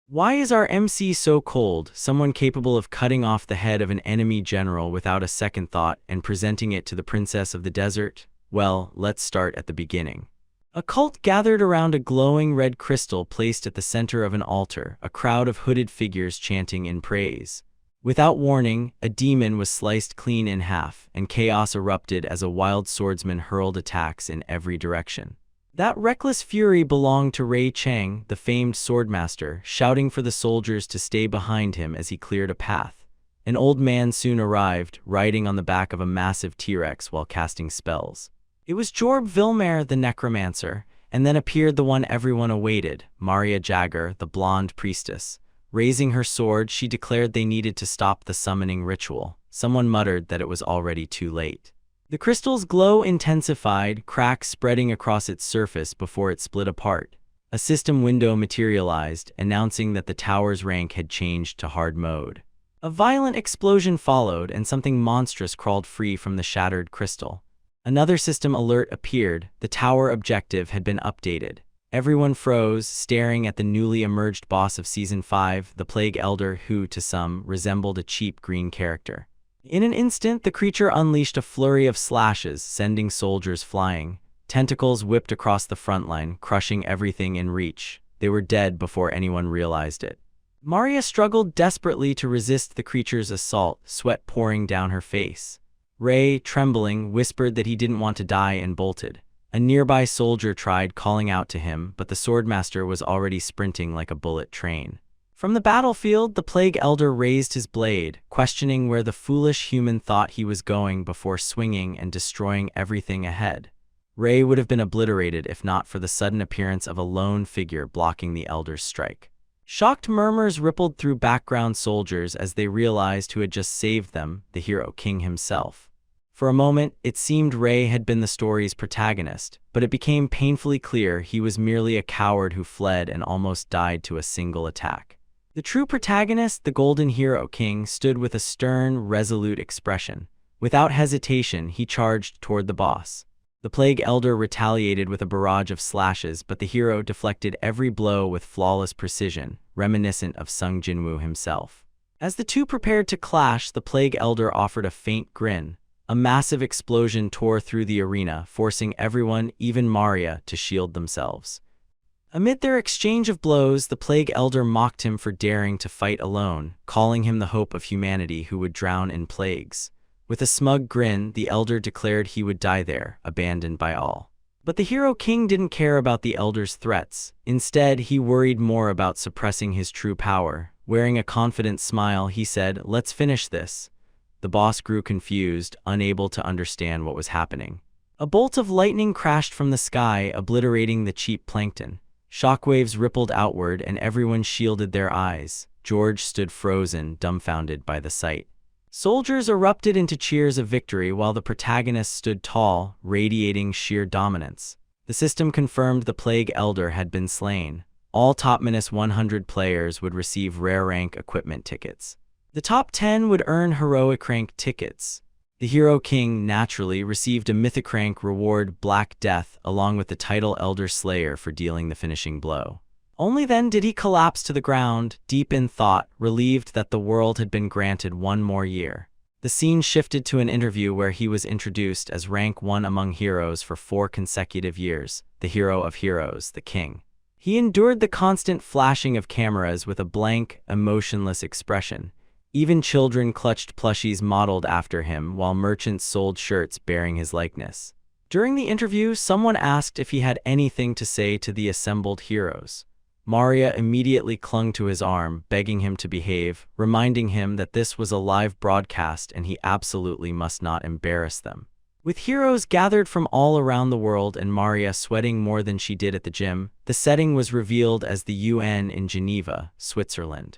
Why is our MC so cold? Someone capable of cutting off the head of an enemy general without a second thought and presenting it to the princess of the desert? Well, let's start at the beginning. A cult gathered around a glowing red crystal placed at the center of an altar, a crowd of hooded figures chanting in praise. Without warning, a demon was sliced clean in half, and chaos erupted as a wild swordsman hurled attacks in every direction. That reckless fury belonged to Ray Chang, the famed swordmaster, shouting for the soldiers to stay behind him as he cleared a path. An old man soon arrived, riding on the back of a massive T-Rex while casting spells. It was Jorb Vilmer, the necromancer, and then appeared the one everyone awaited, Maria Jagger, the blonde priestess. Raising her sword, she declared they needed to stop the summoning ritual. Someone muttered that it was already too late. The crystal's glow intensified, cracks spreading across its surface before it split apart. A system window materialized, announcing that the tower's rank had changed to hard mode. A violent explosion followed, and something monstrous crawled free from the shattered crystal. Another system alert appeared. The tower objective had been updated. Everyone froze, staring at the newly emerged boss of Season 5, the Plague Elder, who, to some, resembled a cheap green character. In an instant, the creature unleashed a flurry of slashes, sending soldiers flying. Tentacles whipped across the front line, crushing everything in reach. They were dead before anyone realized it. Maria struggled desperately to resist the creature's assault, sweat pouring down her face. Ray, trembling, whispered that he didn't want to die and bolted. A nearby soldier tried calling out to him, but the swordmaster was already sprinting like a bullet train. From the battlefield, the Plague Elder raised his blade, questioning where the foolish human thought he was going before swinging and destroying everything ahead. Ray would have been obliterated if not for the sudden appearance of a lone figure blocking the Elder's strike. Shocked murmurs rippled through background soldiers as they realized who had just saved them, the hero king himself. For a moment, it seemed Ray had been the story's protagonist, but it became painfully clear he was merely a coward who fled and almost died to a single attack. The true protagonist, the Golden Hero King, stood with a stern, resolute expression. Without hesitation, he charged toward the boss. The Plague Elder retaliated with a barrage of slashes, but the hero deflected every blow with flawless precision, reminiscent of Sung Jinwoo himself. As the two prepared to clash, the Plague Elder offered a faint grin. A massive explosion tore through the arena, forcing everyone, even Maria, to shield themselves. Amid their exchange of blows, the Plague Elder mocked him for daring to fight alone, calling him the hope of humanity who would drown in plagues. With a smug grin, the Elder declared he would die there, abandoned by all. But the Hero King didn't care about the Elder's threats. Instead, he worried more about suppressing his true power. Wearing a confident smile, he said, "Let's finish this." The boss grew confused, unable to understand what was happening. A bolt of lightning crashed from the sky, obliterating the cheap plankton. Shockwaves rippled outward, and everyone shielded their eyes. George stood frozen, dumbfounded by the sight. Soldiers erupted into cheers of victory while the protagonist stood tall, radiating sheer dominance. The system confirmed the Plague Elder had been slain. All top-100 players would receive rare rank equipment tickets. The top 10 would earn heroic rank tickets. The Hero King, naturally, received a mythic rank reward, Black Death, along with the title Elder Slayer for dealing the finishing blow. Only then did he collapse to the ground, deep in thought, relieved that the world had been granted one more year. The scene shifted to an interview where he was introduced as rank 1 among heroes for 4 consecutive years, the hero of heroes, the king. He endured the constant flashing of cameras with a blank, emotionless expression. Even children clutched plushies modeled after him, while merchants sold shirts bearing his likeness. During the interview, someone asked if he had anything to say to the assembled heroes. Maria immediately clung to his arm, begging him to behave, reminding him that this was a live broadcast and he absolutely must not embarrass them. With heroes gathered from all around the world and Maria sweating more than she did at the gym, the setting was revealed as the UN in Geneva, Switzerland.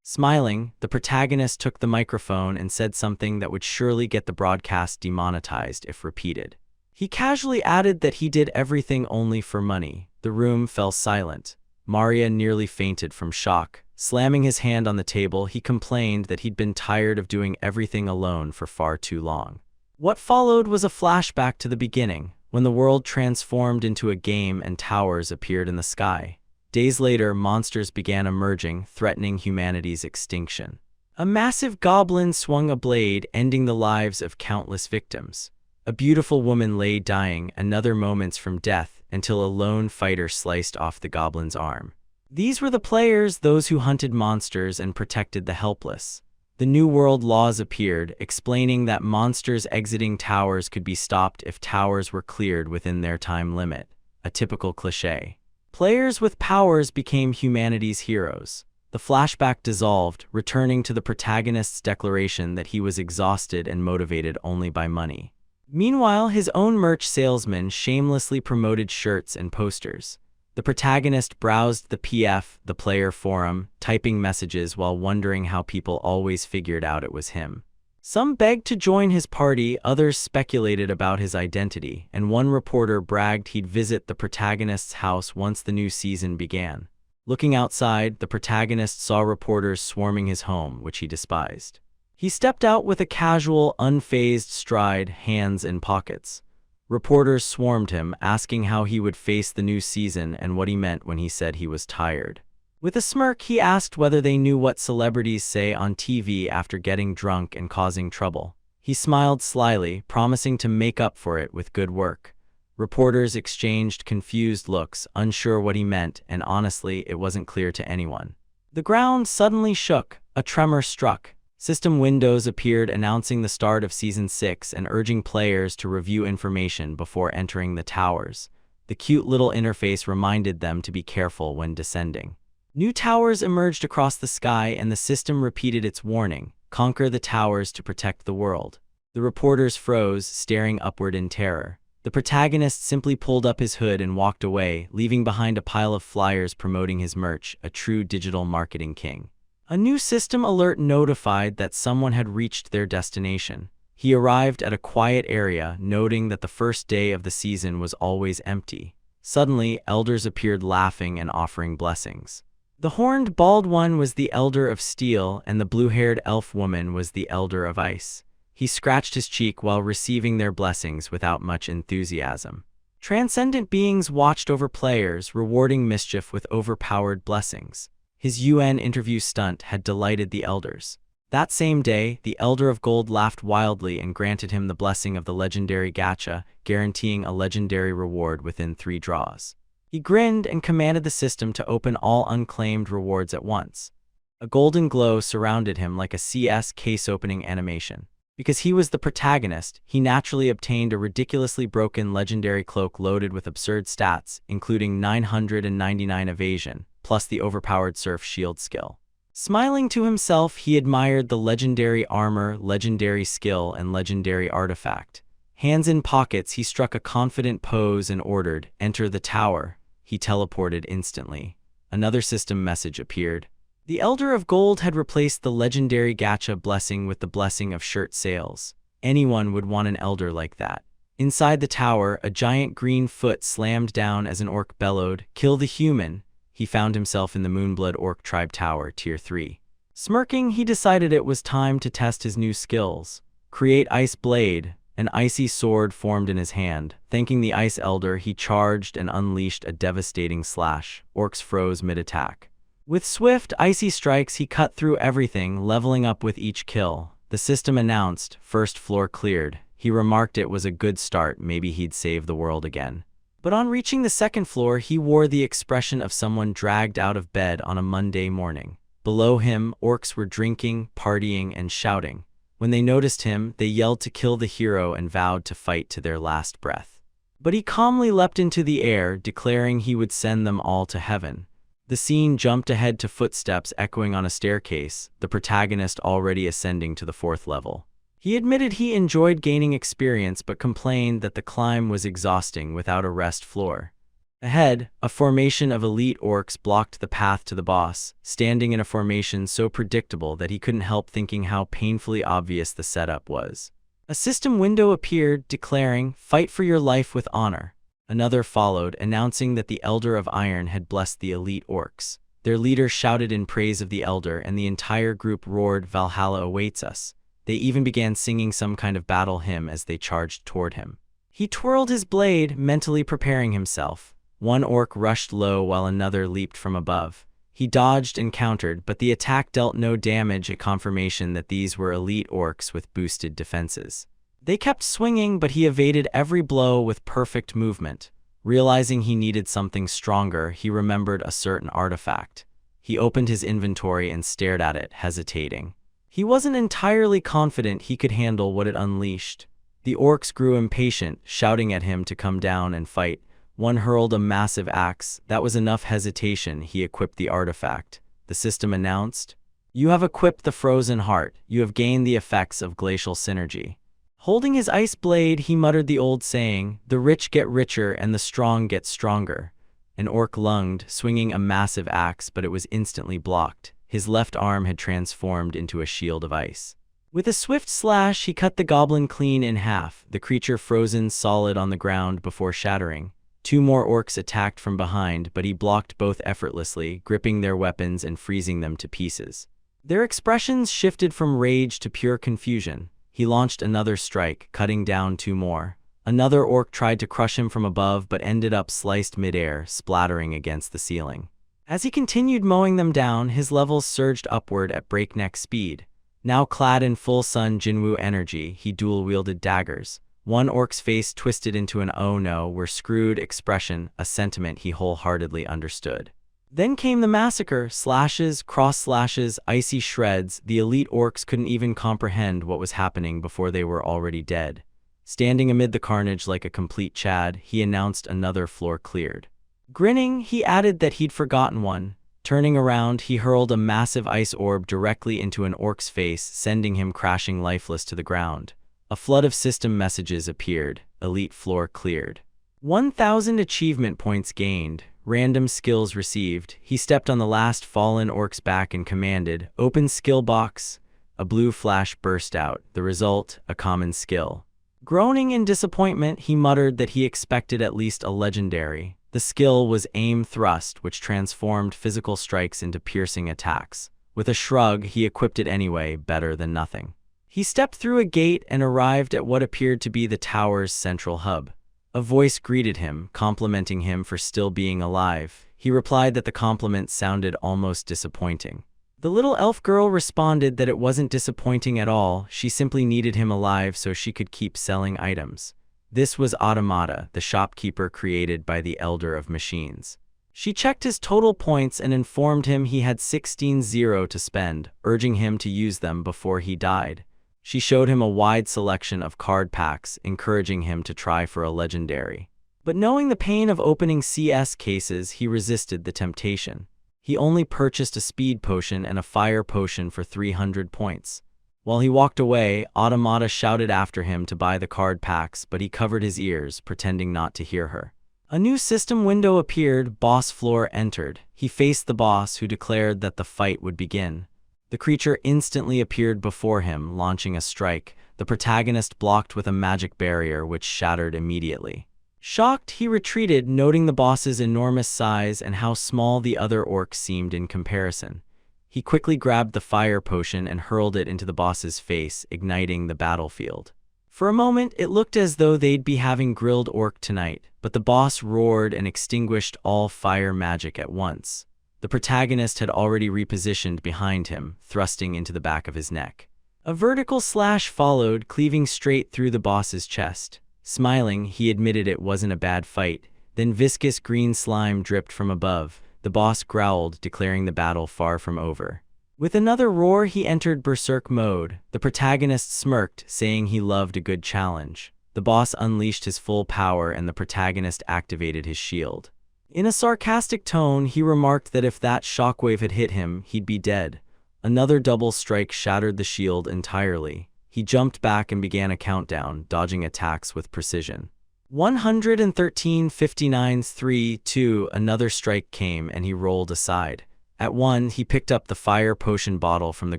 Smiling, the protagonist took the microphone and said something that would surely get the broadcast demonetized if repeated. He casually added that he did everything only for money. The room fell silent. Maria nearly fainted from shock. Slamming his hand on the table, he complained that he'd been tired of doing everything alone for far too long. What followed was a flashback to the beginning, when the world transformed into a game and towers appeared in the sky. Days later, monsters began emerging, threatening humanity's extinction. A massive goblin swung a blade, ending the lives of countless victims. A beautiful woman lay dying, another moments from death, until a lone fighter sliced off the goblin's arm. These were the players, those who hunted monsters and protected the helpless. The New World laws appeared, explaining that monsters exiting towers could be stopped if towers were cleared within their time limit, a typical cliché. Players with powers became humanity's heroes. The flashback dissolved, returning to the protagonist's declaration that he was exhausted and motivated only by money. Meanwhile, his own merch salesman shamelessly promoted shirts and posters. The protagonist browsed the PF, the player forum, typing messages while wondering how people always figured out it was him. Some begged to join his party, others speculated about his identity, and one reporter bragged he'd visit the protagonist's house once the new season began. Looking outside, the protagonist saw reporters swarming his home, which he despised. He stepped out with a casual, unfazed stride, hands in pockets. Reporters swarmed him, asking how he would face the new season and what he meant when he said he was tired. With a smirk, he asked whether they knew what celebrities say on TV after getting drunk and causing trouble. He smiled slyly, promising to make up for it with good work. Reporters exchanged confused looks, unsure what he meant, and honestly, it wasn't clear to anyone. The ground suddenly shook. A tremor struck. System windows appeared announcing the start of Season 6 and urging players to review information before entering the towers. The cute little interface reminded them to be careful when descending. New towers emerged across the sky and the system repeated its warning: conquer the towers to protect the world. The reporters froze, staring upward in terror. The protagonist simply pulled up his hood and walked away, leaving behind a pile of flyers promoting his merch, a true digital marketing king. A new system alert notified that someone had reached their destination. He arrived at a quiet area, noting that the first day of the season was always empty. Suddenly, elders appeared laughing and offering blessings. The horned bald one was the Elder of Steel, and the blue-haired elf woman was the Elder of Ice. He scratched his cheek while receiving their blessings without much enthusiasm. Transcendent beings watched over players, rewarding mischief with overpowered blessings. His UN interview stunt had delighted the elders. That same day, the Elder of Gold laughed wildly and granted him the blessing of the legendary gacha, guaranteeing a legendary reward within 3 draws. He grinned and commanded the system to open all unclaimed rewards at once. A golden glow surrounded him like a CS case-opening animation. Because he was the protagonist, he naturally obtained a ridiculously broken legendary cloak loaded with absurd stats, including 999 evasion, plus the overpowered surf shield skill. Smiling to himself, he admired the legendary armor, legendary skill, and legendary artifact. Hands in pockets, he struck a confident pose and ordered, "Enter the tower." He teleported instantly. Another system message appeared. The Elder of Gold had replaced the legendary gacha blessing with the blessing of shirt sales. Anyone would want an elder like that. Inside the tower, a giant green foot slammed down as an orc bellowed, "Kill the human." He found himself in the Moonblood Orc Tribe Tower, Tier 3. Smirking, he decided it was time to test his new skills. Create Ice Blade. An icy sword formed in his hand. Thanking the Ice Elder, he charged and unleashed a devastating slash. Orcs froze mid-attack. With swift, icy strikes, he cut through everything, leveling up with each kill. The system announced, "First floor cleared." He remarked it was a good start, maybe he'd save the world again. But on reaching the second floor, he wore the expression of someone dragged out of bed on a Monday morning. Below him, orcs were drinking, partying, and shouting. When they noticed him, they yelled to kill the hero and vowed to fight to their last breath. But he calmly leapt into the air, declaring he would send them all to heaven. The scene jumped ahead to footsteps echoing on a staircase, the protagonist already ascending to the 4th level. He admitted he enjoyed gaining experience but complained that the climb was exhausting without a rest floor. Ahead, a formation of elite orcs blocked the path to the boss, standing in a formation so predictable that he couldn't help thinking how painfully obvious the setup was. A system window appeared, declaring, "Fight for your life with honor." Another followed, announcing that the Elder of Iron had blessed the elite orcs. Their leader shouted in praise of the Elder, and the entire group roared, "Valhalla awaits us." They even began singing some kind of battle hymn as they charged toward him. He twirled his blade, mentally preparing himself. One orc rushed low while another leaped from above. He dodged and countered, but the attack dealt no damage, a confirmation that these were elite orcs with boosted defenses. They kept swinging, but he evaded every blow with perfect movement. Realizing he needed something stronger, he remembered a certain artifact. He opened his inventory and stared at it, hesitating. He wasn't entirely confident he could handle what it unleashed. The orcs grew impatient, shouting at him to come down and fight. One hurled a massive axe. That was enough hesitation. He equipped the artifact. The system announced, "You have equipped the Frozen Heart. You have gained the effects of glacial synergy." Holding his ice blade, he muttered the old saying, "The rich get richer and the strong get stronger." An orc lunged, swinging a massive axe, but it was instantly blocked. His left arm had transformed into a shield of ice. With a swift slash, he cut the goblin clean in half, the creature frozen solid on the ground before shattering. Two more orcs attacked from behind, but he blocked both effortlessly, gripping their weapons and freezing them to pieces. Their expressions shifted from rage to pure confusion. He launched another strike, cutting down two more. Another orc tried to crush him from above, but ended up sliced midair, splattering against the ceiling. As he continued mowing them down, his levels surged upward at breakneck speed. Now clad in full Sun Jinwoo energy, he dual-wielded daggers. One orc's face twisted into an "oh no, we're screwed" expression, a sentiment he wholeheartedly understood. Then came the massacre, slashes, cross-slashes, icy shreds. The elite orcs couldn't even comprehend what was happening before they were already dead. Standing amid the carnage like a complete Chad, he announced another floor cleared. Grinning, he added that he'd forgotten one. Turning around, he hurled a massive ice orb directly into an orc's face, sending him crashing lifeless to the ground. A flood of system messages appeared. Elite floor cleared. 1,000 achievement points gained. Random skills received. He stepped on the last fallen orc's back and commanded, "Open skill box." A blue flash burst out. The result, a common skill. Groaning in disappointment, he muttered that he expected at least a legendary. The skill was Aim Thrust, which transformed physical strikes into piercing attacks. With a shrug, he equipped it anyway, better than nothing. He stepped through a gate and arrived at what appeared to be the tower's central hub. A voice greeted him, complimenting him for still being alive. He replied that the compliment sounded almost disappointing. The little elf girl responded that it wasn't disappointing at all, she simply needed him alive so she could keep selling items. This was Madamada, the shopkeeper created by the Elder of Machines. She checked his total points and informed him he had 16,000 to spend, urging him to use them before he died. She showed him a wide selection of card packs, encouraging him to try for a legendary. But knowing the pain of opening CS cases, he resisted the temptation. He only purchased a speed potion and a fire potion for 300 points. While he walked away, Automata shouted after him to buy the card packs, but he covered his ears, pretending not to hear her. A new system window appeared. Boss floor entered. He faced the boss, who declared that the fight would begin. The creature instantly appeared before him, launching a strike. The protagonist blocked with a magic barrier, which shattered immediately. Shocked, he retreated, noting the boss's enormous size and how small the other orcs seemed in comparison. He quickly grabbed the fire potion and hurled it into the boss's face, igniting the battlefield. For a moment, it looked as though they'd be having grilled orc tonight, but the boss roared and extinguished all fire magic at once. The protagonist had already repositioned behind him, thrusting into the back of his neck. A vertical slash followed, cleaving straight through the boss's chest. Smiling, he admitted it wasn't a bad fight. Then viscous green slime dripped from above. The boss growled, declaring the battle far from over. With another roar, he entered berserk mode. The protagonist smirked, saying he loved a good challenge. The boss unleashed his full power and the protagonist activated his shield. In a sarcastic tone, he remarked that if that shockwave had hit him, he'd be dead. Another double strike shattered the shield entirely. He jumped back and began a countdown, dodging attacks with precision. 113, 59, 3, 2, another strike came and he rolled aside. At one, he picked up the fire potion bottle from the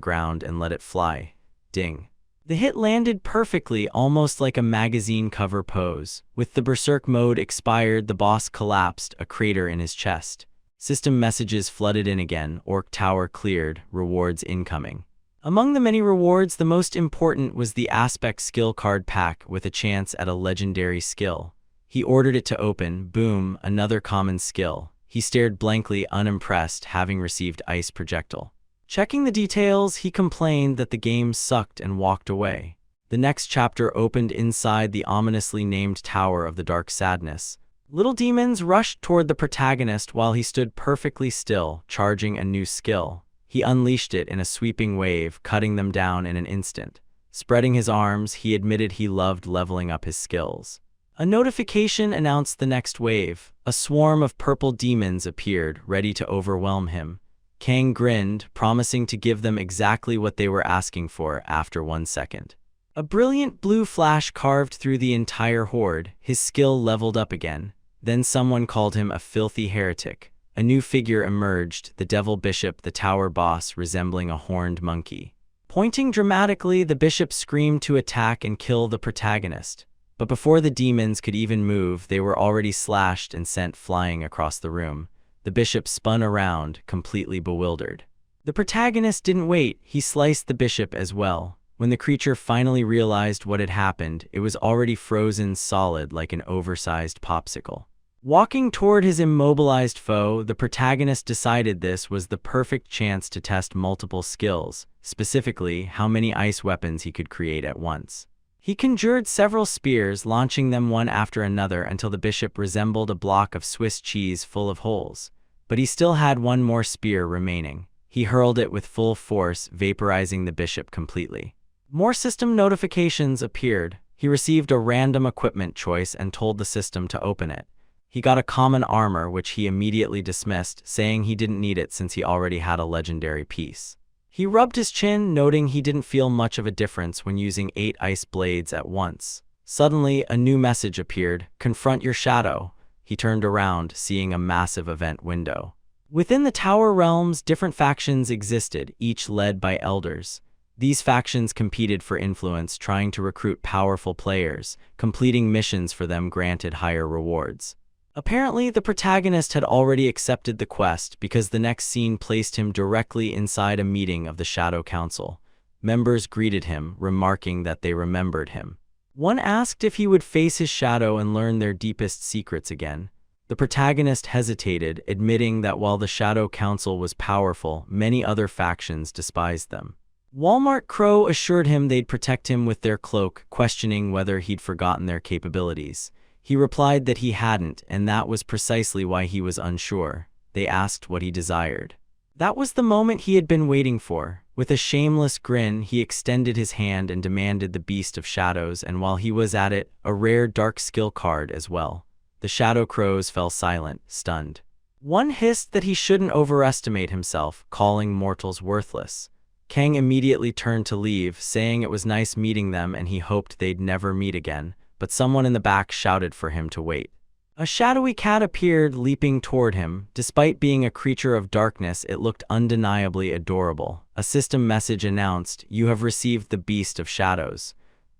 ground and let it fly. Ding. The hit landed perfectly, almost like a magazine cover pose. With the berserk mode expired, the boss collapsed, a crater in his chest. System messages flooded in again. Orc tower cleared, rewards incoming. Among the many rewards, the most important was the Aspect skill card pack with a chance at a legendary skill. He ordered it to open. Boom, another common skill. He stared blankly, unimpressed, having received ice projectile. Checking the details, he complained that the game sucked and walked away. The next chapter opened inside the ominously named Tower of the Dark Sadness. Little demons rushed toward the protagonist while he stood perfectly still, charging a new skill. He unleashed it in a sweeping wave, cutting them down in an instant. Spreading his arms, he admitted he loved leveling up his skills. A notification announced the next wave. A swarm of purple demons appeared, ready to overwhelm him. Kang grinned, promising to give them exactly what they were asking for after 1 second. A brilliant blue flash carved through the entire horde. His skill leveled up again. Then someone called him a filthy heretic. A new figure emerged, the devil bishop, the tower boss, resembling a horned monkey. Pointing dramatically, the bishop screamed to attack and kill the protagonist. But before the demons could even move, they were already slashed and sent flying across the room. The bishop spun around, completely bewildered. The protagonist didn't wait, he sliced the bishop as well. When the creature finally realized what had happened, it was already frozen solid like an oversized popsicle. Walking toward his immobilized foe, the protagonist decided this was the perfect chance to test multiple skills, specifically how many ice weapons he could create at once. He conjured several spears, launching them one after another until the bishop resembled a block of Swiss cheese full of holes. But he still had one more spear remaining. He hurled it with full force, vaporizing the bishop completely. More system notifications appeared. He received a random equipment choice and told the system to open it. He got a common armor, which he immediately dismissed, saying he didn't need it since he already had a legendary piece. He rubbed his chin, noting he didn't feel much of a difference when using 8 ice blades at once. Suddenly, a new message appeared: confront your shadow. He turned around, seeing a massive event window. Within the tower realms, different factions existed, each led by elders. These factions competed for influence, trying to recruit powerful players. Completing missions for them granted higher rewards. Apparently, the protagonist had already accepted the quest because the next scene placed him directly inside a meeting of the Shadow Council. Members greeted him, remarking that they remembered him. One asked if he would face his shadow and learn their deepest secrets again. The protagonist hesitated, admitting that while the Shadow Council was powerful, many other factions despised them. Walmart Crow assured him they'd protect him with their cloak, questioning whether he'd forgotten their capabilities. He replied that he hadn't, and that was precisely why he was unsure. They asked what he desired. That was the moment he had been waiting for. With a shameless grin, he extended his hand and demanded the Beast of Shadows, and while he was at it, a rare dark skill card as well. The Shadow Crows fell silent, stunned. One hissed that he shouldn't overestimate himself, calling mortals worthless. Kang immediately turned to leave, saying it was nice meeting them and he hoped they'd never meet again, but someone in the back shouted for him to wait. A shadowy cat appeared, leaping toward him. Despite being a creature of darkness, it looked undeniably adorable. A system message announced, "You have received the Beast of Shadows."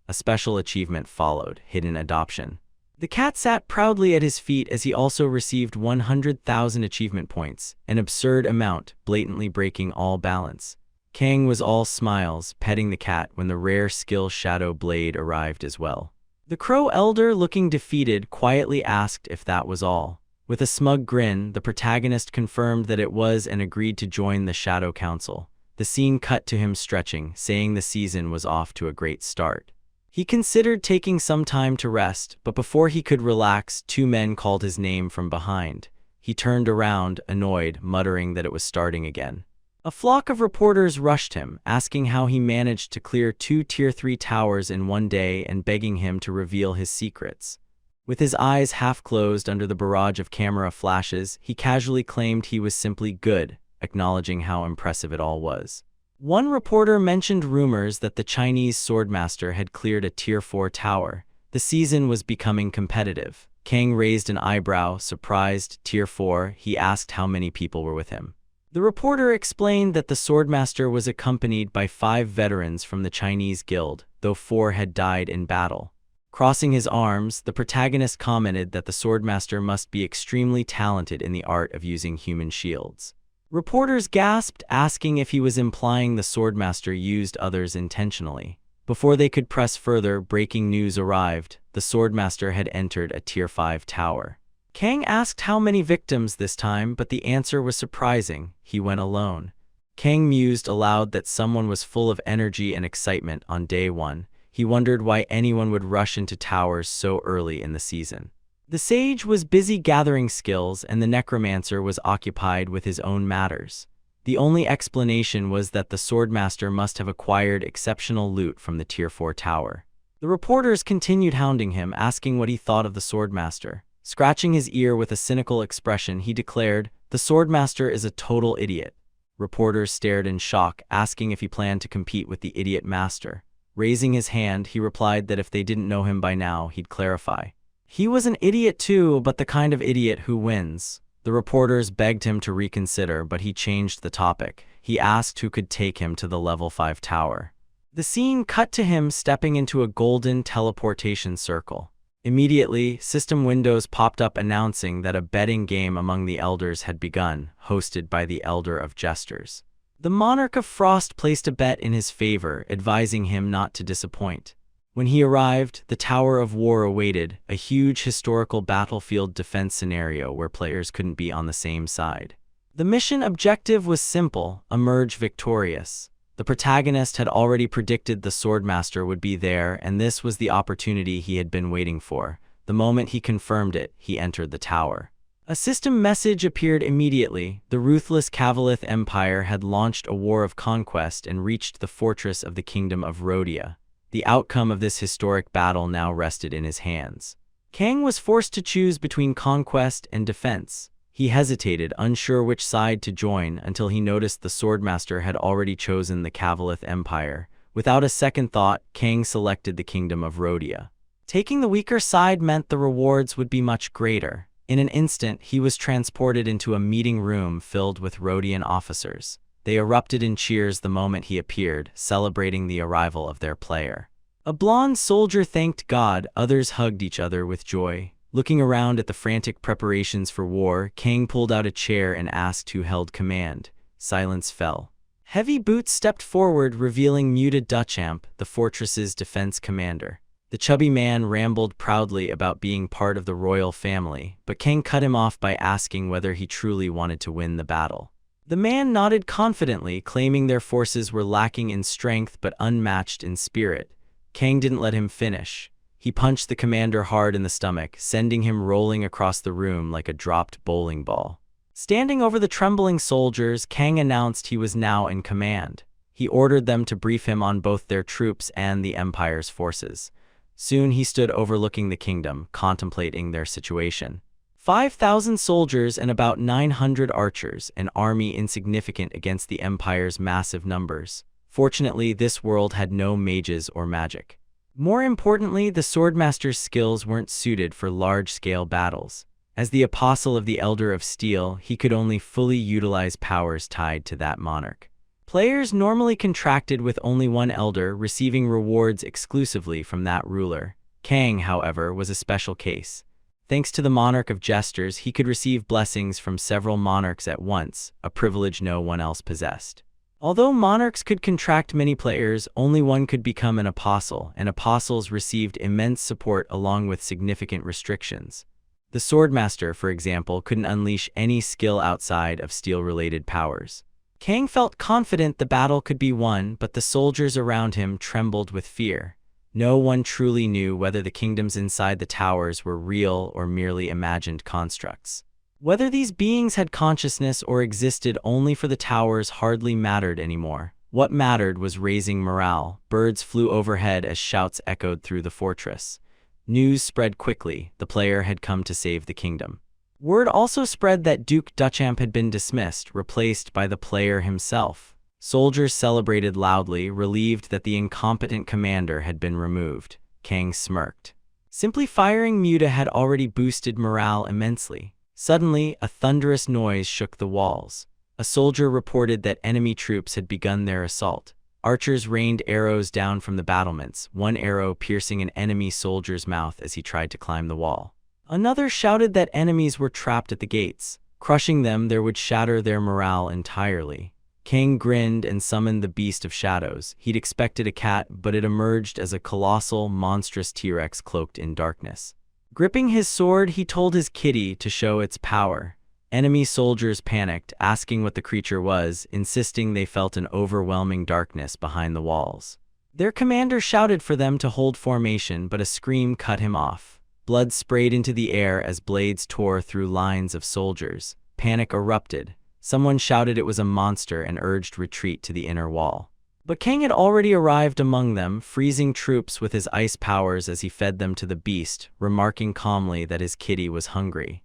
A special achievement followed, Hidden Adoption. The cat sat proudly at his feet as he also received 100,000 achievement points, an absurd amount, blatantly breaking all balance. Kang was all smiles, petting the cat when the rare skill Shadow Blade arrived as well. The Crow Elder, looking defeated, quietly asked if that was all. With a smug grin, the protagonist confirmed that it was and agreed to join the Shadow Council. The scene cut to him stretching, saying the season was off to a great start. He considered taking some time to rest, but before he could relax, 2 men called his name from behind. He turned around, annoyed, muttering that it was starting again. A flock of reporters rushed him, asking how he managed to clear 2 Tier 3 towers in one day and begging him to reveal his secrets. With his eyes half closed under the barrage of camera flashes, he casually claimed he was simply good, acknowledging how impressive it all was. One reporter mentioned rumors that the Chinese swordmaster had cleared a Tier 4 tower. The season was becoming competitive. Kang raised an eyebrow, surprised. Tier 4, he asked how many people were with him. The reporter explained that the swordmaster was accompanied by 5 veterans from the Chinese guild, though 4 had died in battle. Crossing his arms, the protagonist commented that the swordmaster must be extremely talented in the art of using human shields. Reporters gasped, asking if he was implying the swordmaster used others intentionally. Before they could press further, breaking news arrived. The Swordmaster had entered a Tier 5 tower. Kang asked how many victims this time, but the answer was surprising. He went alone. Kang mused aloud that someone was full of energy and excitement on day one. He wondered why anyone would rush into towers so early in the season. The sage was busy gathering skills, and the necromancer was occupied with his own matters. The only explanation was that the Swordmaster must have acquired exceptional loot from the Tier 4 tower. The reporters continued hounding him, asking what he thought of the Swordmaster. Scratching his ear with a cynical expression, he declared, "The Swordmaster is a total idiot." Reporters stared in shock, asking if he planned to compete with the idiot master. Raising his hand, he replied that if they didn't know him by now, he'd clarify. He was an idiot too, but the kind of idiot who wins. The reporters begged him to reconsider, but he changed the topic. He asked who could take him to the level 5 tower. The scene cut to him stepping into a golden teleportation circle. Immediately, system windows popped up announcing that a betting game among the elders had begun, hosted by the Elder of Jesters. The Monarch of Frost placed a bet in his favor, advising him not to disappoint. When he arrived, the Tower of War awaited, a huge historical battlefield defense scenario where players couldn't be on the same side. The mission objective was simple: emerge victorious. The protagonist had already predicted the Swordmaster would be there, and this was the opportunity he had been waiting for. The moment he confirmed it, he entered the tower. A system message appeared immediately. The ruthless Cavalith Empire had launched a war of conquest and reached the fortress of the Kingdom of Rhodia. The outcome of this historic battle now rested in his hands. Kang was forced to choose between conquest and defense. He hesitated, unsure which side to join, until he noticed the Swordmaster had already chosen the Cavalith Empire. Without a second thought, Kang selected the Kingdom of Rhodia. Taking the weaker side meant the rewards would be much greater. In an instant, he was transported into a meeting room filled with Rhodian officers. They erupted in cheers the moment he appeared, celebrating the arrival of their player. A blonde soldier thanked God, others hugged each other with joy. Looking around at the frantic preparations for war, Kang pulled out a chair and asked who held command. Silence fell. Heavy Boots stepped forward, revealing Muta Duchamp, the fortress's defense commander. The chubby man rambled proudly about being part of the royal family, but Kang cut him off by asking whether he truly wanted to win the battle. The man nodded confidently, claiming their forces were lacking in strength but unmatched in spirit. Kang didn't let him finish. He punched the commander hard in the stomach, sending him rolling across the room like a dropped bowling ball. Standing over the trembling soldiers, Kang announced he was now in command. He ordered them to brief him on both their troops and the Empire's forces. Soon he stood overlooking the kingdom, contemplating their situation. 5,000 soldiers and about 900 archers, an army insignificant against the Empire's massive numbers. Fortunately, this world had no mages or magic. More importantly, the Swordmaster's skills weren't suited for large-scale battles. As the apostle of the Elder of Steel, he could only fully utilize powers tied to that monarch. Players normally contracted with only one elder, receiving rewards exclusively from that ruler. Kang, however, was a special case. Thanks to the Monarch of Jesters, he could receive blessings from several monarchs at once, a privilege no one else possessed. Although monarchs could contract many players, only one could become an apostle, and apostles received immense support along with significant restrictions. The Swordmaster, for example, couldn't unleash any skill outside of steel-related powers. Kang felt confident the battle could be won, but the soldiers around him trembled with fear. No one truly knew whether the kingdoms inside the towers were real or merely imagined constructs. Whether these beings had consciousness or existed only for the towers hardly mattered anymore. What mattered was raising morale. Birds flew overhead as shouts echoed through the fortress. News spread quickly. The player had come to save the kingdom. Word also spread that Duke Duchamp had been dismissed, replaced by the player himself. Soldiers celebrated loudly, relieved that the incompetent commander had been removed. Kang smirked. Simply firing Muta had already boosted morale immensely. Suddenly, a thunderous noise shook the walls. A soldier reported that enemy troops had begun their assault. Archers rained arrows down from the battlements, one arrow piercing an enemy soldier's mouth as he tried to climb the wall. Another shouted that enemies were trapped at the gates. Crushing them there would shatter their morale entirely. Kang grinned and summoned the Beast of Shadows. He'd expected a cat, but it emerged as a colossal, monstrous T-Rex cloaked in darkness. Gripping his sword, he told his kitty to show its power. Enemy soldiers panicked, asking what the creature was, insisting they felt an overwhelming darkness behind the walls. Their commander shouted for them to hold formation, but a scream cut him off. Blood sprayed into the air as blades tore through lines of soldiers. Panic erupted. Someone shouted it was a monster and urged retreat to the inner wall. But Kang had already arrived among them, freezing troops with his ice powers as he fed them to the beast, remarking calmly that his kitty was hungry.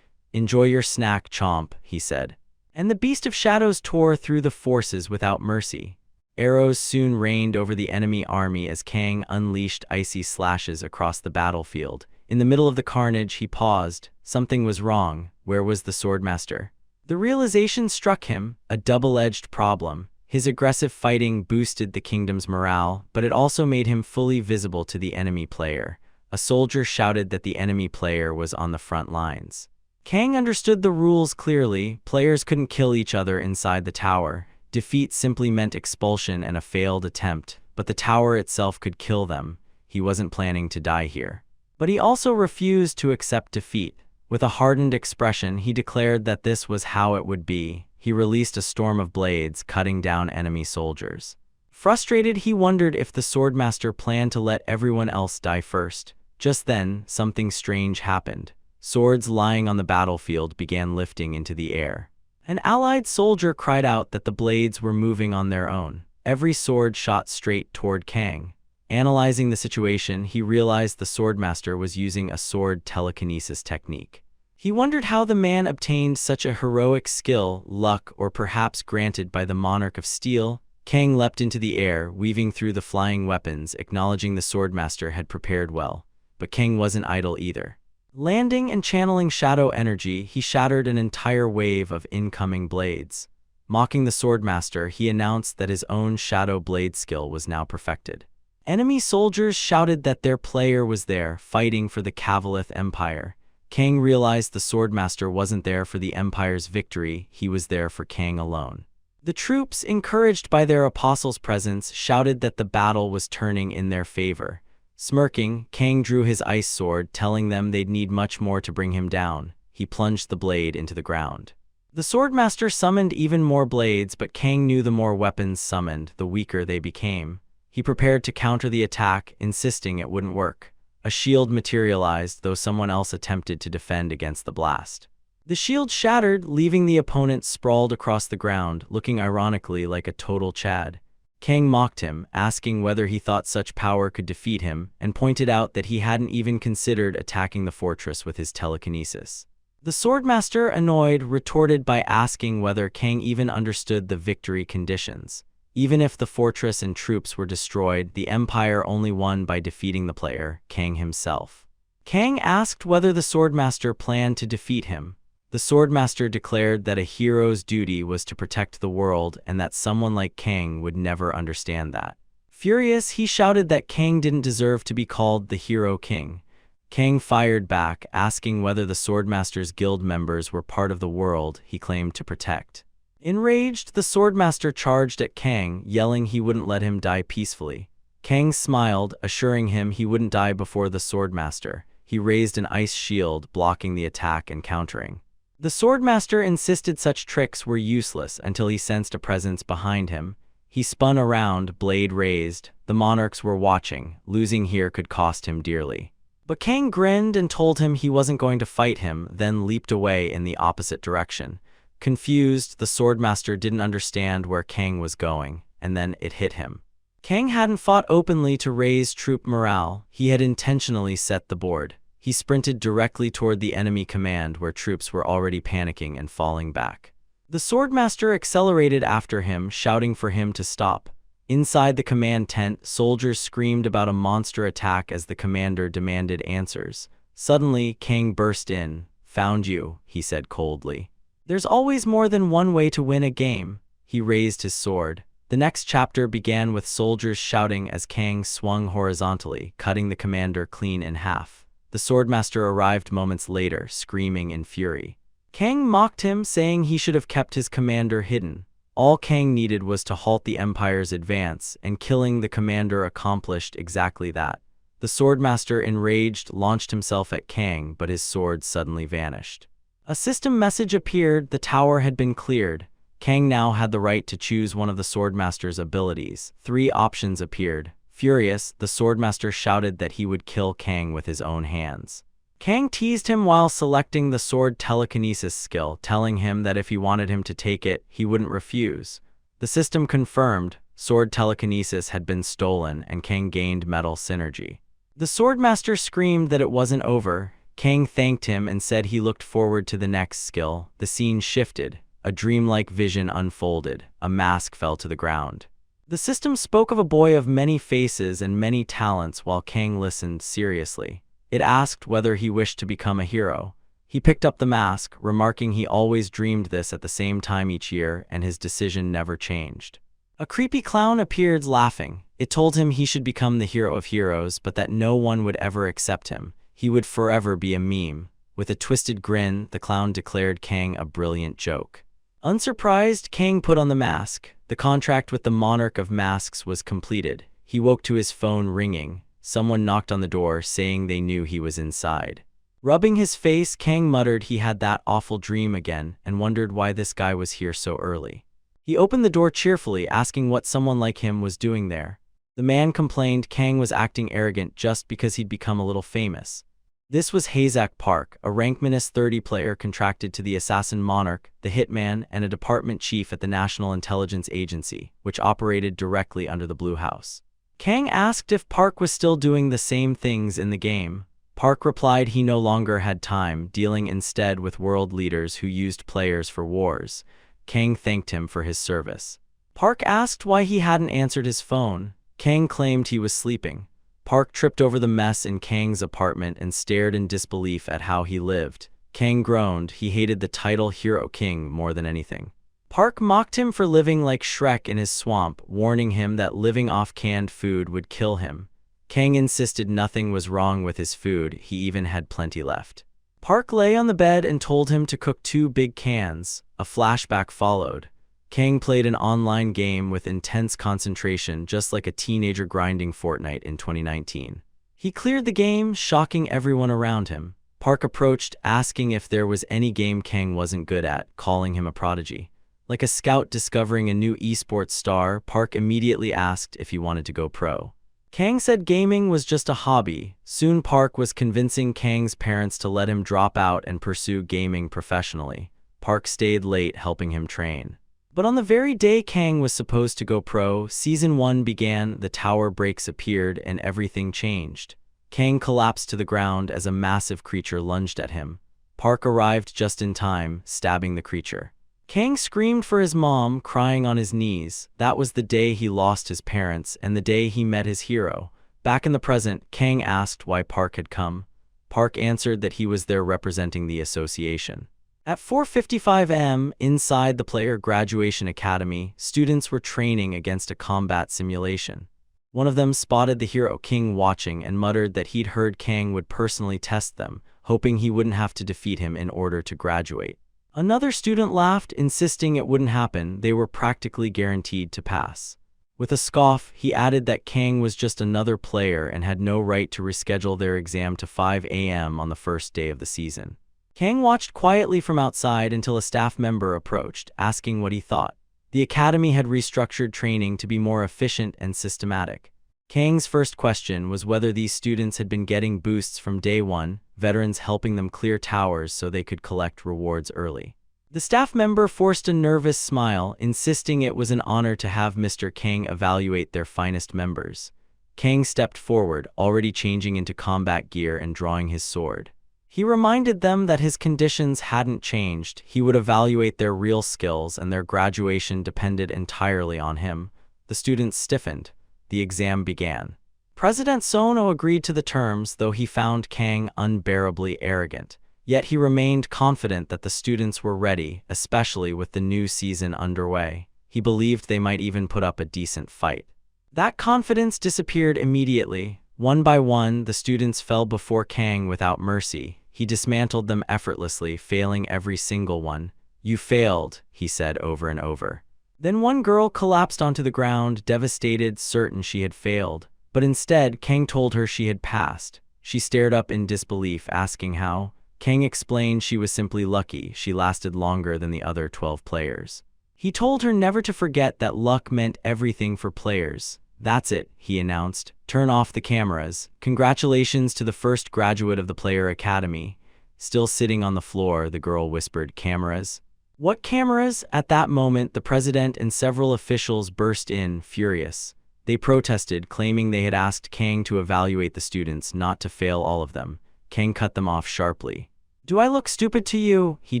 "Enjoy your snack, Chomp," he said. And the Beast of Shadows tore through the forces without mercy. Arrows soon rained over the enemy army as Kang unleashed icy slashes across the battlefield. In the middle of the carnage, he paused. Something was wrong. Where was the Swordmaster? The realization struck him, a double-edged problem. His aggressive fighting boosted the kingdom's morale, but it also made him fully visible to the enemy player. A soldier shouted that the enemy player was on the front lines. Kang understood the rules clearly. Players couldn't kill each other inside the tower. Defeat simply meant expulsion and a failed attempt, but the tower itself could kill them. He wasn't planning to die here. But he also refused to accept defeat. With a hardened expression, he declared that this was how it would be. He released a storm of blades, cutting down enemy soldiers. Frustrated, he wondered if the Swordmaster planned to let everyone else die first. Just then, something strange happened. Swords lying on the battlefield began lifting into the air. An allied soldier cried out that the blades were moving on their own. Every sword shot straight toward Kang. Analyzing the situation, he realized the Swordmaster was using a sword telekinesis technique. He wondered how the man obtained such a heroic skill, luck, or perhaps granted by the Monarch of Steel. Kang leapt into the air, weaving through the flying weapons, acknowledging the Swordmaster had prepared well. But Kang wasn't idle either. Landing and channeling shadow energy, he shattered an entire wave of incoming blades. Mocking the Swordmaster, he announced that his own shadow blade skill was now perfected. Enemy soldiers shouted that their player was there, fighting for the Cavalith Empire. Kang realized the Swordmaster wasn't there for the Empire's victory, he was there for Kang alone. The troops, encouraged by their apostle's presence, shouted that the battle was turning in their favor. Smirking, Kang drew his ice sword, telling them they'd need much more to bring him down. He plunged the blade into the ground. The Swordmaster summoned even more blades, but Kang knew the more weapons summoned, the weaker they became. He prepared to counter the attack, insisting it wouldn't work. A shield materialized, though someone else attempted to defend against the blast. The shield shattered, leaving the opponent sprawled across the ground, looking ironically like a total Chad. Kang mocked him, asking whether he thought such power could defeat him, and pointed out that he hadn't even considered attacking the fortress with his telekinesis. The Swordmaster, annoyed, retorted by asking whether Kang even understood the victory conditions. Even if the fortress and troops were destroyed, the Empire only won by defeating the player, Kang himself. Kang asked whether the Swordmaster planned to defeat him. The Swordmaster declared that a hero's duty was to protect the world and that someone like Kang would never understand that. Furious, he shouted that Kang didn't deserve to be called the Hero King. Kang fired back, asking whether the Swordmaster's guild members were part of the world he claimed to protect. Enraged, the Swordmaster charged at Kang, yelling he wouldn't let him die peacefully. Kang smiled, assuring him he wouldn't die before the Swordmaster. He raised an ice shield, blocking the attack and countering. The Swordmaster insisted such tricks were useless until he sensed a presence behind him. He spun around, blade raised. The monarchs were watching. Losing here could cost him dearly. But Kang grinned and told him he wasn't going to fight him, then leaped away in the opposite direction. Confused, the Swordmaster didn't understand where Kang was going, and then it hit him. Kang hadn't fought openly to raise troop morale. He had intentionally set the board. He sprinted directly toward the enemy command where troops were already panicking and falling back. The Swordmaster accelerated after him, shouting for him to stop. Inside the command tent, soldiers screamed about a monster attack as the commander demanded answers. Suddenly, Kang burst in. "Found you," he said coldly. "There's always more than one way to win a game." He raised his sword. The next chapter began with soldiers shouting as Kang swung horizontally, cutting the commander clean in half. The Swordmaster arrived moments later, screaming in fury. Kang mocked him, saying he should have kept his commander hidden. All Kang needed was to halt the Empire's advance, and killing the commander accomplished exactly that. The Swordmaster, enraged, launched himself at Kang, but his sword suddenly vanished. A system message appeared: the tower had been cleared. Kang now had the right to choose one of the Swordmaster's abilities. 3 options appeared. Furious, the Swordmaster shouted that he would kill Kang with his own hands. Kang teased him while selecting the sword telekinesis skill, telling him that if he wanted him to take it, he wouldn't refuse. The system confirmed sword telekinesis had been stolen, and Kang gained metal synergy. The Swordmaster screamed that it wasn't over. Kang thanked him and said he looked forward to the next skill. The scene shifted. A dreamlike vision unfolded. A mask fell to the ground. The system spoke of a boy of many faces and many talents while Kang listened seriously. It asked whether he wished to become a hero. He picked up the mask, remarking he always dreamed this at the same time each year, and his decision never changed. A creepy clown appeared, laughing. It told him he should become the hero of heroes, but that no one would ever accept him. He would forever be a meme. With a twisted grin, the clown declared Kang a brilliant joke. Unsurprised, Kang put on the mask. The contract with the Monarch of Masks was completed. He woke to his phone ringing. Someone knocked on the door, saying they knew he was inside. Rubbing his face, Kang muttered he had that awful dream again, and wondered why this guy was here so early. He opened the door cheerfully, asking what someone like him was doing there. The man complained Kang was acting arrogant just because he'd become a little famous. This was Hazak Park, a rank -30 player contracted to the Assassin Monarch, the Hitman, and a department chief at the National Intelligence Agency, which operated directly under the Blue House. Kang asked if Park was still doing the same things in the game. Park replied he no longer had time, dealing instead with world leaders who used players for wars. Kang thanked him for his service. Park asked why he hadn't answered his phone. Kang claimed he was sleeping. Park tripped over the mess in Kang's apartment and stared in disbelief at how he lived. Kang groaned. He hated the title Hero King more than anything. Park mocked him for living like Shrek in his swamp, warning him that living off canned food would kill him. Kang insisted nothing was wrong with his food, he even had plenty left. Park lay on the bed and told him to cook 2 big cans. A flashback followed. Kang played an online game with intense concentration, just like a teenager grinding Fortnite in 2019. He cleared the game, shocking everyone around him. Park approached, asking if there was any game Kang wasn't good at, calling him a prodigy. Like a scout discovering a new esports star, Park immediately asked if he wanted to go pro. Kang said gaming was just a hobby. Soon Park was convincing Kang's parents to let him drop out and pursue gaming professionally. Park stayed late helping him train. But on the very day Kang was supposed to go pro, Season 1 began, the tower breaks appeared, and everything changed. Kang collapsed to the ground as a massive creature lunged at him. Park arrived just in time, stabbing the creature. Kang screamed for his mom, crying on his knees. That was the day he lost his parents and the day he met his hero. Back in the present, Kang asked why Park had come. Park answered that he was there representing the association. At 4:55 am, inside the Player Graduation Academy, students were training against a combat simulation. One of them spotted the Hero King watching and muttered that he'd heard Kang would personally test them, hoping he wouldn't have to defeat him in order to graduate. Another student laughed, insisting it wouldn't happen, they were practically guaranteed to pass. With a scoff, he added that Kang was just another player and had no right to reschedule their exam to 5 am on the first day of the season. Kang watched quietly from outside until a staff member approached, asking what he thought. The academy had restructured training to be more efficient and systematic. Kang's first question was whether these students had been getting boosts from day one, veterans helping them clear towers so they could collect rewards early. The staff member forced a nervous smile, insisting it was an honor to have Mr. Kang evaluate their finest members. Kang stepped forward, already changing into combat gear and drawing his sword. He reminded them that his conditions hadn't changed. He would evaluate their real skills and their graduation depended entirely on him. The students stiffened. The exam began. President Sono agreed to the terms, though he found Kang unbearably arrogant. Yet he remained confident that the students were ready, especially with the new season underway. He believed they might even put up a decent fight. That confidence disappeared immediately. One by one, the students fell before Kang without mercy. He dismantled them effortlessly, failing every single one. "You failed," he said over and over. Then one girl collapsed onto the ground, devastated, certain she had failed. But instead, Kang told her she had passed. She stared up in disbelief, asking how. Kang explained she was simply lucky she lasted longer than the other 12 players. He told her never to forget that luck meant everything for players. That's it, he announced. Turn off the cameras. Congratulations to the first graduate of the Player Academy. Still sitting on the floor, the girl whispered, cameras? What cameras? At that moment, the president and several officials burst in, furious. They protested, claiming they had asked Kang to evaluate the students, not to fail all of them. Kang cut them off sharply. Do I look stupid to you? He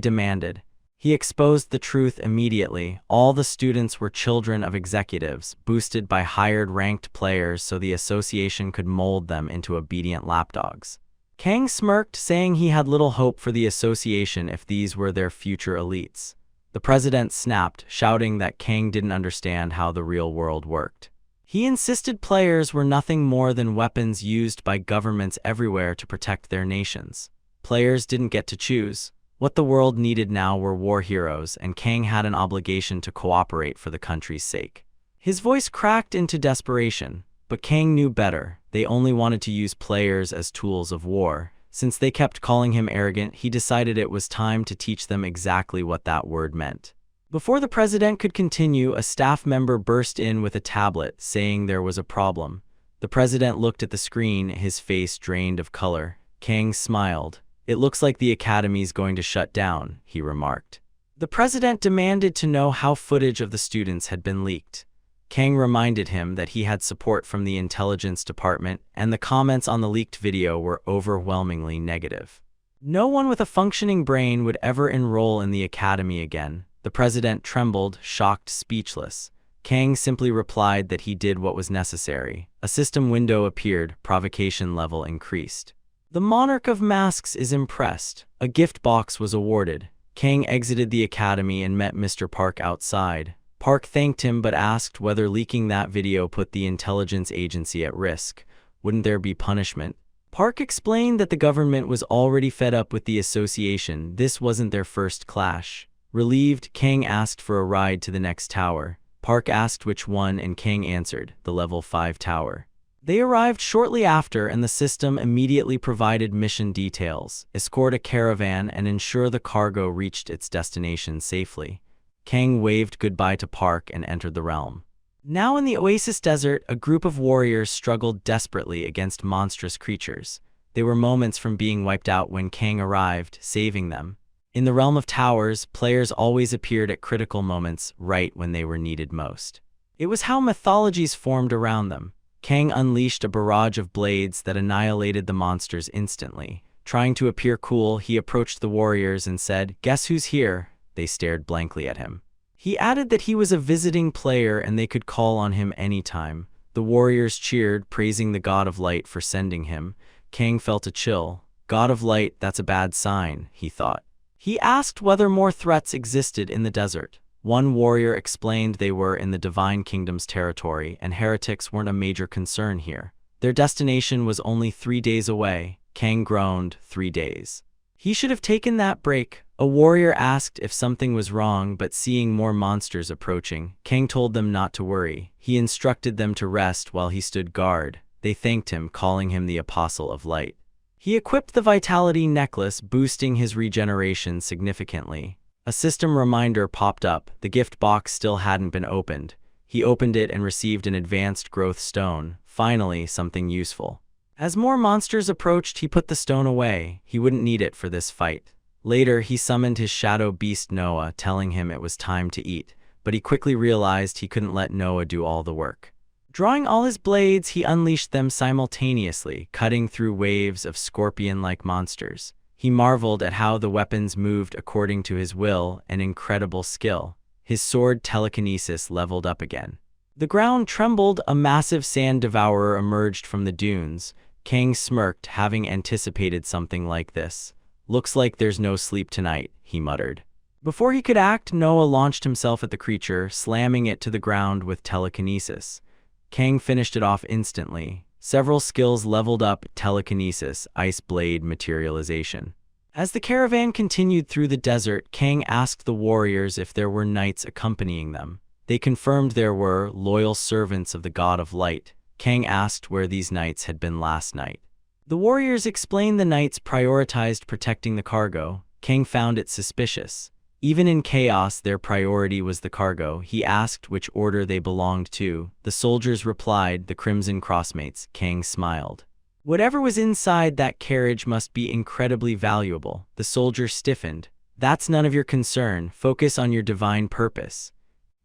demanded. He exposed the truth immediately. All the students were children of executives, boosted by hired ranked players so the association could mold them into obedient lapdogs. Kang smirked, saying he had little hope for the association if these were their future elites. The president snapped, shouting that Kang didn't understand how the real world worked. He insisted players were nothing more than weapons used by governments everywhere to protect their nations. Players didn't get to choose. What the world needed now were war heroes, and Kang had an obligation to cooperate for the country's sake. His voice cracked into desperation, but Kang knew better. They only wanted to use players as tools of war. Since they kept calling him arrogant, he decided it was time to teach them exactly what that word meant. Before the president could continue, a staff member burst in with a tablet, saying there was a problem. The president looked at the screen, his face drained of color. Kang smiled. It looks like the academy's going to shut down, he remarked. The president demanded to know how footage of the students had been leaked. Kang reminded him that he had support from the intelligence department, and the comments on the leaked video were overwhelmingly negative. No one with a functioning brain would ever enroll in the academy again. The president trembled, shocked, speechless. Kang simply replied that he did what was necessary. A system window appeared, provocation level increased. The monarch of masks is impressed. A gift box was awarded. Kang exited the academy and met Mr. Park outside. Park thanked him but asked whether leaking that video put the intelligence agency at risk. Wouldn't there be punishment? Park explained that the government was already fed up with the association. This wasn't their first clash. Relieved, Kang asked for a ride to the next tower. Park asked which one, and Kang answered, the level 5 tower. They arrived shortly after, and the system immediately provided mission details: escort a caravan and ensure the cargo reached its destination safely. Kang waved goodbye to Park and entered the realm. Now in the Oasis Desert, a group of warriors struggled desperately against monstrous creatures. They were moments from being wiped out when Kang arrived, saving them. In the realm of towers, players always appeared at critical moments, right when they were needed most. It was how mythologies formed around them. Kang unleashed a barrage of blades that annihilated the monsters instantly. Trying to appear cool, he approached the warriors and said, "Guess who's here?" They stared blankly at him. He added that he was a visiting player and they could call on him anytime. The warriors cheered, praising the God of Light for sending him. Kang felt a chill. God of Light, that's a bad sign, he thought. He asked whether more threats existed in the desert. One warrior explained they were in the Divine Kingdom's territory and heretics weren't a major concern here. Their destination was only 3 days away. Kang groaned, 3 days. He should have taken that break. A warrior asked if something was wrong, but seeing more monsters approaching, Kang told them not to worry. He instructed them to rest while he stood guard. They thanked him, calling him the Apostle of Light. He equipped the Vitality Necklace, boosting his regeneration significantly. A system reminder popped up. The gift box still hadn't been opened. He opened it and received an advanced growth stone. Finally, something useful. As more monsters approached, he put the stone away. He wouldn't need it for this fight. Later, he summoned his shadow beast Noah, telling him it was time to eat, but he quickly realized he couldn't let Noah do all the work. Drawing all his blades, he unleashed them simultaneously, cutting through waves of scorpion-like monsters. He marveled at how the weapons moved according to his will, an incredible skill. His sword telekinesis leveled up again. The ground trembled. A massive sand devourer emerged from the dunes. Kang smirked, having anticipated something like this. "Looks like there's no sleep tonight," he muttered. Before he could act, Noah launched himself at the creature, slamming it to the ground with telekinesis. Kang finished it off instantly. Several skills leveled up: telekinesis, ice blade, materialization. As the caravan continued through the desert, Kang asked the warriors if there were knights accompanying them. They confirmed there were loyal servants of the god of light. Kang asked where these knights had been last night. The warriors explained the knights prioritized protecting the cargo. Kang found it suspicious. Even in chaos, their priority was the cargo. He asked which order they belonged to. The soldiers replied, the Crimson Crossmates. Kang smiled. Whatever was inside that carriage must be incredibly valuable. The soldier stiffened. That's none of your concern. Focus on your divine purpose.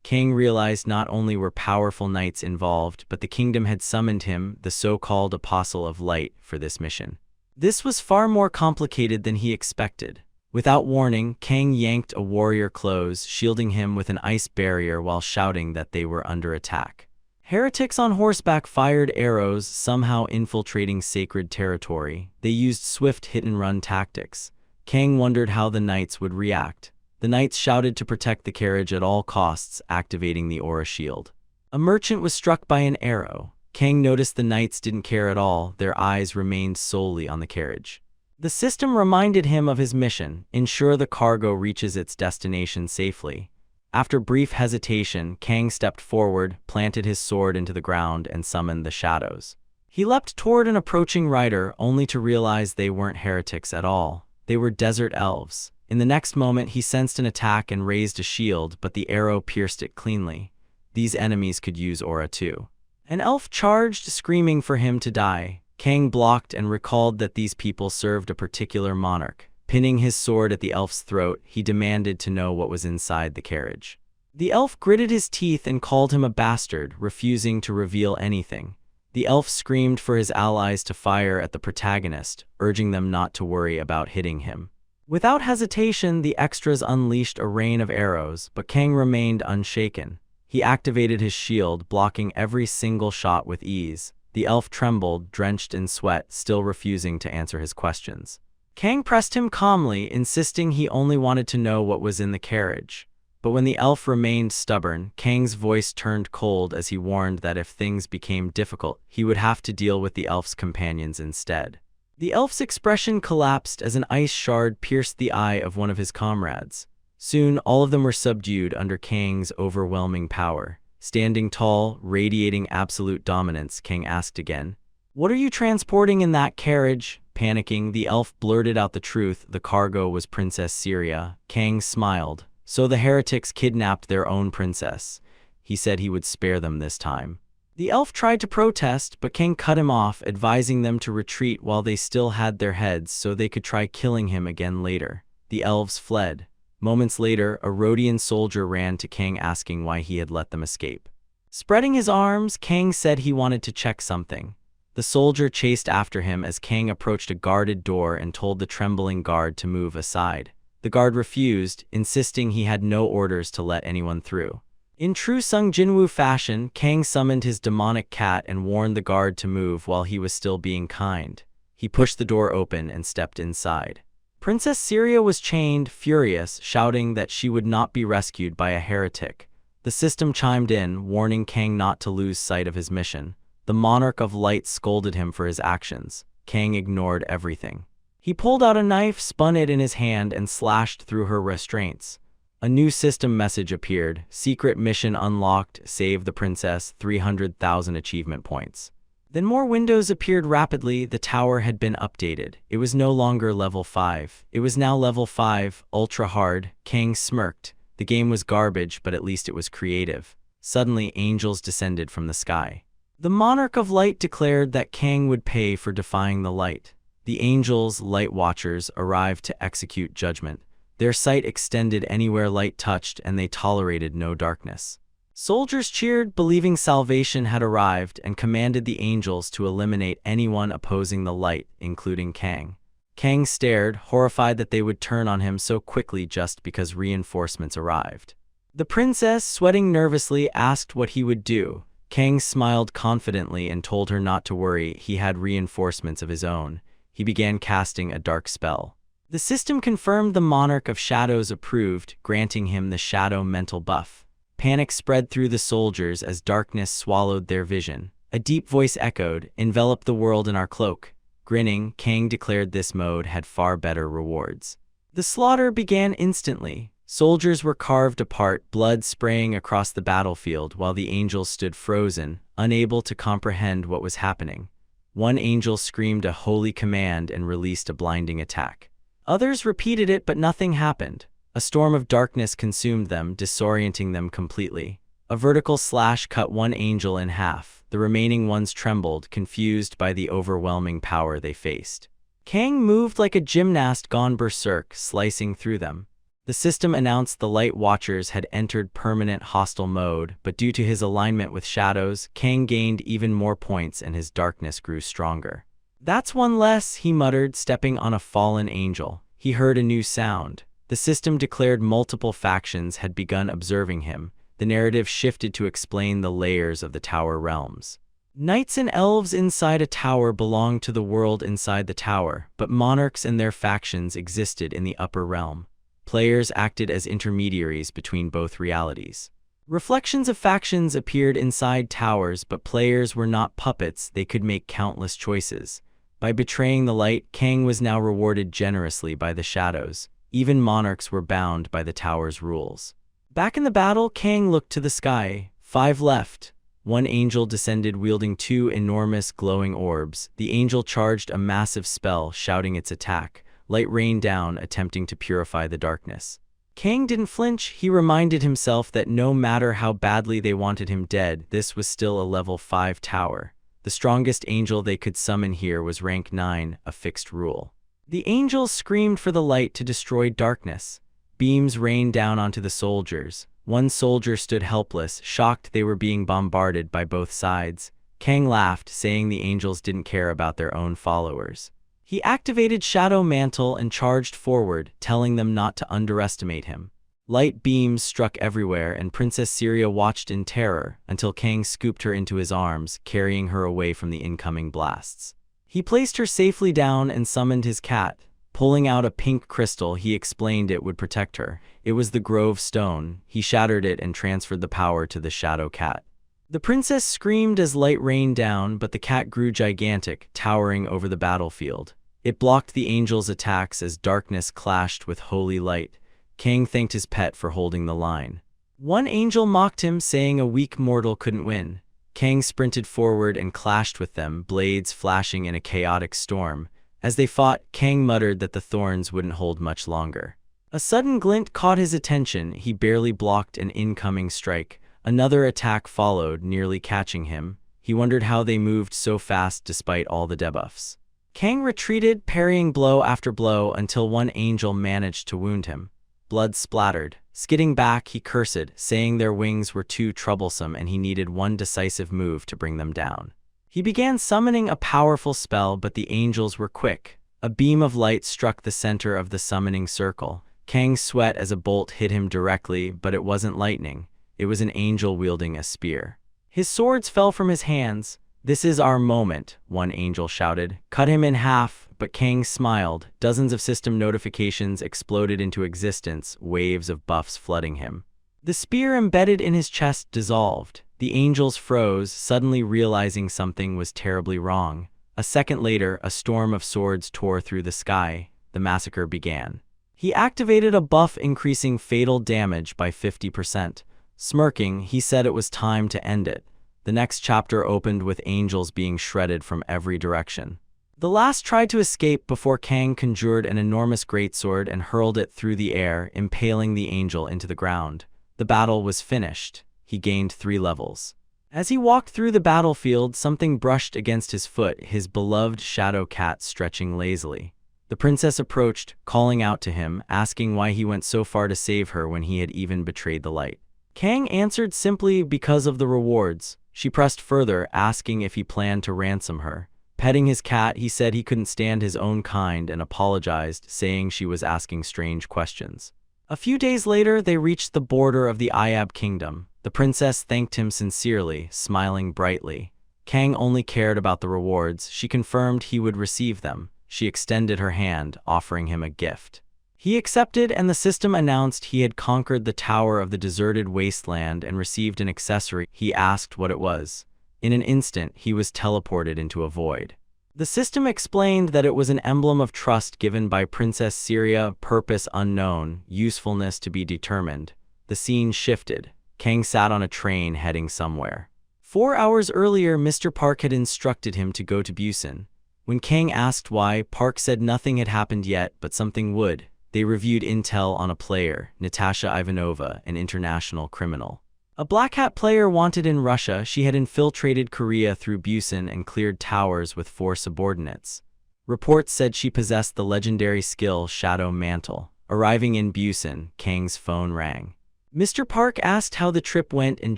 Kang realized not only were powerful knights involved, but the kingdom had summoned him, the so-called Apostle of Light, for this mission. This was far more complicated than he expected. Without warning, Kang yanked a warrior close, shielding him with an ice barrier while shouting that they were under attack. Heretics on horseback fired arrows, somehow infiltrating sacred territory. They used swift hit-and-run tactics. Kang wondered how the knights would react. The knights shouted to protect the carriage at all costs, activating the aura shield. A merchant was struck by an arrow. Kang noticed the knights didn't care at all. Their eyes remained solely on the carriage. The system reminded him of his mission: ensure the cargo reaches its destination safely. After brief hesitation, Kang stepped forward, planted his sword into the ground, and summoned the shadows. He leapt toward an approaching rider, only to realize they weren't heretics at all. They were desert elves. In the next moment, he sensed an attack and raised a shield, but the arrow pierced it cleanly. These enemies could use aura too. An elf charged, screaming for him to die. Kang blocked and recalled that these people served a particular monarch. Pinning his sword at the elf's throat, he demanded to know what was inside the carriage. The elf gritted his teeth and called him a bastard, refusing to reveal anything. The elf screamed for his allies to fire at the protagonist, urging them not to worry about hitting him. Without hesitation, the extras unleashed a rain of arrows, but Kang remained unshaken. He activated his shield, blocking every single shot with ease. The elf trembled, drenched in sweat, still refusing to answer his questions. Kang pressed him calmly, insisting he only wanted to know what was in the carriage. But when the elf remained stubborn, Kang's voice turned cold as he warned that if things became difficult, he would have to deal with the elf's companions instead. The elf's expression collapsed as an ice shard pierced the eye of one of his comrades. Soon, all of them were subdued under Kang's overwhelming power. Standing tall, radiating absolute dominance, Kang asked again, "What are you transporting in that carriage?" Panicking, the elf blurted out the truth: the cargo was Princess Syria. Kang smiled. So the heretics kidnapped their own princess. He said he would spare them this time. The elf tried to protest, but Kang cut him off, advising them to retreat while they still had their heads so they could try killing him again later. The elves fled. Moments later, a Rhodian soldier ran to Kang asking why he had let them escape. Spreading his arms, Kang said he wanted to check something. The soldier chased after him as Kang approached a guarded door and told the trembling guard to move aside. The guard refused, insisting he had no orders to let anyone through. In true Sung Jinwoo fashion, Kang summoned his demonic cat and warned the guard to move while he was still being kind. He pushed the door open and stepped inside. Princess Syria was chained, furious, shouting that she would not be rescued by a heretic. The system chimed in, warning Kang not to lose sight of his mission. The Monarch of Light scolded him for his actions. Kang ignored everything. He pulled out a knife, spun it in his hand, and slashed through her restraints. A new system message appeared: secret mission unlocked, save the princess, 300,000 achievement points. Then more windows appeared rapidly. The tower had been updated. It was no longer level 5. It was now level 5, ultra hard. Kang smirked. The game was garbage, but at least it was creative. Suddenly, angels descended from the sky. The Monarch of Light declared that Kang would pay for defying the light. The angels, light watchers, arrived to execute judgment. Their sight extended anywhere light touched, and they tolerated no darkness. Soldiers cheered, believing salvation had arrived, and commanded the angels to eliminate anyone opposing the light, including Kang. Kang stared, horrified that they would turn on him so quickly just because reinforcements arrived. The princess, sweating nervously, asked what he would do. Kang smiled confidently and told her not to worry, he had reinforcements of his own. He began casting a dark spell. The system confirmed the Monarch of Shadows approved, granting him the Shadow mental buff. Panic spread through the soldiers as darkness swallowed their vision. A deep voice echoed, "Envelop the world in our cloak." Grinning, Kang declared this mode had far better rewards. The slaughter began instantly. Soldiers were carved apart, blood spraying across the battlefield while the angels stood frozen, unable to comprehend what was happening. One angel screamed a holy command and released a blinding attack. Others repeated it, but nothing happened. A storm of darkness consumed them, disorienting them completely. A vertical slash cut one angel in half. The remaining ones trembled, confused by the overwhelming power they faced. Kang moved like a gymnast gone berserk, slicing through them. The system announced the Light Watchers had entered permanent hostile mode, but due to his alignment with shadows, Kang gained even more points and his darkness grew stronger. "That's one less," he muttered, stepping on a fallen angel. He heard a new sound. The system declared multiple factions had begun observing him. The narrative shifted to explain the layers of the tower realms. Knights and elves inside a tower belonged to the world inside the tower, but monarchs and their factions existed in the upper realm. Players acted as intermediaries between both realities. Reflections of factions appeared inside towers, but players were not puppets. They could make countless choices. By betraying the light, Kang was now rewarded generously by the shadows. Even monarchs were bound by the tower's rules. Back in the battle, Kang looked to the sky. 5 left. One angel descended wielding 2 enormous glowing orbs. The angel charged a massive spell, shouting its attack. Light rained down, attempting to purify the darkness. Kang didn't flinch. He reminded himself that no matter how badly they wanted him dead, this was still a level 5 tower. The strongest angel they could summon here was rank 9, a fixed rule. The angels screamed for the light to destroy darkness. Beams rained down onto the soldiers. One soldier stood helpless, shocked they were being bombarded by both sides. Kang laughed, saying the angels didn't care about their own followers. He activated Shadow Mantle and charged forward, telling them not to underestimate him. Light beams struck everywhere, and Princess Syria watched in terror until Kang scooped her into his arms, carrying her away from the incoming blasts. He placed her safely down and summoned his cat. Pulling out a pink crystal, he explained it would protect her. It was the Grove Stone. He shattered it and transferred the power to the Shadow Cat. The princess screamed as light rained down, but the cat grew gigantic, towering over the battlefield. It blocked the angels' attacks as darkness clashed with holy light. Kang thanked his pet for holding the line. One angel mocked him, saying a weak mortal couldn't win. Kang sprinted forward and clashed with them, blades flashing in a chaotic storm. As they fought, Kang muttered that the thorns wouldn't hold much longer. A sudden glint caught his attention. He barely blocked an incoming strike. Another attack followed, nearly catching him. He wondered how they moved so fast despite all the debuffs. Kang retreated, parrying blow after blow until one angel managed to wound him. Blood splattered. Skidding back, he cursed, saying their wings were too troublesome and he needed one decisive move to bring them down. He began summoning a powerful spell, but the angels were quick. A beam of light struck the center of the summoning circle. Kang sweat as a bolt hit him directly, but it wasn't lightning. It was an angel wielding a spear. His swords fell from his hands. "This is our moment," one angel shouted. "Cut him in half," but Kang smiled. Dozens of system notifications exploded into existence, waves of buffs flooding him. The spear embedded in his chest dissolved. The angels froze, suddenly realizing something was terribly wrong. A second later, a storm of swords tore through the sky. The massacre began. He activated a buff increasing fatal damage by 50%. Smirking, he said it was time to end it. The next chapter opened with angels being shredded from every direction. The last tried to escape before Kang conjured an enormous greatsword and hurled it through the air, impaling the angel into the ground. The battle was finished. He gained 3 levels. As he walked through the battlefield, something brushed against his foot, his beloved Shadow Cat stretching lazily. The princess approached, calling out to him, asking why he went so far to save her when he had even betrayed the light. Kang answered simply, because of the rewards. She pressed further, asking if he planned to ransom her. Petting his cat, he said he couldn't stand his own kind and apologized, saying she was asking strange questions. A few days later, they reached the border of the Ayab kingdom. The princess thanked him sincerely, smiling brightly. Kang only cared about the rewards. She confirmed he would receive them. She extended her hand, offering him a gift. He accepted, and the system announced he had conquered the tower of the deserted wasteland and received an accessory. He asked what it was. In an instant, he was teleported into a void. The system explained that it was an emblem of trust given by Princess Syria, purpose unknown, usefulness to be determined. The scene shifted. Kang sat on a train heading somewhere. 4 hours earlier, Mr. Park had instructed him to go to Busan. When Kang asked why, Park said nothing had happened yet, but something would. They reviewed intel on a player, Natasha Ivanova, an international criminal. A black hat player wanted in Russia. She had infiltrated Korea through Busan and cleared towers with 4 subordinates. Reports said she possessed the legendary skill Shadow Mantle. Arriving in Busan, Kang's phone rang. Mr. Park asked how the trip went and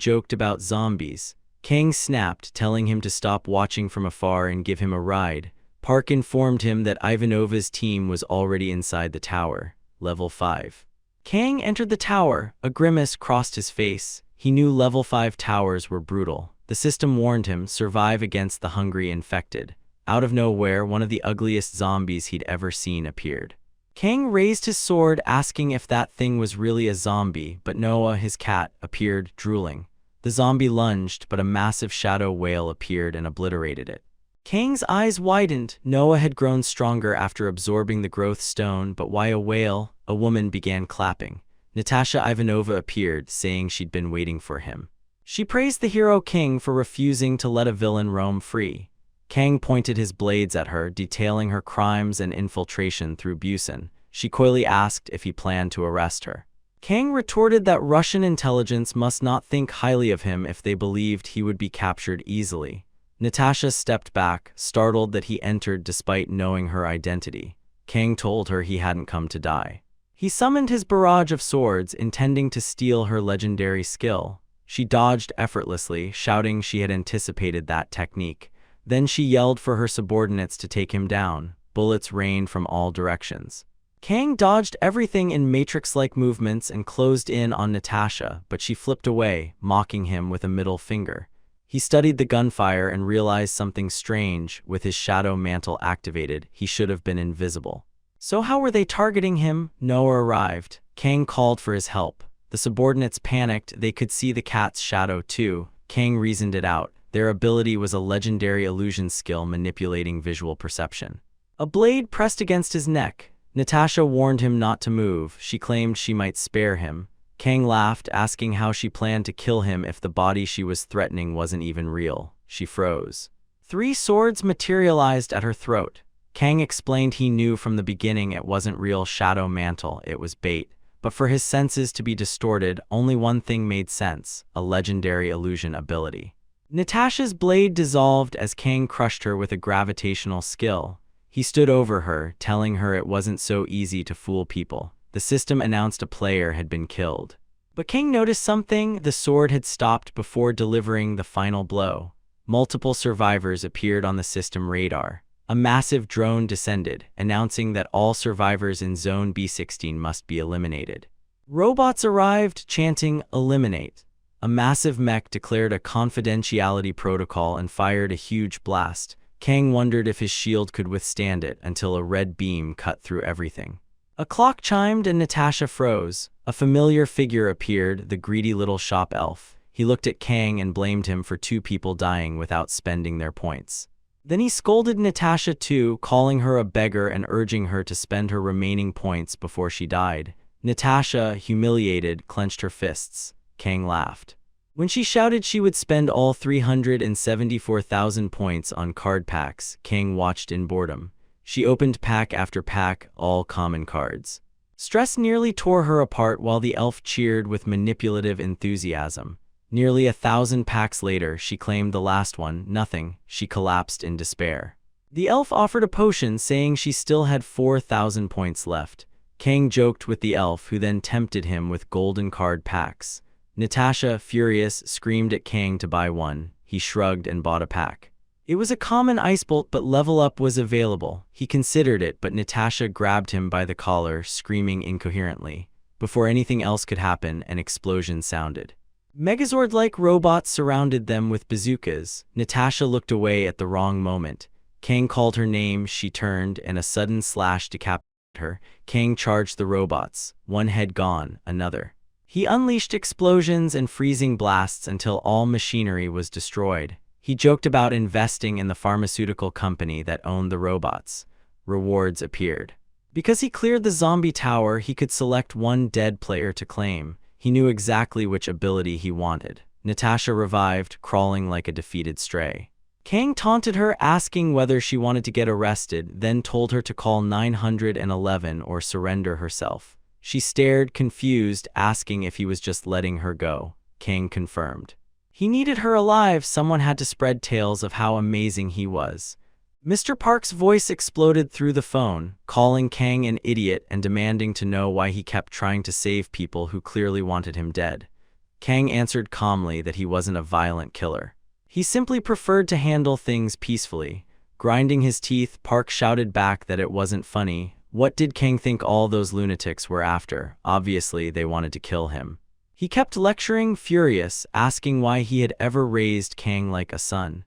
joked about zombies. Kang snapped, telling him to stop watching from afar and give him a ride. Park informed him that Ivanova's team was already inside the tower, level 5. Kang entered the tower. A grimace crossed his face. He knew level 5 towers were brutal. The system warned him, survive against the hungry infected. Out of nowhere, one of the ugliest zombies he'd ever seen appeared. Kang raised his sword, asking if that thing was really a zombie, but Noah, his cat, appeared, drooling. The zombie lunged, but a massive shadow whale appeared and obliterated it. Kang's eyes widened. Noah had grown stronger after absorbing the growth stone, but why a whale? A woman began clapping. Natasha Ivanova appeared, saying she'd been waiting for him. She praised the hero king for refusing to let a villain roam free. Kang pointed his blades at her, detailing her crimes and infiltration through Busan. She coyly asked if he planned to arrest her. Kang retorted that Russian intelligence must not think highly of him if they believed he would be captured easily. Natasha stepped back, startled that he entered despite knowing her identity. Kang told her he hadn't come to die. He summoned his barrage of swords, intending to steal her legendary skill. She dodged effortlessly, shouting she had anticipated that technique. Then she yelled for her subordinates to take him down. Bullets rained from all directions. Kang dodged everything in matrix-like movements and closed in on Natasha, but she flipped away, mocking him with a middle finger. He studied the gunfire and realized something strange. With his shadow mantle activated, he should have been invisible. So how were they targeting him? Noah arrived. Kang called for his help. The subordinates panicked. They could see the cat's shadow too. Kang reasoned it out. Their ability was a legendary illusion skill manipulating visual perception. A blade pressed against his neck. Natasha warned him not to move. She claimed she might spare him. Kang laughed, asking how she planned to kill him if the body she was threatening wasn't even real. She froze. 3 swords materialized at her throat. Kang explained he knew from the beginning it wasn't real shadow mantle, it was bait. But for his senses to be distorted, only one thing made sense: a legendary illusion ability. Natasha's blade dissolved as Kang crushed her with a gravitational skill. He stood over her, telling her it wasn't so easy to fool people. The system announced a player had been killed. But Kang noticed something. The sword had stopped before delivering the final blow. Multiple survivors appeared on the system radar. A massive drone descended, announcing that all survivors in Zone B16 must be eliminated. Robots arrived, chanting, "Eliminate." A massive mech declared a confidentiality protocol and fired a huge blast. Kang wondered if his shield could withstand it until a red beam cut through everything. A clock chimed and Natasha froze. A familiar figure appeared, the greedy little shop elf. He looked at Kang and blamed him for 2 people dying without spending their points. Then he scolded Natasha too, calling her a beggar and urging her to spend her remaining points before she died. Natasha, humiliated, clenched her fists. Kang laughed. When she shouted she would spend all 374,000 points on card packs, Kang watched in boredom. She opened pack after pack, all common cards. Stress nearly tore her apart while the elf cheered with manipulative enthusiasm. Nearly 1,000 packs later, she claimed the last one, nothing. She collapsed in despair. The elf offered a potion, saying she still had 4,000 points left. Kang joked with the elf, who then tempted him with golden card packs. Natasha, furious, screamed at Kang to buy one. He shrugged and bought a pack. It was a common ice bolt, but level up was available. He considered it, but Natasha grabbed him by the collar, screaming incoherently. Before anything else could happen, an explosion sounded. Megazord-like robots surrounded them with bazookas. Natasha looked away at the wrong moment. Kang called her name, she turned, and a sudden slash decapitated her. Kang charged the robots. One head gone, another. He unleashed explosions and freezing blasts until all machinery was destroyed. He joked about investing in the pharmaceutical company that owned the robots. Rewards appeared. Because he cleared the zombie tower, he could select one dead player to claim. He knew exactly which ability he wanted. Natasha revived, crawling like a defeated stray. Kang taunted her, asking whether she wanted to get arrested, then told her to call 911 or surrender herself. She stared, confused, asking if he was just letting her go. Kang confirmed. He needed her alive. Someone had to spread tales of how amazing he was. Mr. Park's voice exploded through the phone, calling Kang an idiot and demanding to know why he kept trying to save people who clearly wanted him dead. Kang answered calmly that he wasn't a violent killer. He simply preferred to handle things peacefully. Grinding his teeth, Park shouted back that it wasn't funny. What did Kang think all those lunatics were after? Obviously, they wanted to kill him. He kept lecturing, furious, asking why he had ever raised Kang like a son.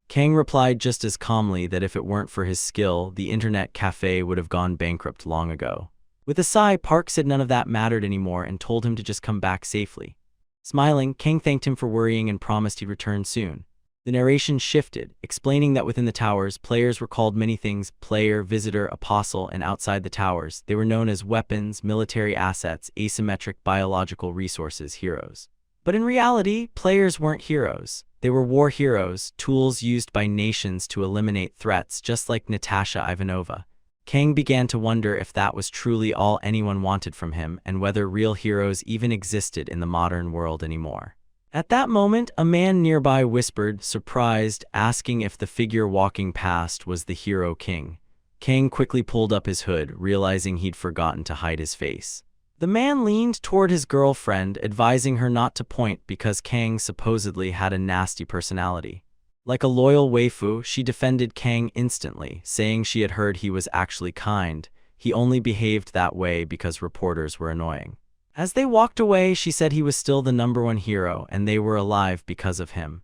Kang replied just as calmly that if it weren't for his skill, the internet cafe would have gone bankrupt long ago. With a sigh, Park said none of that mattered anymore and told him to just come back safely. Smiling, Kang thanked him for worrying and promised he'd return soon. The narration shifted, explaining that within the towers, players were called many things: player, visitor, apostle, and outside the towers, they were known as weapons, military assets, asymmetric biological resources, heroes. But in reality, players weren't heroes. They were war heroes, tools used by nations to eliminate threats, just like Natasha Ivanova. Kang began to wonder if that was truly all anyone wanted from him and whether real heroes even existed in the modern world anymore. At that moment, a man nearby whispered, surprised, asking if the figure walking past was the Hero King. Kang quickly pulled up his hood, realizing he'd forgotten to hide his face. The man leaned toward his girlfriend, advising her not to point because Kang supposedly had a nasty personality. Like a loyal waifu, she defended Kang instantly, saying she had heard he was actually kind. He only behaved that way because reporters were annoying. As they walked away, she said he was still the #1 hero and they were alive because of him.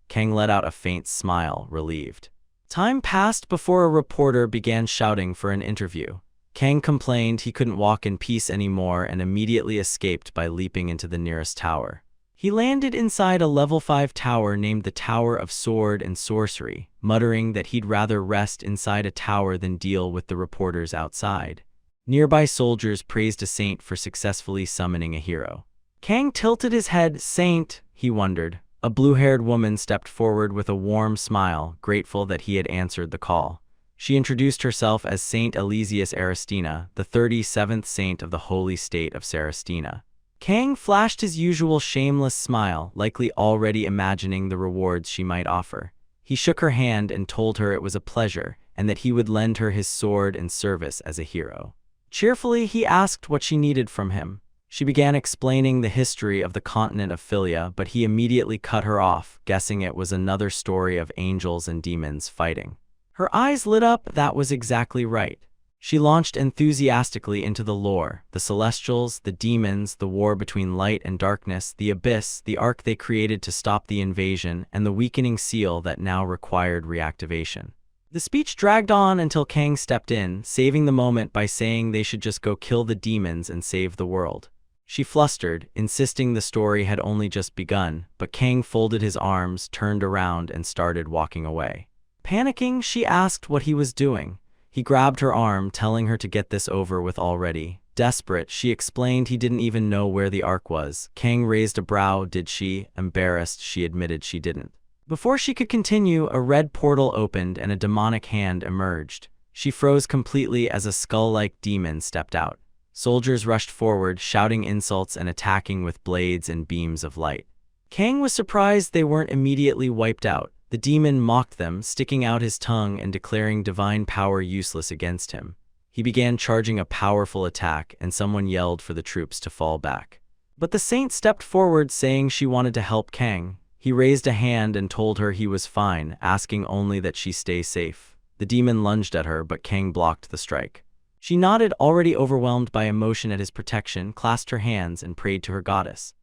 Kang let out a faint smile, relieved. Time passed before a reporter began shouting for an interview. Kang complained he couldn't walk in peace anymore and immediately escaped by leaping into the nearest tower. He landed inside a level 5 tower named the Tower of Sword and Sorcery, muttering that he'd rather rest inside a tower than deal with the reporters outside. Nearby soldiers praised a saint for successfully summoning a hero. Kang tilted his head. Saint, he wondered. A blue-haired woman stepped forward with a warm smile, grateful that he had answered the call. She introduced herself as Saint Elysius Aristina, the 37th saint of the holy state of Sarastina. Kang flashed his usual shameless smile, likely already imagining the rewards she might offer. He shook her hand and told her it was a pleasure, and that he would lend her his sword in service as a hero. Cheerfully, he asked what she needed from him. She began explaining the history of the continent of Philia, but he immediately cut her off, guessing it was another story of angels and demons fighting. Her eyes lit up. That was exactly right. She launched enthusiastically into the lore: the Celestials, the demons, the war between light and darkness, the abyss, the arc they created to stop the invasion, and the weakening seal that now required reactivation. The speech dragged on until Kang stepped in, saving the moment by saying they should just go kill the demons and save the world. She flustered, insisting the story had only just begun, but Kang folded his arms, turned around, and started walking away. Panicking, she asked what he was doing. He grabbed her arm, telling her to get this over with already. Desperate, she explained he didn't even know where the ark was. Kang raised a brow. Did she? Embarrassed, she admitted she didn't. Before she could continue, a red portal opened and a demonic hand emerged. She froze completely as a skull-like demon stepped out. Soldiers rushed forward, shouting insults and attacking with blades and beams of light. Kang was surprised they weren't immediately wiped out. The demon mocked them, sticking out his tongue and declaring divine power useless against him. He began charging a powerful attack, and someone yelled for the troops to fall back. But the saint stepped forward, saying she wanted to help Kang. He raised a hand and told her he was fine, asking only that she stay safe. The demon lunged at her, but Kang blocked the strike. She nodded, already overwhelmed by emotion at his protection, clasped her hands, and prayed to her goddess.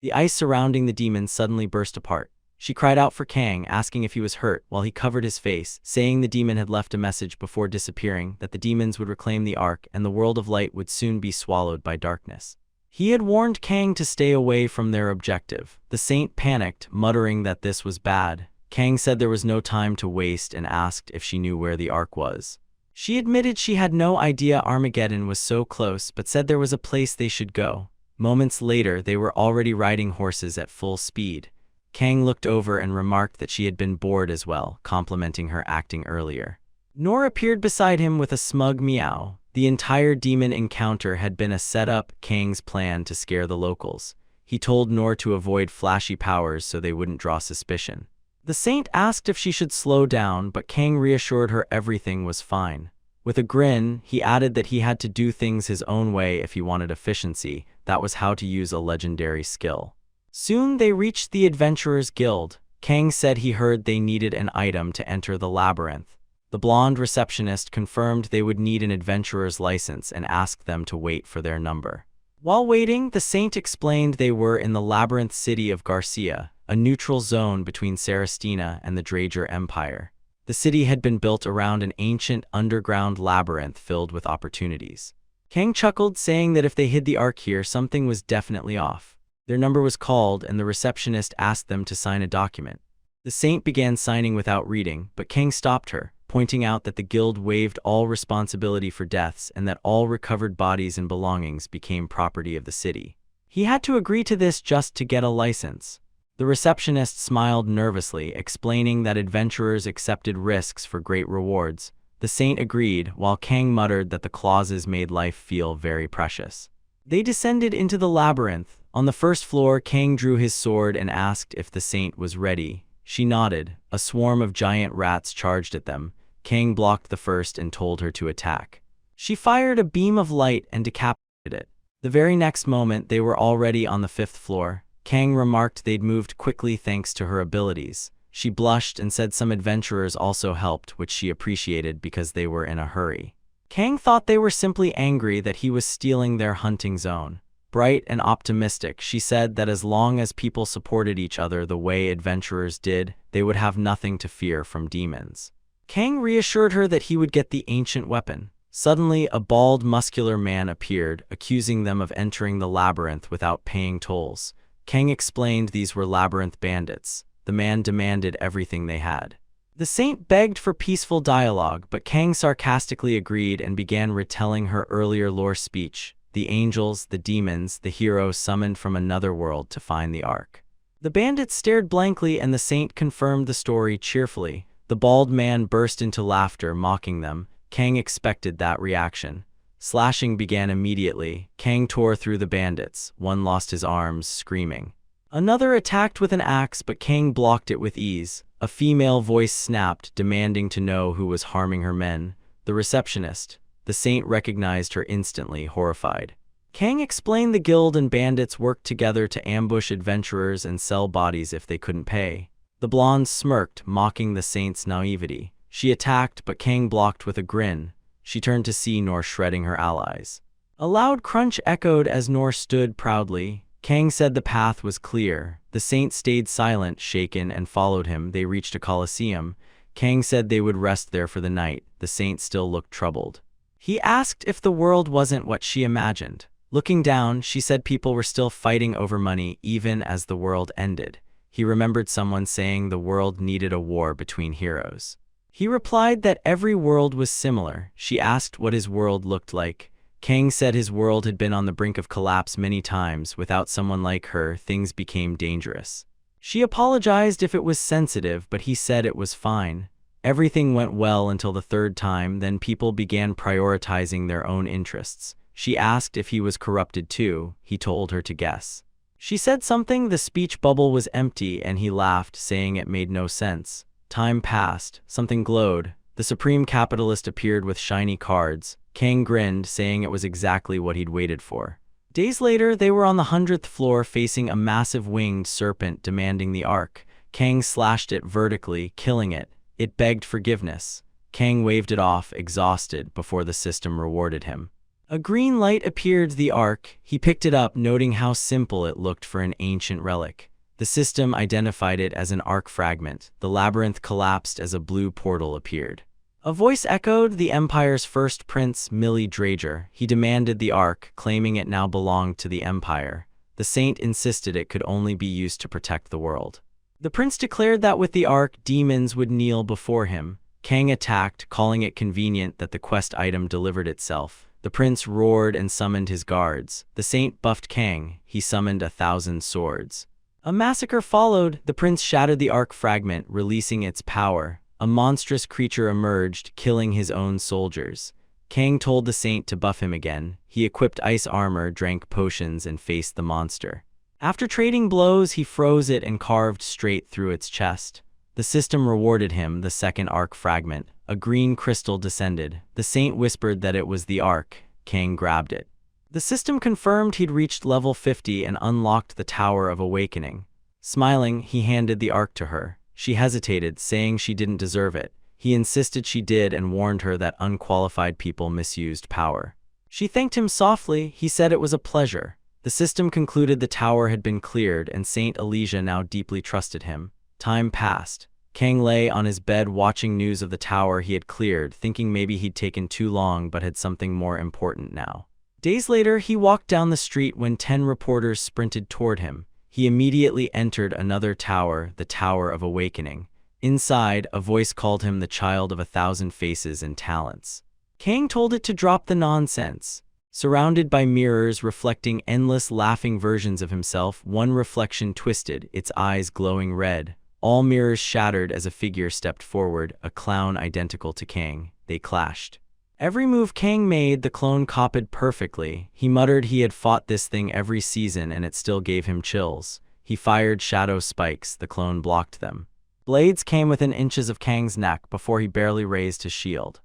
The ice surrounding the demon suddenly burst apart. She cried out for Kang, asking if he was hurt, while he covered his face, saying the demon had left a message before disappearing, that the demons would reclaim the ark and the world of light would soon be swallowed by darkness. He had warned Kang to stay away from their objective. The saint panicked, muttering that this was bad. Kang said there was no time to waste and asked if she knew where the Ark was. She admitted she had no idea Armageddon was so close but said there was a place they should go. Moments later, they were already riding horses at full speed. Kang looked over and remarked that she had been bored as well, complimenting her acting earlier. Nor appeared beside him with a smug meow. The entire demon encounter had been a setup, Kang's plan to scare the locals. He told Nor to avoid flashy powers so they wouldn't draw suspicion. The saint asked if she should slow down, but Kang reassured her everything was fine. With a grin, he added that he had to do things his own way if he wanted efficiency. That was how to use a legendary skill. Soon they reached the Adventurers Guild. Kang said he heard they needed an item to enter the labyrinth. The blonde receptionist confirmed they would need an adventurer's license and asked them to wait for their number. While waiting, the saint explained they were in the labyrinth city of Garcia, a neutral zone between Sarastina and the Drager Empire. The city had been built around an ancient underground labyrinth filled with opportunities. Kang chuckled, saying that if they hid the Ark here, something was definitely off. Their number was called, and the receptionist asked them to sign a document. The saint began signing without reading, but Kang stopped her, pointing out that the guild waived all responsibility for deaths and that all recovered bodies and belongings became property of the city. He had to agree to this just to get a license. The receptionist smiled nervously, explaining that adventurers accepted risks for great rewards. The saint agreed, while Kang muttered that the clauses made life feel very precious. They descended into the labyrinth. On the first floor, Kang drew his sword and asked if the saint was ready. She nodded. A swarm of giant rats charged at them. Kang blocked the first and told her to attack. She fired a beam of light and decapitated it. The very next moment, they were already on the 5th floor. Kang remarked they'd moved quickly thanks to her abilities. She blushed and said some adventurers also helped, which she appreciated because they were in a hurry. Kang thought they were simply angry that he was stealing their hunting zone. Bright and optimistic, she said that as long as people supported each other the way adventurers did, they would have nothing to fear from demons. Kang reassured her that he would get the ancient weapon. Suddenly, a bald, muscular man appeared, accusing them of entering the labyrinth without paying tolls. Kang explained these were labyrinth bandits. The man demanded everything they had. The saint begged for peaceful dialogue, but Kang sarcastically agreed and began retelling her earlier lore speech. The angels, the demons, the hero summoned from another world to find the Ark. The bandits stared blankly and the saint confirmed the story cheerfully. The bald man burst into laughter, mocking them. Kang expected that reaction. Slashing began immediately. Kang tore through the bandits. One lost his arms, screaming. Another attacked with an axe, but Kang blocked it with ease. A female voice snapped, demanding to know who was harming her men. The receptionist. The saint recognized her instantly, horrified. Kang explained the guild and bandits worked together to ambush adventurers and sell bodies if they couldn't pay. The blonde smirked, mocking the saint's naivety. She attacked, but Kang blocked with a grin. She turned to see Nor shredding her allies. A loud crunch echoed as Nor stood proudly. Kang said the path was clear. The saint stayed silent, shaken, and followed him. They reached a coliseum. Kang said they would rest there for the night. The saint still looked troubled. He asked if the world wasn't what she imagined. Looking down, she said people were still fighting over money even as the world ended. He remembered someone saying the world needed a war between heroes. He replied that every world was similar. She asked what his world looked like. Kang said his world had been on the brink of collapse many times. Without someone like her, things became dangerous. She apologized if it was sensitive, but he said it was fine. Everything went well until the 3rd time, then people began prioritizing their own interests. She asked if he was corrupted too. He told her to guess. She said something, the speech bubble was empty, and he laughed, saying it made no sense. Time passed. Something glowed. The supreme capitalist appeared with shiny cards. Kang grinned, saying it was exactly what he'd waited for. Days later, they were on the 100th floor facing a massive winged serpent demanding the Ark. Kang slashed it vertically, killing it. It begged forgiveness. Kang waved it off, exhausted, before the system rewarded him. A green light appeared, the Ark. He picked it up, noting how simple it looked for an ancient relic. The system identified it as an Ark fragment. The labyrinth collapsed as a blue portal appeared. A voice echoed, the Empire's first prince, Millie Drager. He demanded the Ark, claiming it now belonged to the Empire. The saint insisted it could only be used to protect the world. The prince declared that with the arc, demons would kneel before him. Kang attacked, calling it convenient that the quest item delivered itself. The prince roared and summoned his guards. The saint buffed Kang. He summoned 1,000 swords. A massacre followed. The prince shattered the arc fragment, releasing its power. A monstrous creature emerged, killing his own soldiers. Kang told the saint to buff him again. He equipped ice armor, drank potions, and faced the monster. After trading blows, he froze it and carved straight through its chest. The system rewarded him the second arc fragment. A green crystal descended. The saint whispered that it was the arc. Kang grabbed it. The system confirmed he'd reached level 50 and unlocked the Tower of Awakening. Smiling, he handed the arc to her. She hesitated, saying she didn't deserve it. He insisted she did and warned her that unqualified people misused power. She thanked him softly. He said it was a pleasure. The system concluded the tower had been cleared, and Saint Elijah now deeply trusted him. Time passed. Kang lay on his bed watching news of the tower he had cleared, thinking maybe he'd taken too long but had something more important now. Days later, he walked down the street when 10 reporters sprinted toward him. He immediately entered another tower, the Tower of Awakening. Inside, a voice called him the child of 1,000 faces and talents. Kang told it to drop the nonsense. Surrounded by mirrors reflecting endless laughing versions of himself, one reflection twisted, its eyes glowing red. All mirrors shattered as a figure stepped forward, a clown identical to Kang. They clashed. Every move Kang made, the clone copied perfectly. He muttered he had fought this thing every season and it still gave him chills. He fired shadow spikes, the clone blocked them. Blades came within inches of Kang's neck before he barely raised his shield.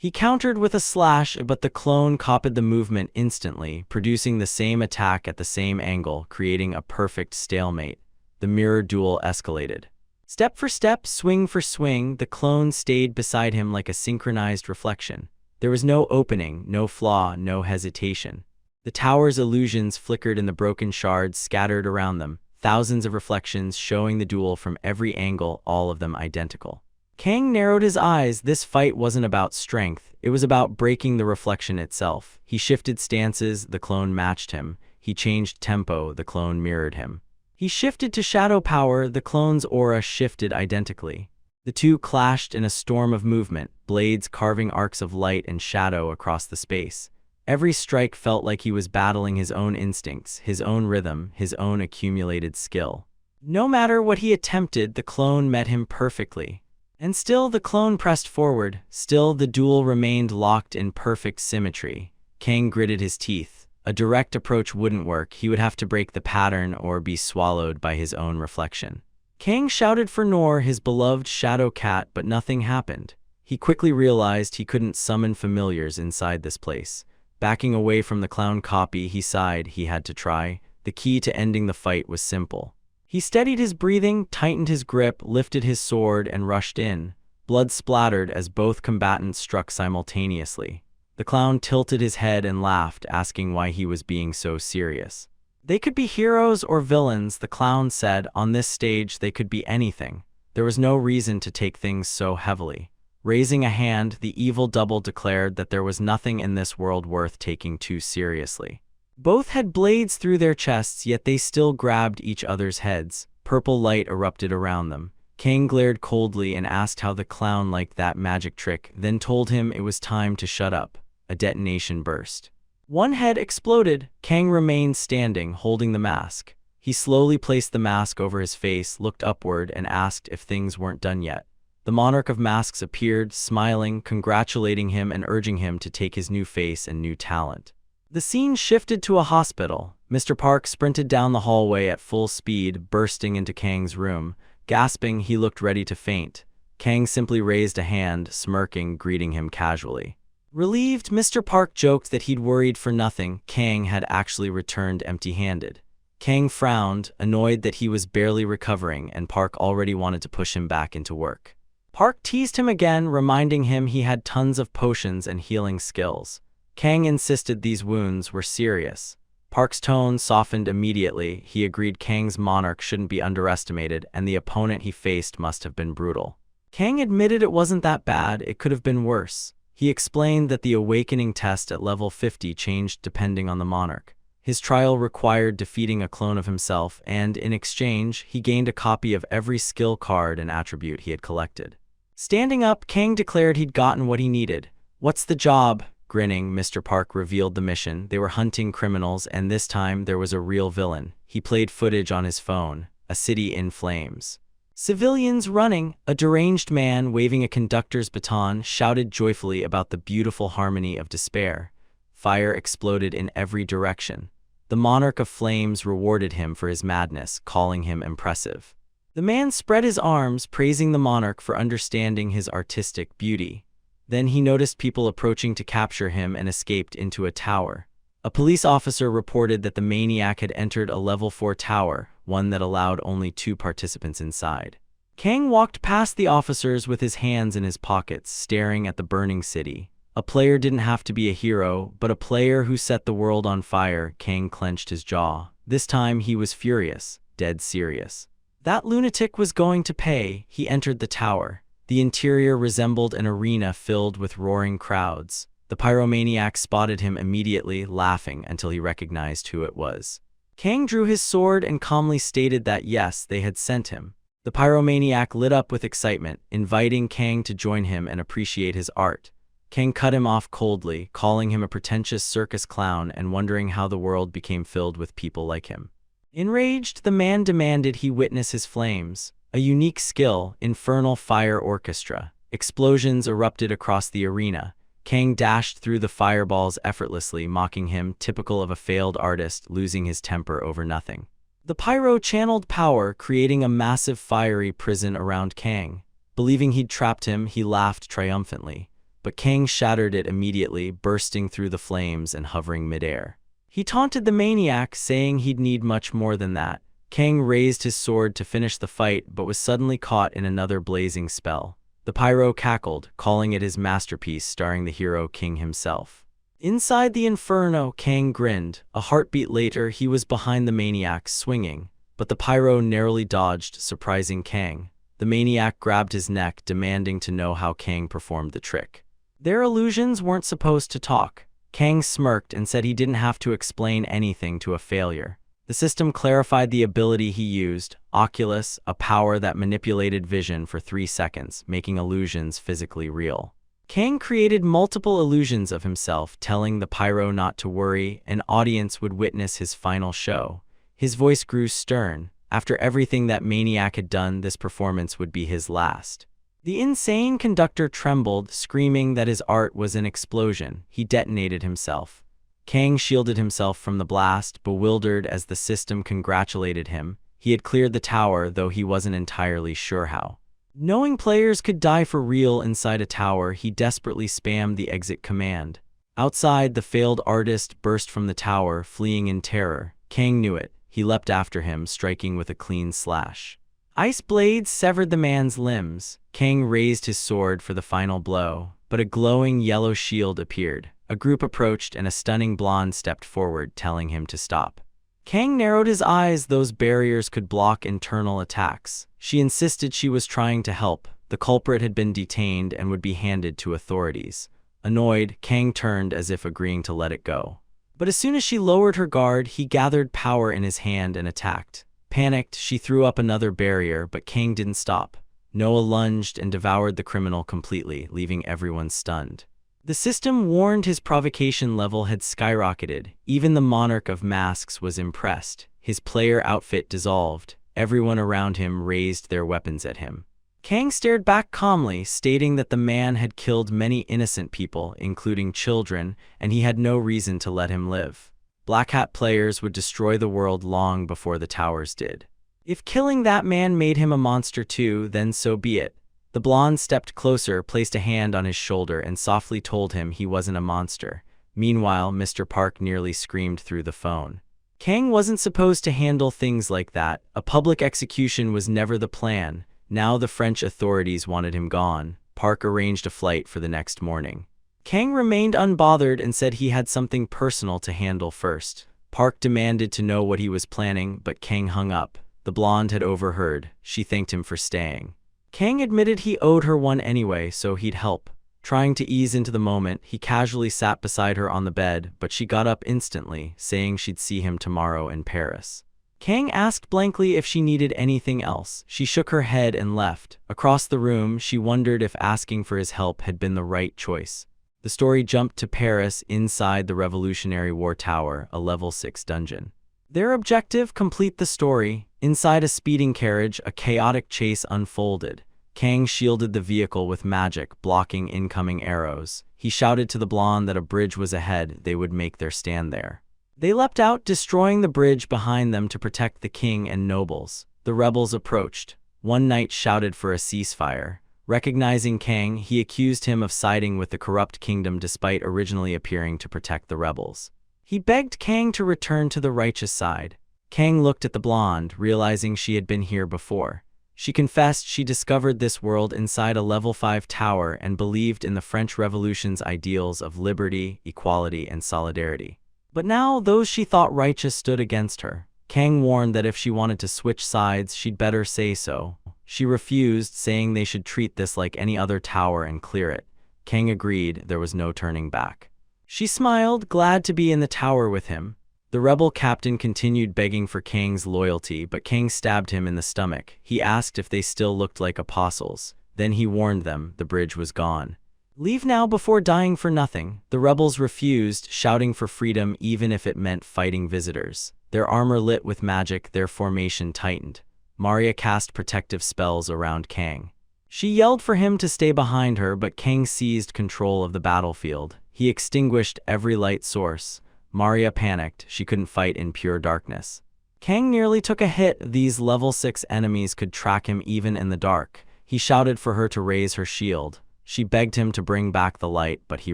He countered with a slash, but the clone copied the movement instantly, producing the same attack at the same angle, creating a perfect stalemate. The mirror duel escalated. Step for step, swing for swing, the clone stayed beside him like a synchronized reflection. There was no opening, no flaw, no hesitation. The tower's illusions flickered in the broken shards scattered around them, thousands of reflections showing the duel from every angle, all of them identical. Kang narrowed his eyes. This fight wasn't about strength, it was about breaking the reflection itself. He shifted stances, the clone matched him. He changed tempo, the clone mirrored him. He shifted to shadow power, the clone's aura shifted identically. The two clashed in a storm of movement, blades carving arcs of light and shadow across the space. Every strike felt like he was battling his own instincts, his own rhythm, his own accumulated skill. No matter what he attempted, the clone met him perfectly. And still the clone pressed forward, still the duel remained locked in perfect symmetry. Kang gritted his teeth. A direct approach wouldn't work, he would have to break the pattern or be swallowed by his own reflection. Kang shouted for Noor, his beloved shadow cat, but nothing happened. He quickly realized he couldn't summon familiars inside this place. Backing away from the clown copy, he sighed. He had to try. The key to ending the fight was simple. He steadied his breathing, tightened his grip, lifted his sword, and rushed in. Blood splattered as both combatants struck simultaneously. The clown tilted his head and laughed, asking why he was being so serious. They could be heroes or villains, the clown said. On this stage, they could be anything. There was no reason to take things so heavily. Raising a hand, the evil double declared that there was nothing in this world worth taking too seriously. Both had blades through their chests, yet they still grabbed each other's heads. Purple light erupted around them. Kang glared coldly and asked how the clown liked that magic trick, then told him it was time to shut up. A detonation burst. One head exploded. Kang remained standing, holding the mask. He slowly placed the mask over his face, looked upward, and asked if things weren't done yet. The monarch of masks appeared, smiling, congratulating him and urging him to take his new face and new talent. The scene shifted to a hospital. Mr. Park sprinted down the hallway at full speed, bursting into Kang's room. Gasping, he looked ready to faint. Kang simply raised a hand, smirking, greeting him casually. Relieved, Mr. Park joked that he'd worried for nothing. Kang had actually returned empty-handed. Kang frowned, annoyed that he was barely recovering and Park already wanted to push him back into work. Park teased him again, reminding him he had tons of potions and healing skills. Kang insisted these wounds were serious. Park's tone softened immediately. He agreed Kang's monarch shouldn't be underestimated and the opponent he faced must have been brutal. Kang admitted it wasn't that bad, it could have been worse. He explained that the awakening test at level 50 changed depending on the monarch. His trial required defeating a clone of himself, and in exchange, he gained a copy of every skill card and attribute he had collected. Standing up, Kang declared he'd gotten what he needed. "What's the job?" Grinning, Mr. Park revealed the mission. They were hunting criminals, and this time there was a real villain. He played footage on his phone, a city in flames. Civilians running, a deranged man waving a conductor's baton shouted joyfully about the beautiful harmony of despair. Fire exploded in every direction. The monarch of flames rewarded him for his madness, calling him impressive. The man spread his arms, praising the monarch for understanding his artistic beauty. Then he noticed people approaching to capture him and escaped into a tower. A police officer reported that the maniac had entered a level 4 tower, one that allowed only 2 participants inside. Kang walked past the officers with his hands in his pockets, staring at the burning city. A player didn't have to be a hero, but a player who set the world on fire. Kang clenched his jaw. This time he was furious, dead serious. That lunatic was going to pay. He entered the tower. The interior resembled an arena filled with roaring crowds. The pyromaniac spotted him immediately, laughing until he recognized who it was. Kang drew his sword and calmly stated that yes, they had sent him. The pyromaniac lit up with excitement, inviting Kang to join him and appreciate his art. Kang cut him off coldly, calling him a pretentious circus clown and wondering how the world became filled with people like him. Enraged, the man demanded he witness his flames. A unique skill, infernal fire orchestra. Explosions erupted across the arena. Kang dashed through the fireballs effortlessly, mocking him, typical of a failed artist losing his temper over nothing. The pyro channeled power, creating a massive fiery prison around Kang. Believing he'd trapped him, he laughed triumphantly. But Kang shattered it immediately, bursting through the flames and hovering midair. He taunted the maniac, saying he'd need much more than that. Kang raised his sword to finish the fight, but was suddenly caught in another blazing spell. The pyro cackled, calling it his masterpiece, starring the hero King himself. Inside the inferno, Kang grinned. A heartbeat later, he was behind the maniac, swinging. But the pyro narrowly dodged, surprising Kang. The maniac grabbed his neck, demanding to know how Kang performed the trick. Their illusions weren't supposed to talk. Kang smirked and said he didn't have to explain anything to a failure. The system clarified the ability he used, Oculus, a power that manipulated vision for 3 seconds, making illusions physically real. Kang created multiple illusions of himself, telling the pyro not to worry. An audience would witness his final show. His voice grew stern. After everything that maniac had done, this performance would be his last. The insane conductor trembled, screaming that his art was an explosion. He detonated himself. Kang shielded himself from the blast, bewildered as the system congratulated him. He had cleared the tower, though he wasn't entirely sure how. Knowing players could die for real inside a tower, he desperately spammed the exit command. Outside, the failed artist burst from the tower, fleeing in terror. Kang knew it. He leapt after him, striking with a clean slash. Ice blades severed the man's limbs. Kang raised his sword for the final blow, but a glowing yellow shield appeared. A group approached and a stunning blonde stepped forward, telling him to stop. Kang narrowed his eyes. Those barriers could block internal attacks. She insisted she was trying to help. The culprit had been detained and would be handed to authorities. Annoyed, Kang turned as if agreeing to let it go. But as soon as she lowered her guard, he gathered power in his hand and attacked. Panicked, she threw up another barrier, but Kang didn't stop. Noah lunged and devoured the criminal completely, leaving everyone stunned. The system warned his provocation level had skyrocketed. Even the monarch of masks was impressed. His player outfit dissolved. Everyone around him raised their weapons at him. Kang stared back calmly, stating that the man had killed many innocent people, including children, and he had no reason to let him live. Black Hat players would destroy the world long before the towers did. If killing that man made him a monster too, then so be it. The blonde stepped closer, placed a hand on his shoulder, and softly told him he wasn't a monster. Meanwhile, Mr. Park nearly screamed through the phone. Kang wasn't supposed to handle things like that. A public execution was never the plan. Now the French authorities wanted him gone. Park arranged a flight for the next morning. Kang remained unbothered and said he had something personal to handle first. Park demanded to know what he was planning, but Kang hung up. The blonde had overheard. She thanked him for staying. Kang admitted he owed her one anyway, so he'd help. Trying to ease into the moment, he casually sat beside her on the bed, but she got up instantly, saying she'd see him tomorrow in Paris. Kang asked blankly if she needed anything else. She shook her head and left. Across the room, she wondered if asking for his help had been the right choice. The story jumped to Paris inside the Revolutionary War Tower, a level 6 dungeon. Their objective: complete the story. Inside a speeding carriage, a chaotic chase unfolded. Kang shielded the vehicle with magic, blocking incoming arrows. He shouted to the blonde that a bridge was ahead, they would make their stand there. They leapt out, destroying the bridge behind them to protect the king and nobles. The rebels approached. One knight shouted for a ceasefire. Recognizing Kang, he accused him of siding with the corrupt kingdom despite originally appearing to protect the rebels. He begged Kang to return to the righteous side. Kang looked at the blonde, realizing she had been here before. She confessed she discovered this world inside a level 5 tower and believed in the French Revolution's ideals of liberty, equality, and solidarity. But now those she thought righteous stood against her. Kang warned that if she wanted to switch sides, she'd better say so. She refused, saying they should treat this like any other tower and clear it. Kang agreed. There was no turning back. She smiled, glad to be in the tower with him. The rebel captain continued begging for Kang's loyalty, but Kang stabbed him in the stomach. He asked if they still looked like apostles. Then he warned them the bridge was gone. Leave now before dying for nothing. The rebels refused, shouting for freedom even if it meant fighting visitors. Their armor lit with magic, their formation tightened. Maria cast protective spells around Kang. She yelled for him to stay behind her, but Kang seized control of the battlefield. He extinguished every light source. Maria panicked. She couldn't fight in pure darkness. Kang nearly took a hit. These level 6 enemies could track him even in the dark. He shouted for her to raise her shield. She begged him to bring back the light, but he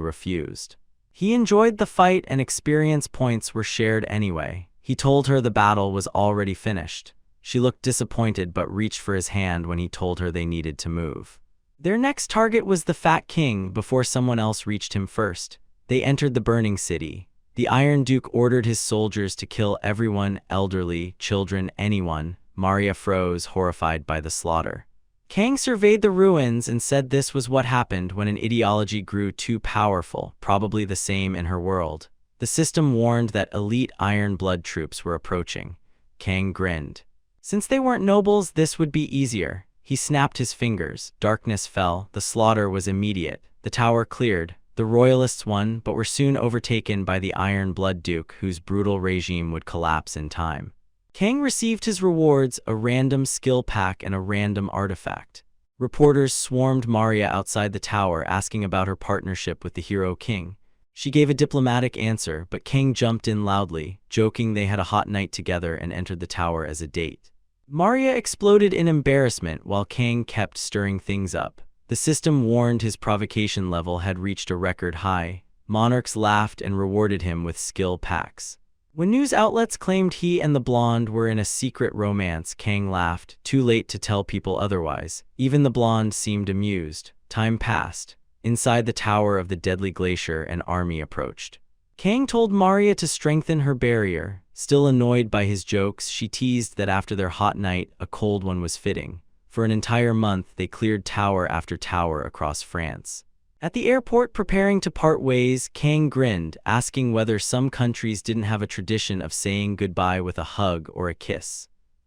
refused. He enjoyed the fight and experience points were shared anyway. He told her the battle was already finished. She looked disappointed but reached for his hand when he told her they needed to move. Their next target was the Fat King before someone else reached him first. They entered the burning city. The Iron Duke ordered his soldiers to kill everyone, elderly, children, anyone. Maria froze, horrified by the slaughter. Kang surveyed the ruins and said this was what happened when an ideology grew too powerful, probably the same in her world. The system warned that elite Iron Blood troops were approaching. Kang grinned. Since they weren't nobles, this would be easier. He snapped his fingers. Darkness fell. The slaughter was immediate. The tower cleared. The royalists won, but were soon overtaken by the Iron Blood Duke, whose brutal regime would collapse in time. Kang received his rewards, a random skill pack and a random artifact. Reporters swarmed Maria outside the tower, asking about her partnership with the hero king. She gave a diplomatic answer, but Kang jumped in loudly, joking they had a hot night together and entered the tower as a date. Maria exploded in embarrassment while Kang kept stirring things up. The system warned his provocation level had reached a record high. Monarchs laughed and rewarded him with skill packs. When news outlets claimed he and the blonde were in a secret romance, Kang laughed, too late to tell people otherwise. Even the blonde seemed amused. Time passed. Inside the tower of the deadly glacier, an army approached. Kang told Maria to strengthen her barrier. Still annoyed by his jokes, she teased that after their hot night, a cold one was fitting. For an entire month, they cleared tower after tower across France. At the airport preparing to part ways, Kang grinned, asking whether some countries didn't have a tradition of saying goodbye with a hug or a kiss.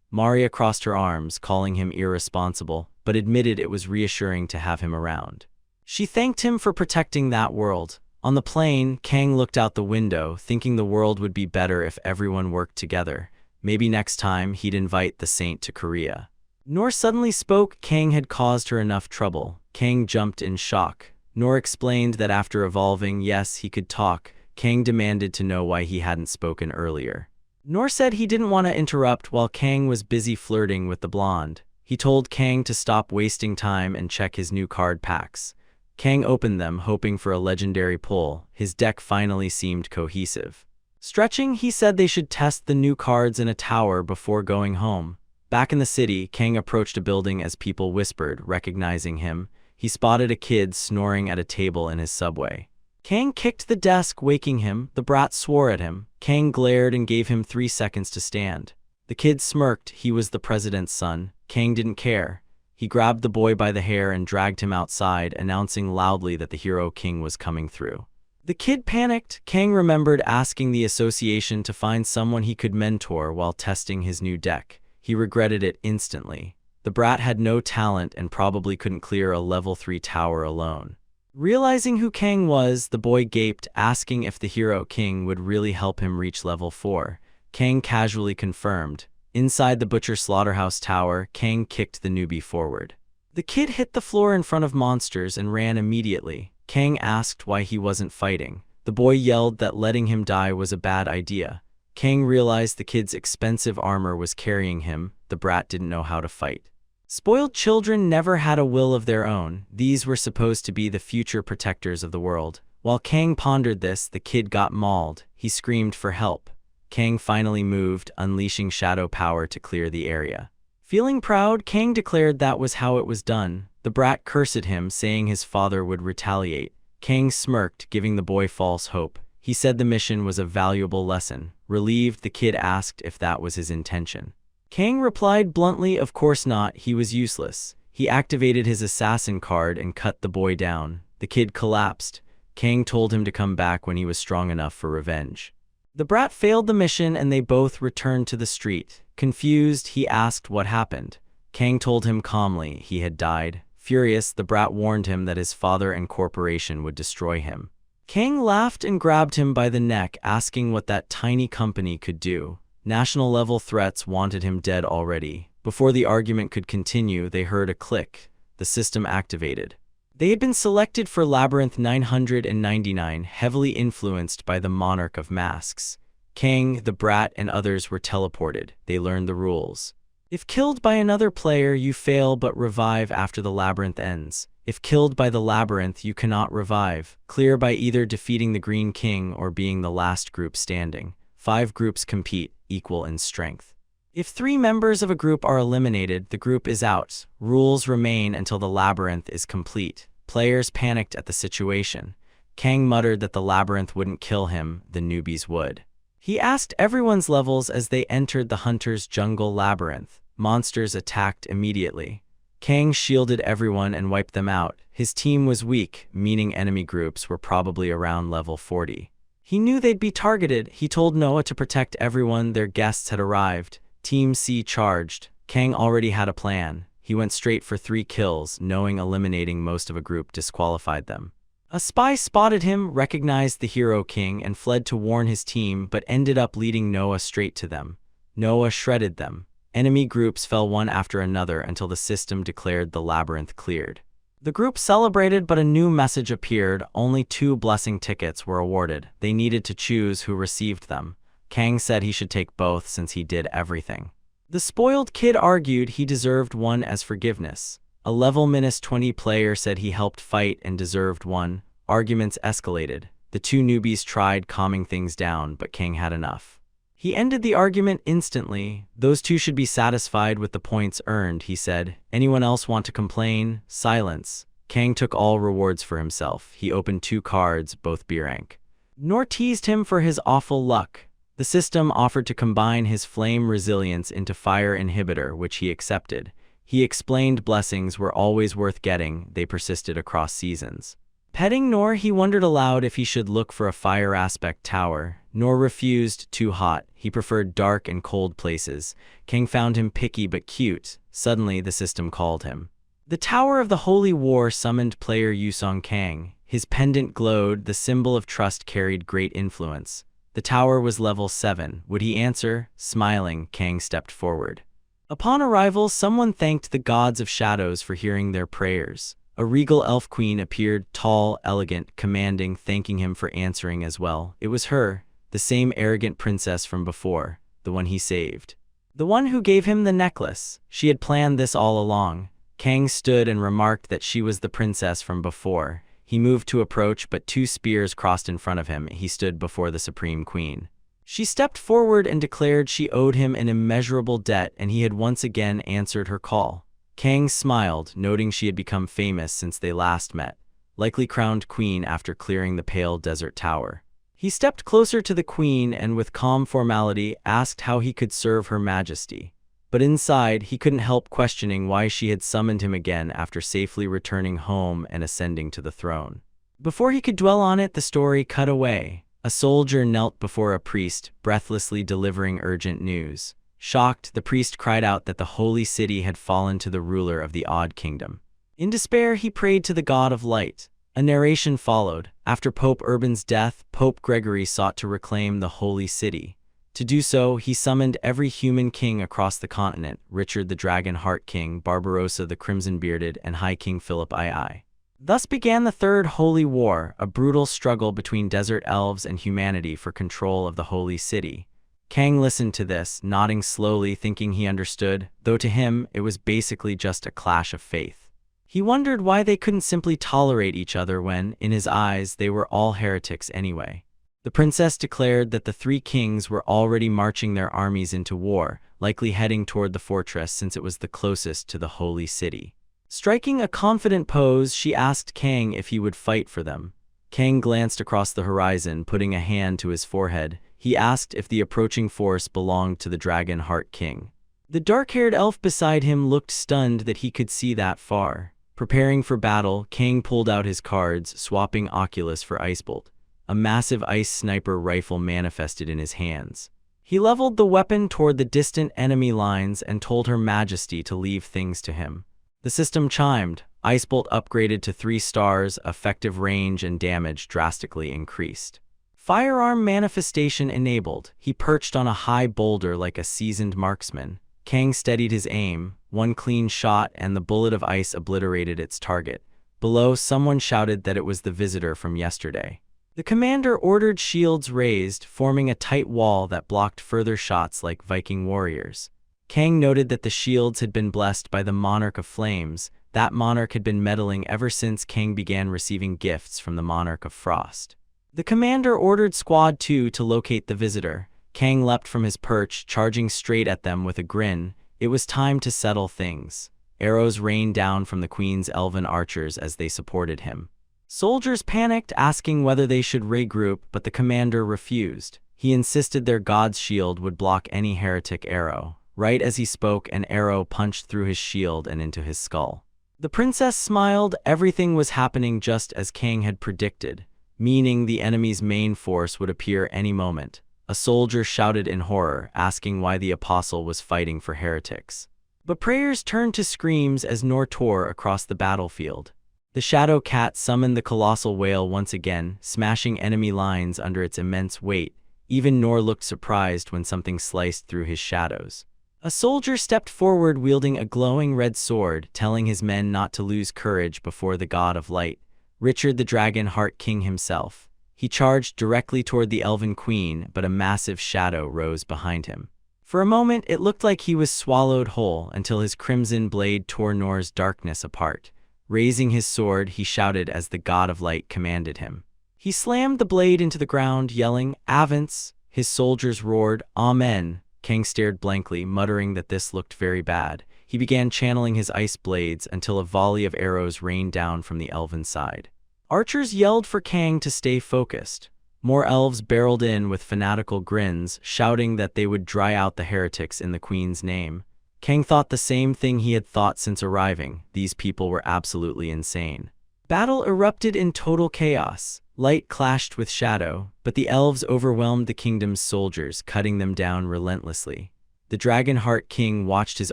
Maria crossed her arms, calling him irresponsible, but admitted it was reassuring to have him around. She thanked him for protecting that world. On the plane, Kang looked out the window, thinking the world would be better if everyone worked together. Maybe next time he'd invite the saint to Korea. Noor suddenly spoke. Kang had caused her enough trouble. Kang jumped in shock. Noor explained that after evolving, yes, he could talk. Kang demanded to know why he hadn't spoken earlier. Noor said he didn't want to interrupt while Kang was busy flirting with the blonde. He told Kang to stop wasting time and check his new card packs. Kang opened them, hoping for a legendary pull. His deck finally seemed cohesive. Stretching, he said they should test the new cards in a tower before going home. Back in the city, Kang approached a building as people whispered, recognizing him. He spotted a kid snoring at a table in his subway. Kang kicked the desk, waking him. The brat swore at him. Kang glared and gave him 3 seconds to stand. The kid smirked. He was the president's son. Kang didn't care. He grabbed the boy by the hair and dragged him outside, announcing loudly that the hero king was coming through. The kid panicked. Kang remembered asking the association to find someone he could mentor while testing his new deck. He regretted it instantly. The brat had no talent and probably couldn't clear a level 3 tower alone. Realizing who Kang was, the boy gaped, asking if the hero king would really help him reach level 4. Kang casually confirmed. Inside the butcher slaughterhouse tower, Kang kicked the newbie forward. The kid hit the floor in front of monsters and ran immediately. Kang asked why he wasn't fighting. The boy yelled that letting him die was a bad idea. Kang realized the kid's expensive armor was carrying him. The brat didn't know how to fight. Spoiled children never had a will of their own. These were supposed to be the future protectors of the world. While Kang pondered this, the kid got mauled. He screamed for help. Kang finally moved, unleashing shadow power to clear the area. Feeling proud, Kang declared that was how it was done. The brat cursed him, saying his father would retaliate. Kang smirked, giving the boy false hope. He said the mission was a valuable lesson. Relieved, the kid asked if that was his intention. Kang replied bluntly, of course not, he was useless. He activated his assassin card and cut the boy down. The kid collapsed. Kang told him to come back when he was strong enough for revenge. The brat failed the mission and they both returned to the street. Confused, he asked what happened. Kang told him calmly he had died. Furious, the brat warned him that his father and corporation would destroy him. Kang laughed and grabbed him by the neck, asking what that tiny company could do. National-level threats wanted him dead already. Before the argument could continue, they heard a click. The system activated. They had been selected for Labyrinth 999, heavily influenced by the Monarch of Masks. Kang, the brat, and others were teleported. They learned the rules. If killed by another player, you fail but revive after the labyrinth ends. If killed by the labyrinth, you cannot revive. Clear by either defeating the Green King or being the last group standing. 5 groups compete, equal in strength. If 3 members of a group are eliminated, the group is out. Rules remain until the labyrinth is complete. Players panicked at the situation. Kang muttered that the labyrinth wouldn't kill him, the newbies would. He asked everyone's levels as they entered the hunter's jungle labyrinth. Monsters attacked immediately. Kang shielded everyone and wiped them out. His team was weak, meaning enemy groups were probably around level 40. He knew they'd be targeted. He told Noah to protect everyone. Their guests had arrived. Team C charged. Kang already had a plan. He went straight for 3 kills, knowing eliminating most of a group disqualified them. A spy spotted him, recognized the Hero King, and fled to warn his team, but ended up leading Noah straight to them. Noah shredded them. Enemy groups fell one after another until the system declared the labyrinth cleared. The group celebrated, but a new message appeared. Only 2 blessing tickets were awarded. They needed to choose who received them. Kang said he should take both since he did everything. The spoiled kid argued he deserved one as forgiveness. A level -20 player said he helped fight and deserved one. Arguments escalated. The 2 newbies tried calming things down, but Kang had enough. He ended the argument instantly. Those 2 should be satisfied with the points earned, he said. Anyone else want to complain? Silence. Kang took all rewards for himself. He opened 2 cards, both B rank. Nor teased him for his awful luck. The system offered to combine his flame resilience into fire inhibitor, which he accepted. He explained blessings were always worth getting. They persisted across seasons. Petting Nor, he wondered aloud if he should look for a fire aspect tower. Nor refused. Too hot. He preferred dark and cold places. Kang found him picky but cute. Suddenly, the system called him. The Tower of the Holy War summoned player Yusong Kang. His pendant glowed. The symbol of trust carried great influence. The tower was level 7. Would he answer? Smiling, Kang stepped forward. Upon arrival, someone thanked the gods of shadows for hearing their prayers. A regal elf queen appeared, tall, elegant, commanding, thanking him for answering as well. It was her, the same arrogant princess from before, the one he saved. The one who gave him the necklace. She had planned this all along. Kang stood and remarked that she was the princess from before. He moved to approach, but 2 spears crossed in front of him. He stood before the Supreme Queen. She stepped forward and declared she owed him an immeasurable debt, and he had once again answered her call. Kang smiled, noting she had become famous since they last met, likely crowned queen after clearing the Pale Desert Tower. He stepped closer to the queen and with calm formality asked how he could serve her majesty. but inside he couldn't help questioning why she had summoned him again after safely returning home and ascending to the throne. Before he could dwell on it, the story cut away. A soldier knelt before a priest, breathlessly delivering urgent news. Shocked, the priest cried out that the holy city had fallen to the ruler of the Odd Kingdom. In despair, he prayed to the god of light. A narration followed. After Pope Urban's death, Pope Gregory sought to reclaim the holy city. To do so, he summoned every human king across the continent: Richard the Dragon Heart King, Barbarossa the Crimson-Bearded, and High King Philip II. Thus began the Third Holy War, a brutal struggle between desert elves and humanity for control of the holy city. Kang listened to this, nodding slowly, thinking he understood, though to him it was basically just a clash of faith. He wondered why they couldn't simply tolerate each other when, in his eyes, they were all heretics anyway. The princess declared that the three kings were already marching their armies into war, likely heading toward the fortress since it was the closest to the holy city. Striking a confident pose, she asked Kang if he would fight for them. Kang glanced across the horizon, putting a hand to his forehead. He asked if the approaching force belonged to the Dragon Heart King. The dark-haired elf beside him looked stunned that he could see that far. Preparing for battle, Kang pulled out his cards, swapping Oculus for Icebolt. A massive ice sniper rifle manifested in his hands. He leveled the weapon toward the distant enemy lines and told Her Majesty to leave things to him. The system chimed. Icebolt upgraded to 3 stars, effective range and damage drastically increased. Firearm manifestation enabled. He perched on a high boulder like a seasoned marksman. Kang steadied his aim. One clean shot and the bullet of ice obliterated its target. Below, someone shouted that it was the visitor from yesterday. The commander ordered shields raised, forming a tight wall that blocked further shots like Viking warriors. Kang noted that the shields had been blessed by the Monarch of Flames. That monarch had been meddling ever since Kang began receiving gifts from the Monarch of Frost. The commander ordered Squad 2 to locate the visitor. Kang leapt from his perch, charging straight at them with a grin. It was time to settle things. Arrows rained down from the Queen's elven archers as they supported him. Soldiers panicked, asking whether they should regroup, but the commander refused. He insisted their god's shield would block any heretic arrow. Right as he spoke, an arrow punched through his shield and into his skull. The princess smiled. Everything was happening just as Kang had predicted, meaning the enemy's main force would appear any moment. A soldier shouted in horror, asking why the apostle was fighting for heretics. But prayers turned to screams as Nor tore across the battlefield. The shadow cat summoned the colossal whale once again, smashing enemy lines under its immense weight. Even Nor looked surprised when something sliced through his shadows. A soldier stepped forward wielding a glowing red sword, telling his men not to lose courage before the god of light, Richard the Dragon Heart King himself. He charged directly toward the elven queen, but a massive shadow rose behind him. For a moment, it looked like he was swallowed whole until his crimson blade tore Nor's darkness apart. Raising his sword, he shouted as the god of light commanded him. He slammed the blade into the ground, yelling, "Avance!" His soldiers roared, "Amen!" Kang stared blankly, muttering that this looked very bad. He began channeling his ice blades until a volley of arrows rained down from the elven side. Archers yelled for Kang to stay focused. More elves barreled in with fanatical grins, shouting that they would dry out the heretics in the Queen's name. Kang thought the same thing he had thought since arriving. These people were absolutely insane. Battle erupted in total chaos. Light clashed with shadow, but the elves overwhelmed the kingdom's soldiers, cutting them down relentlessly. The Dragonheart King watched his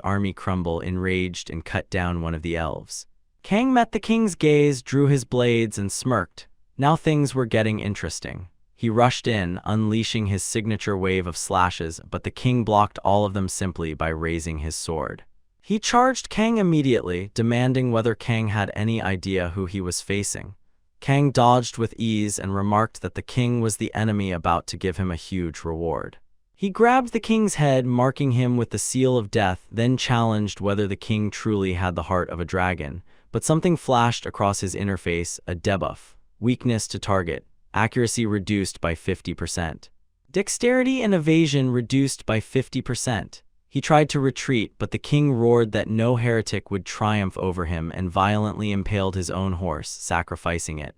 army crumble, enraged, and cut down one of the elves. Kang met the king's gaze, drew his blades, and smirked. Now things were getting interesting. He rushed in, unleashing his signature wave of slashes, but the king blocked all of them simply by raising his sword. He charged Kang immediately, demanding whether Kang had any idea who he was facing. Kang dodged with ease and remarked that the king was the enemy about to give him a huge reward. He grabbed the king's head, marking him with the seal of death, then challenged whether the king truly had the heart of a dragon. But something flashed across his interface, a debuff. Weakness to target. Accuracy reduced by 50%. Dexterity and evasion reduced by 50%. He tried to retreat, but the king roared that no heretic would triumph over him and violently impaled his own horse, sacrificing it.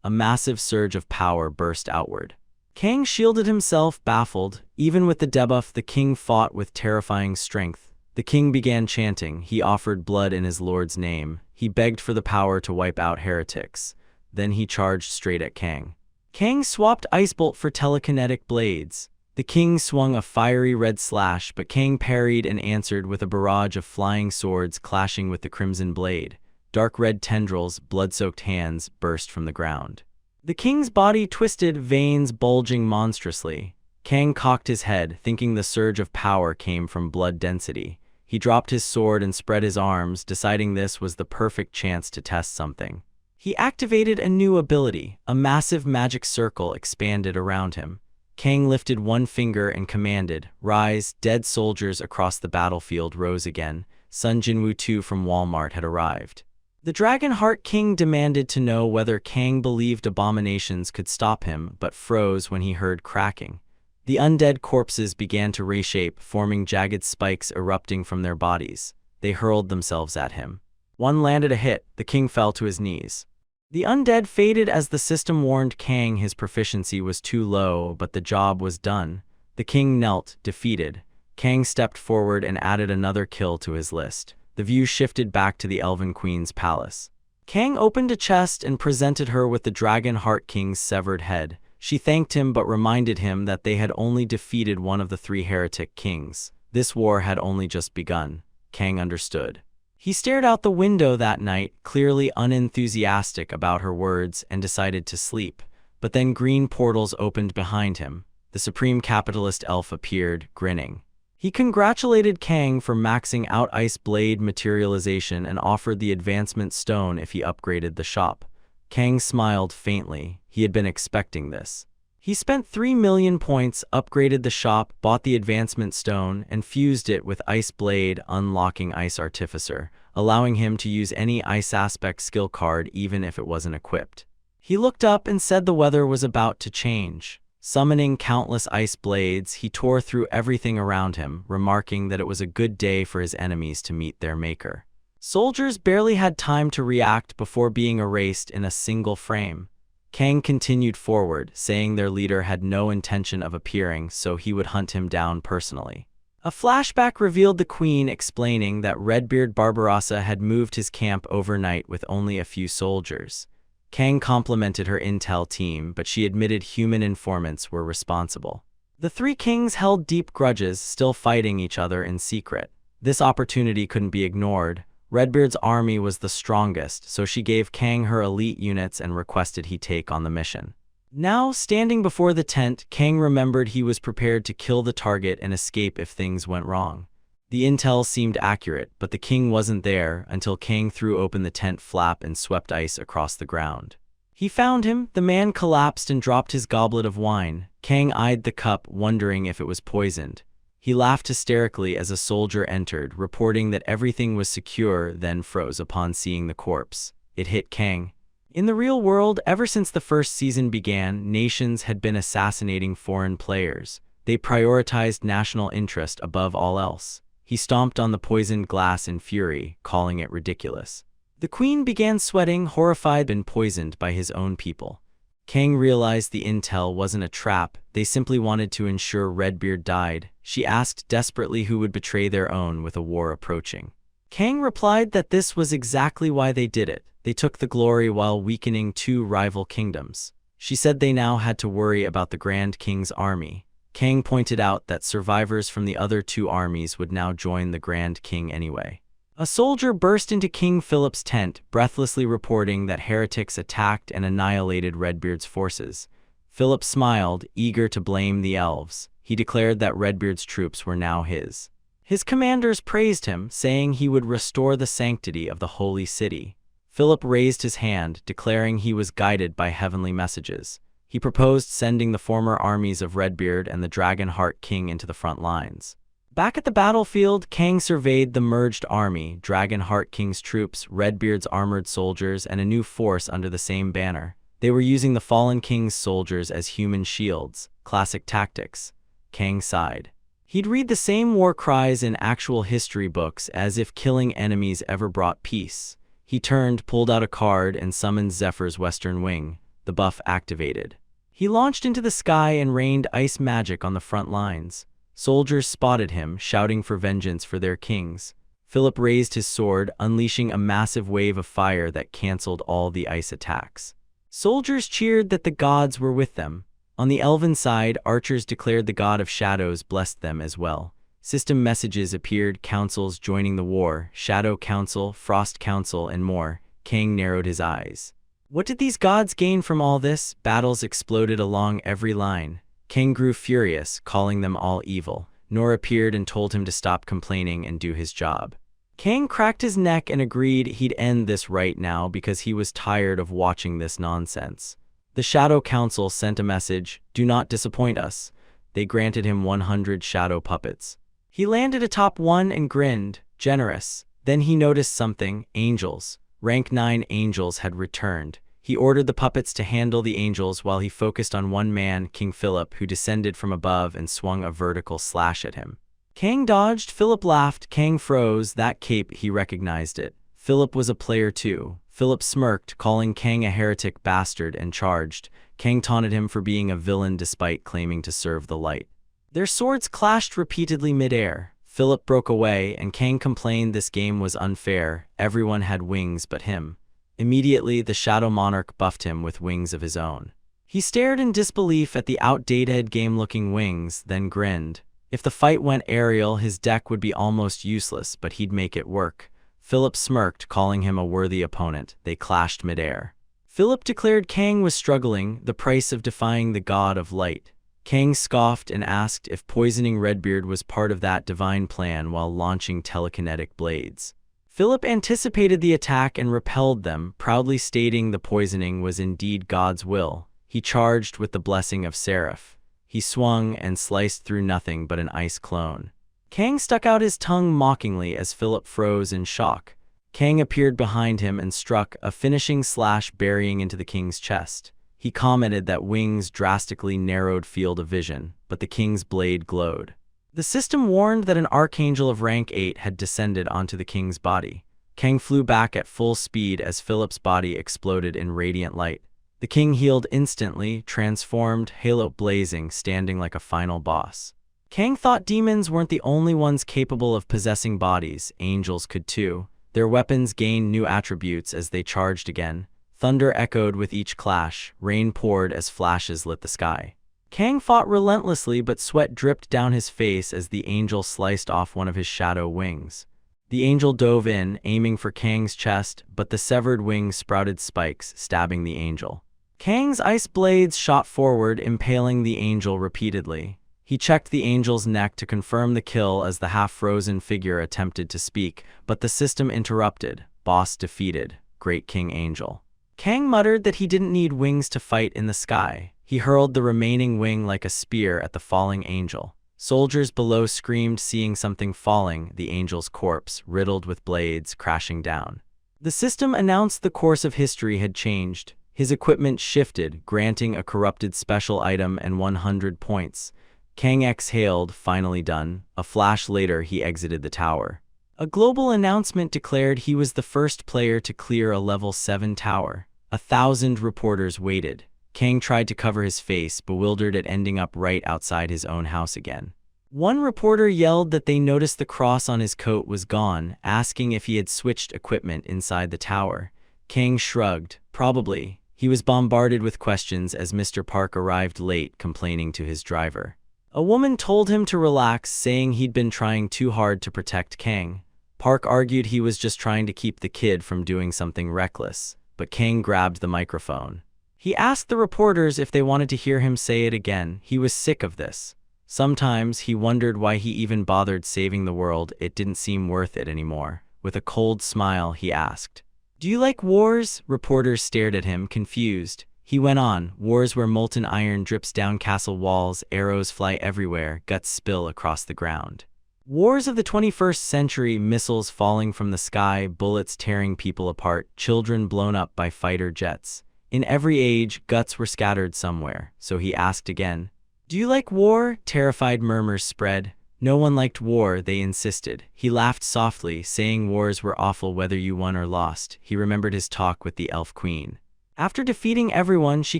A massive surge of power burst outward. Kang shielded himself, baffled. Even with the debuff, the king fought with terrifying strength. The king began chanting. He offered blood in his lord's name. He begged for the power to wipe out heretics. Then he charged straight at Kang. Kang swapped Ice Bolt for telekinetic blades. The king swung a fiery red slash, but Kang parried and answered with a barrage of flying swords clashing with the crimson blade. Dark red tendrils, blood-soaked hands burst from the ground. The king's body twisted, veins bulging monstrously. Kang cocked his head, thinking the surge of power came from blood density. He dropped his sword and spread his arms, deciding this was the perfect chance to test something. He activated a new ability. A massive magic circle expanded around him. Kang lifted one finger and commanded, "Rise." Dead soldiers across the battlefield rose again. Sun Jinwoo 2 from Walmart had arrived. The Dragon Heart King demanded to know whether Kang believed abominations could stop him, but froze when he heard cracking. The undead corpses began to reshape, forming jagged spikes erupting from their bodies. They hurled themselves at him. One landed a hit. The king fell to his knees. The undead faded as the system warned Kang his proficiency was too low, but the job was done. The king knelt, defeated. Kang stepped forward and added another kill to his list. The view shifted back to the Elven Queen's palace. Kang opened a chest and presented her with the Dragon Heart King's severed head. She thanked him but reminded him that they had only defeated one of the 3 heretic kings. This war had only just begun. Kang understood. He stared out the window that night, clearly unenthusiastic about her words, and decided to sleep. But then green portals opened behind him. The supreme capitalist elf appeared, grinning. He congratulated Kang for maxing out Ice Blade materialization and offered the advancement stone if he upgraded the shop. Kang smiled faintly. He had been expecting this. He spent 3 million points, upgraded the shop, bought the advancement stone, and fused it with Ice Blade, unlocking Ice Artificer, allowing him to use any Ice Aspect skill card even if it wasn't equipped. He looked up and said the weather was about to change. Summoning countless ice blades, he tore through everything around him, remarking that it was a good day for his enemies to meet their maker. Soldiers barely had time to react before being erased in a single frame. Kang continued forward, saying their leader had no intention of appearing, so he would hunt him down personally. A flashback revealed the queen explaining that Redbeard Barbarossa had moved his camp overnight with only a few soldiers. Kang complimented her intel team, but she admitted human informants were responsible. The 3 kings held deep grudges, still fighting each other in secret. This opportunity couldn't be ignored. Redbeard's army was the strongest, so she gave Kang her elite units and requested he take on the mission. Now, standing before the tent, Kang remembered he was prepared to kill the target and escape if things went wrong. The intel seemed accurate, but the king wasn't there until Kang threw open the tent flap and swept ice across the ground. He found him. The man collapsed and dropped his goblet of wine. Kang eyed the cup, wondering if it was poisoned. He laughed hysterically as a soldier entered, reporting that everything was secure, then froze upon seeing the corpse. It hit Kang. In the real world, ever since the first season began, nations had been assassinating foreign players. They prioritized national interest above all else. He stomped on the poisoned glass in fury, calling it ridiculous. The queen began sweating, horrified, been poisoned by his own people. Kang realized the intel wasn't a trap. They simply wanted to ensure Redbeard died. She asked desperately who would betray their own with a war approaching. Kang replied that this was exactly why they did it. They took the glory while weakening 2 rival kingdoms. She said they now had to worry about the Grand King's army. Kang pointed out that survivors from the other 2 armies would now join the Grand King anyway. A soldier burst into King Philip's tent, breathlessly reporting that heretics attacked and annihilated Redbeard's forces. Philip smiled, eager to blame the elves. He declared that Redbeard's troops were now his. His commanders praised him, saying he would restore the sanctity of the holy city. Philip raised his hand, declaring he was guided by heavenly messages. He proposed sending the former armies of Redbeard and the Dragon Heart King into the front lines. Back at the battlefield, Kang surveyed the merged army, Dragon Heart King's troops, Redbeard's armored soldiers, and a new force under the same banner. They were using the fallen king's soldiers as human shields. Classic tactics. Kang sighed. He'd read the same war cries in actual history books, as if killing enemies ever brought peace. He turned, pulled out a card, and summoned Zephyr's Western Wing. The buff activated. He launched into the sky and rained ice magic on the front lines. Soldiers spotted him, shouting for vengeance for their kings. Philip raised his sword, unleashing a massive wave of fire that cancelled all the ice attacks. Soldiers cheered that the gods were with them. On the elven side, archers declared the god of shadows blessed them as well. System messages appeared, councils joining the war, Shadow Council, Frost Council, and more. Kang narrowed his eyes. What did these gods gain from all this? Battles exploded along every line. Kang grew furious, calling them all evil. Nor appeared and told him to stop complaining and do his job. Kang cracked his neck and agreed he'd end this right now because he was tired of watching this nonsense. The Shadow Council sent a message, "Do not disappoint us." They granted him 100 shadow puppets. He landed atop one and grinned, generous. Then he noticed something, angels. Rank 9 angels had returned. He ordered the puppets to handle the angels while he focused on one man, King Philip, who descended from above and swung a vertical slash at him. Kang dodged, Philip laughed, Kang froze, that cape, he recognized it. Philip was a player too. Philip smirked, calling Kang a heretic bastard, and charged. Kang taunted him for being a villain despite claiming to serve the light. Their swords clashed repeatedly mid-air. Philip broke away, and Kang complained this game was unfair. Everyone had wings but him. Immediately, the Shadow Monarch buffed him with wings of his own. He stared in disbelief at the outdated game-looking wings, then grinned. If the fight went aerial, his deck would be almost useless, but he'd make it work. Philip smirked, calling him a worthy opponent. They clashed mid-air. Philip declared Kang was struggling, the price of defying the god of light. Kang scoffed and asked if poisoning Redbeard was part of that divine plan while launching telekinetic blades. Philip anticipated the attack and repelled them, proudly stating the poisoning was indeed God's will. He charged with the blessing of Seraph. He swung and sliced through nothing but an ice clone. Kang stuck out his tongue mockingly as Philip froze in shock. Kang appeared behind him and struck, a finishing slash burying into the king's chest. He commented that wings drastically narrowed field of vision, but the king's blade glowed. The system warned that an archangel of rank 8 had descended onto the king's body. Kang flew back at full speed as Philip's body exploded in radiant light. The king healed instantly, transformed, halo blazing, standing like a final boss. Kang thought demons weren't the only ones capable of possessing bodies, angels could too. Their weapons gained new attributes as they charged again. Thunder echoed with each clash, rain poured as flashes lit the sky. Kang fought relentlessly, but sweat dripped down his face as the angel sliced off one of his shadow wings. The angel dove in, aiming for Kang's chest, but the severed wing sprouted spikes, stabbing the angel. Kang's ice blades shot forward, impaling the angel repeatedly. He checked the angel's neck to confirm the kill as the half-frozen figure attempted to speak, but the system interrupted. Boss defeated. Great King Angel. Kang muttered that he didn't need wings to fight in the sky. He hurled the remaining wing like a spear at the falling angel. Soldiers below screamed, seeing something falling, the angel's corpse, riddled with blades, crashing down. The system announced the course of history had changed. His equipment shifted, granting a corrupted special item and 100 points. Kang exhaled, finally done. A flash later, he exited the tower. A global announcement declared he was the first player to clear a level 7 tower. 1,000 reporters waited. Kang tried to cover his face, bewildered at ending up right outside his own house again. One reporter yelled that they noticed the cross on his coat was gone, asking if he had switched equipment inside the tower. Kang shrugged. Probably. He was bombarded with questions as Mr. Park arrived late, complaining to his driver. A woman told him to relax, saying he'd been trying too hard to protect Kang. Park argued he was just trying to keep the kid from doing something reckless, but Kang grabbed the microphone. He asked the reporters if they wanted to hear him say it again. He was sick of this. Sometimes he wondered why he even bothered saving the world. It didn't seem worth it anymore. With a cold smile, he asked, "Do you like wars?" Reporters stared at him, confused. He went on, "Wars where molten iron drips down castle walls, arrows fly everywhere, guts spill across the ground. Wars of the 21st century, missiles falling from the sky, bullets tearing people apart, children blown up by fighter jets. In every age, guts were scattered somewhere." So he asked again, "Do you like war?" Terrified murmurs spread. No one liked war, they insisted. He laughed softly, saying wars were awful whether you won or lost. He remembered his talk with the elf queen. After defeating everyone, she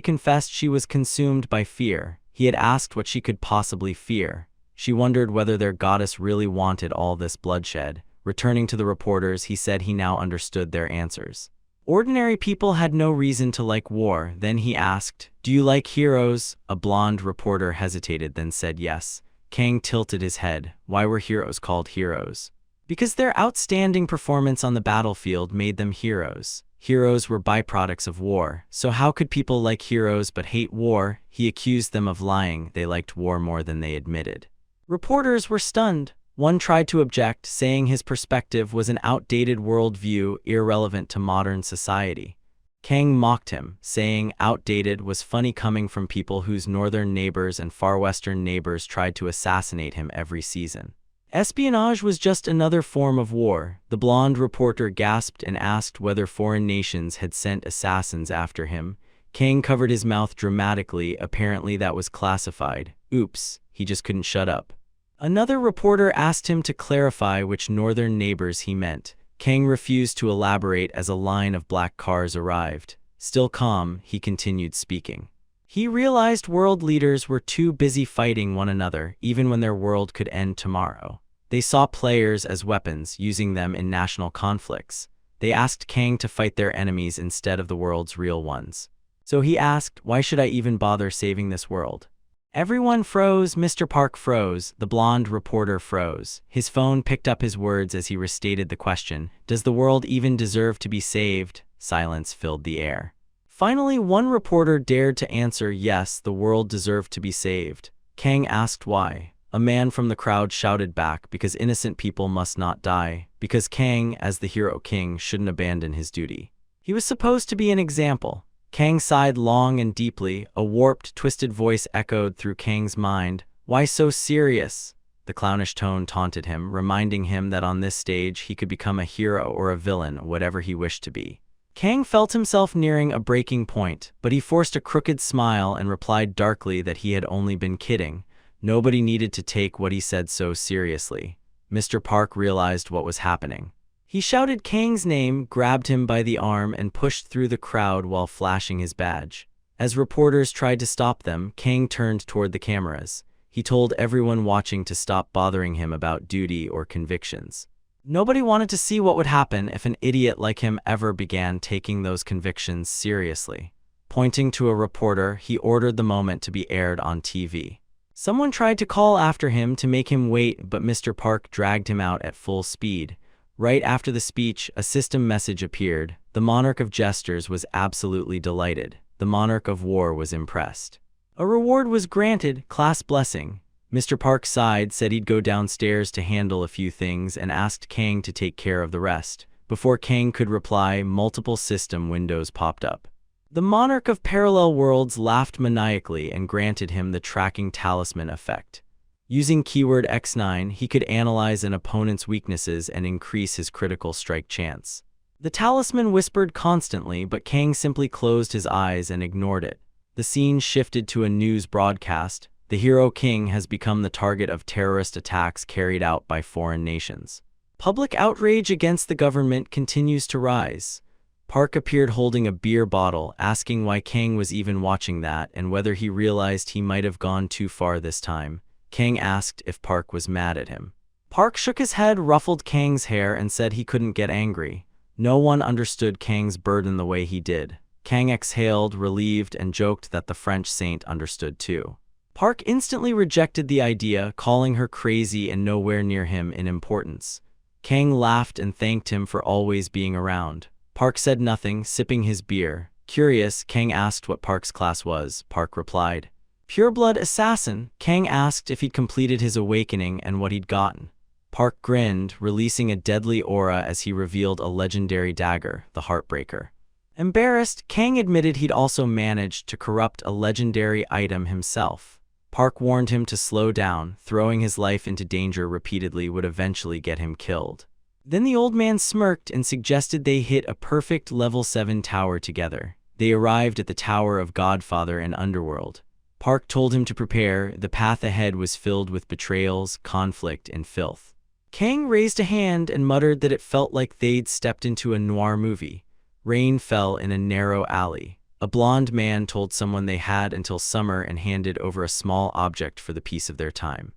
confessed she was consumed by fear. He had asked what she could possibly fear. She wondered whether their goddess really wanted all this bloodshed. Returning to the reporters, he said he now understood their answers. Ordinary people had no reason to like war. Then he asked, "Do you like heroes?" A blonde reporter hesitated, then said yes. Kang tilted his head. Why were heroes called heroes? Because their outstanding performance on the battlefield made them heroes. Heroes were byproducts of war, so how could people like heroes but hate war? He accused them of lying. They liked war more than they admitted. Reporters were stunned. One tried to object, saying his perspective was an outdated worldview irrelevant to modern society. Kang mocked him, saying outdated was funny coming from people whose northern neighbors and far western neighbors tried to assassinate him every season. Espionage was just another form of war. The blonde reporter gasped and asked whether foreign nations had sent assassins after him. Kang covered his mouth dramatically. Apparently that was classified. Oops, he just couldn't shut up. Another reporter asked him to clarify which northern neighbors he meant. Kang refused to elaborate as a line of black cars arrived. Still calm, he continued speaking. He realized world leaders were too busy fighting one another, even when their world could end tomorrow. They saw players as weapons, using them in national conflicts. They asked Kang to fight their enemies instead of the world's real ones. So he asked, "Why should I even bother saving this world?" Everyone froze. Mr. Park froze. The blonde reporter froze. His phone picked up his words as he restated the question. Does the world even deserve to be saved? Silence filled the air. Finally, one reporter dared to answer, yes, the world deserved to be saved. Kang asked why. A man from the crowd shouted back, because innocent people must not die, because Kang, as the hero king, shouldn't abandon his duty. He was supposed to be an example. Kang sighed long and deeply. A warped, twisted voice echoed through Kang's mind. Why so serious? The clownish tone taunted him, reminding him that on this stage he could become a hero or a villain, whatever he wished to be. Kang felt himself nearing a breaking point, but he forced a crooked smile and replied darkly that he had only been kidding. Nobody needed to take what he said so seriously. Mr. Park realized what was happening. He shouted Kang's name, grabbed him by the arm, and pushed through the crowd while flashing his badge. As reporters tried to stop them, Kang turned toward the cameras. He told everyone watching to stop bothering him about duty or convictions. Nobody wanted to see what would happen if an idiot like him ever began taking those convictions seriously. Pointing to a reporter, he ordered the moment to be aired on TV. Someone tried to call after him to make him wait, but Mr. Park dragged him out at full speed. Right after the speech, a system message appeared. The monarch of jesters was absolutely delighted. The monarch of war was impressed. A reward was granted, class blessing. Mr. Park sighed, said he'd go downstairs to handle a few things, and asked Kang to take care of the rest. Before Kang could reply, multiple system windows popped up. The monarch of parallel worlds laughed maniacally and granted him the tracking talisman effect. Using keyword X9, he could analyze an opponent's weaknesses and increase his critical strike chance. The talisman whispered constantly, but Kang simply closed his eyes and ignored it. The scene shifted to a news broadcast. The hero king has become the target of terrorist attacks carried out by foreign nations. Public outrage against the government continues to rise. Park appeared holding a beer bottle, asking why Kang was even watching that and whether he realized he might have gone too far this time. Kang asked if Park was mad at him. Park shook his head, ruffled Kang's hair, and said he couldn't get angry. No one understood Kang's burden the way he did. Kang exhaled, relieved, and joked that the French saint understood too. Park instantly rejected the idea, calling her crazy and nowhere near him in importance. Kang laughed and thanked him for always being around. Park said nothing, sipping his beer. Curious, Kang asked what Park's class was. Park replied, "Pureblood Assassin." Kang asked if he'd completed his awakening and what he'd gotten. Park grinned, releasing a deadly aura as he revealed a legendary dagger, the Heartbreaker. Embarrassed, Kang admitted he'd also managed to corrupt a legendary item himself. Park warned him to slow down. Throwing his life into danger repeatedly would eventually get him killed. Then the old man smirked and suggested they hit a perfect level 7 tower together. They arrived at the Tower of Godfather and Underworld. Park told him to prepare. The path ahead was filled with betrayals, conflict, and filth. Kang raised a hand and muttered that it felt like they'd stepped into a noir movie. Rain fell in a narrow alley. A blonde man told someone they had until summer and handed over a small object for the piece of their time.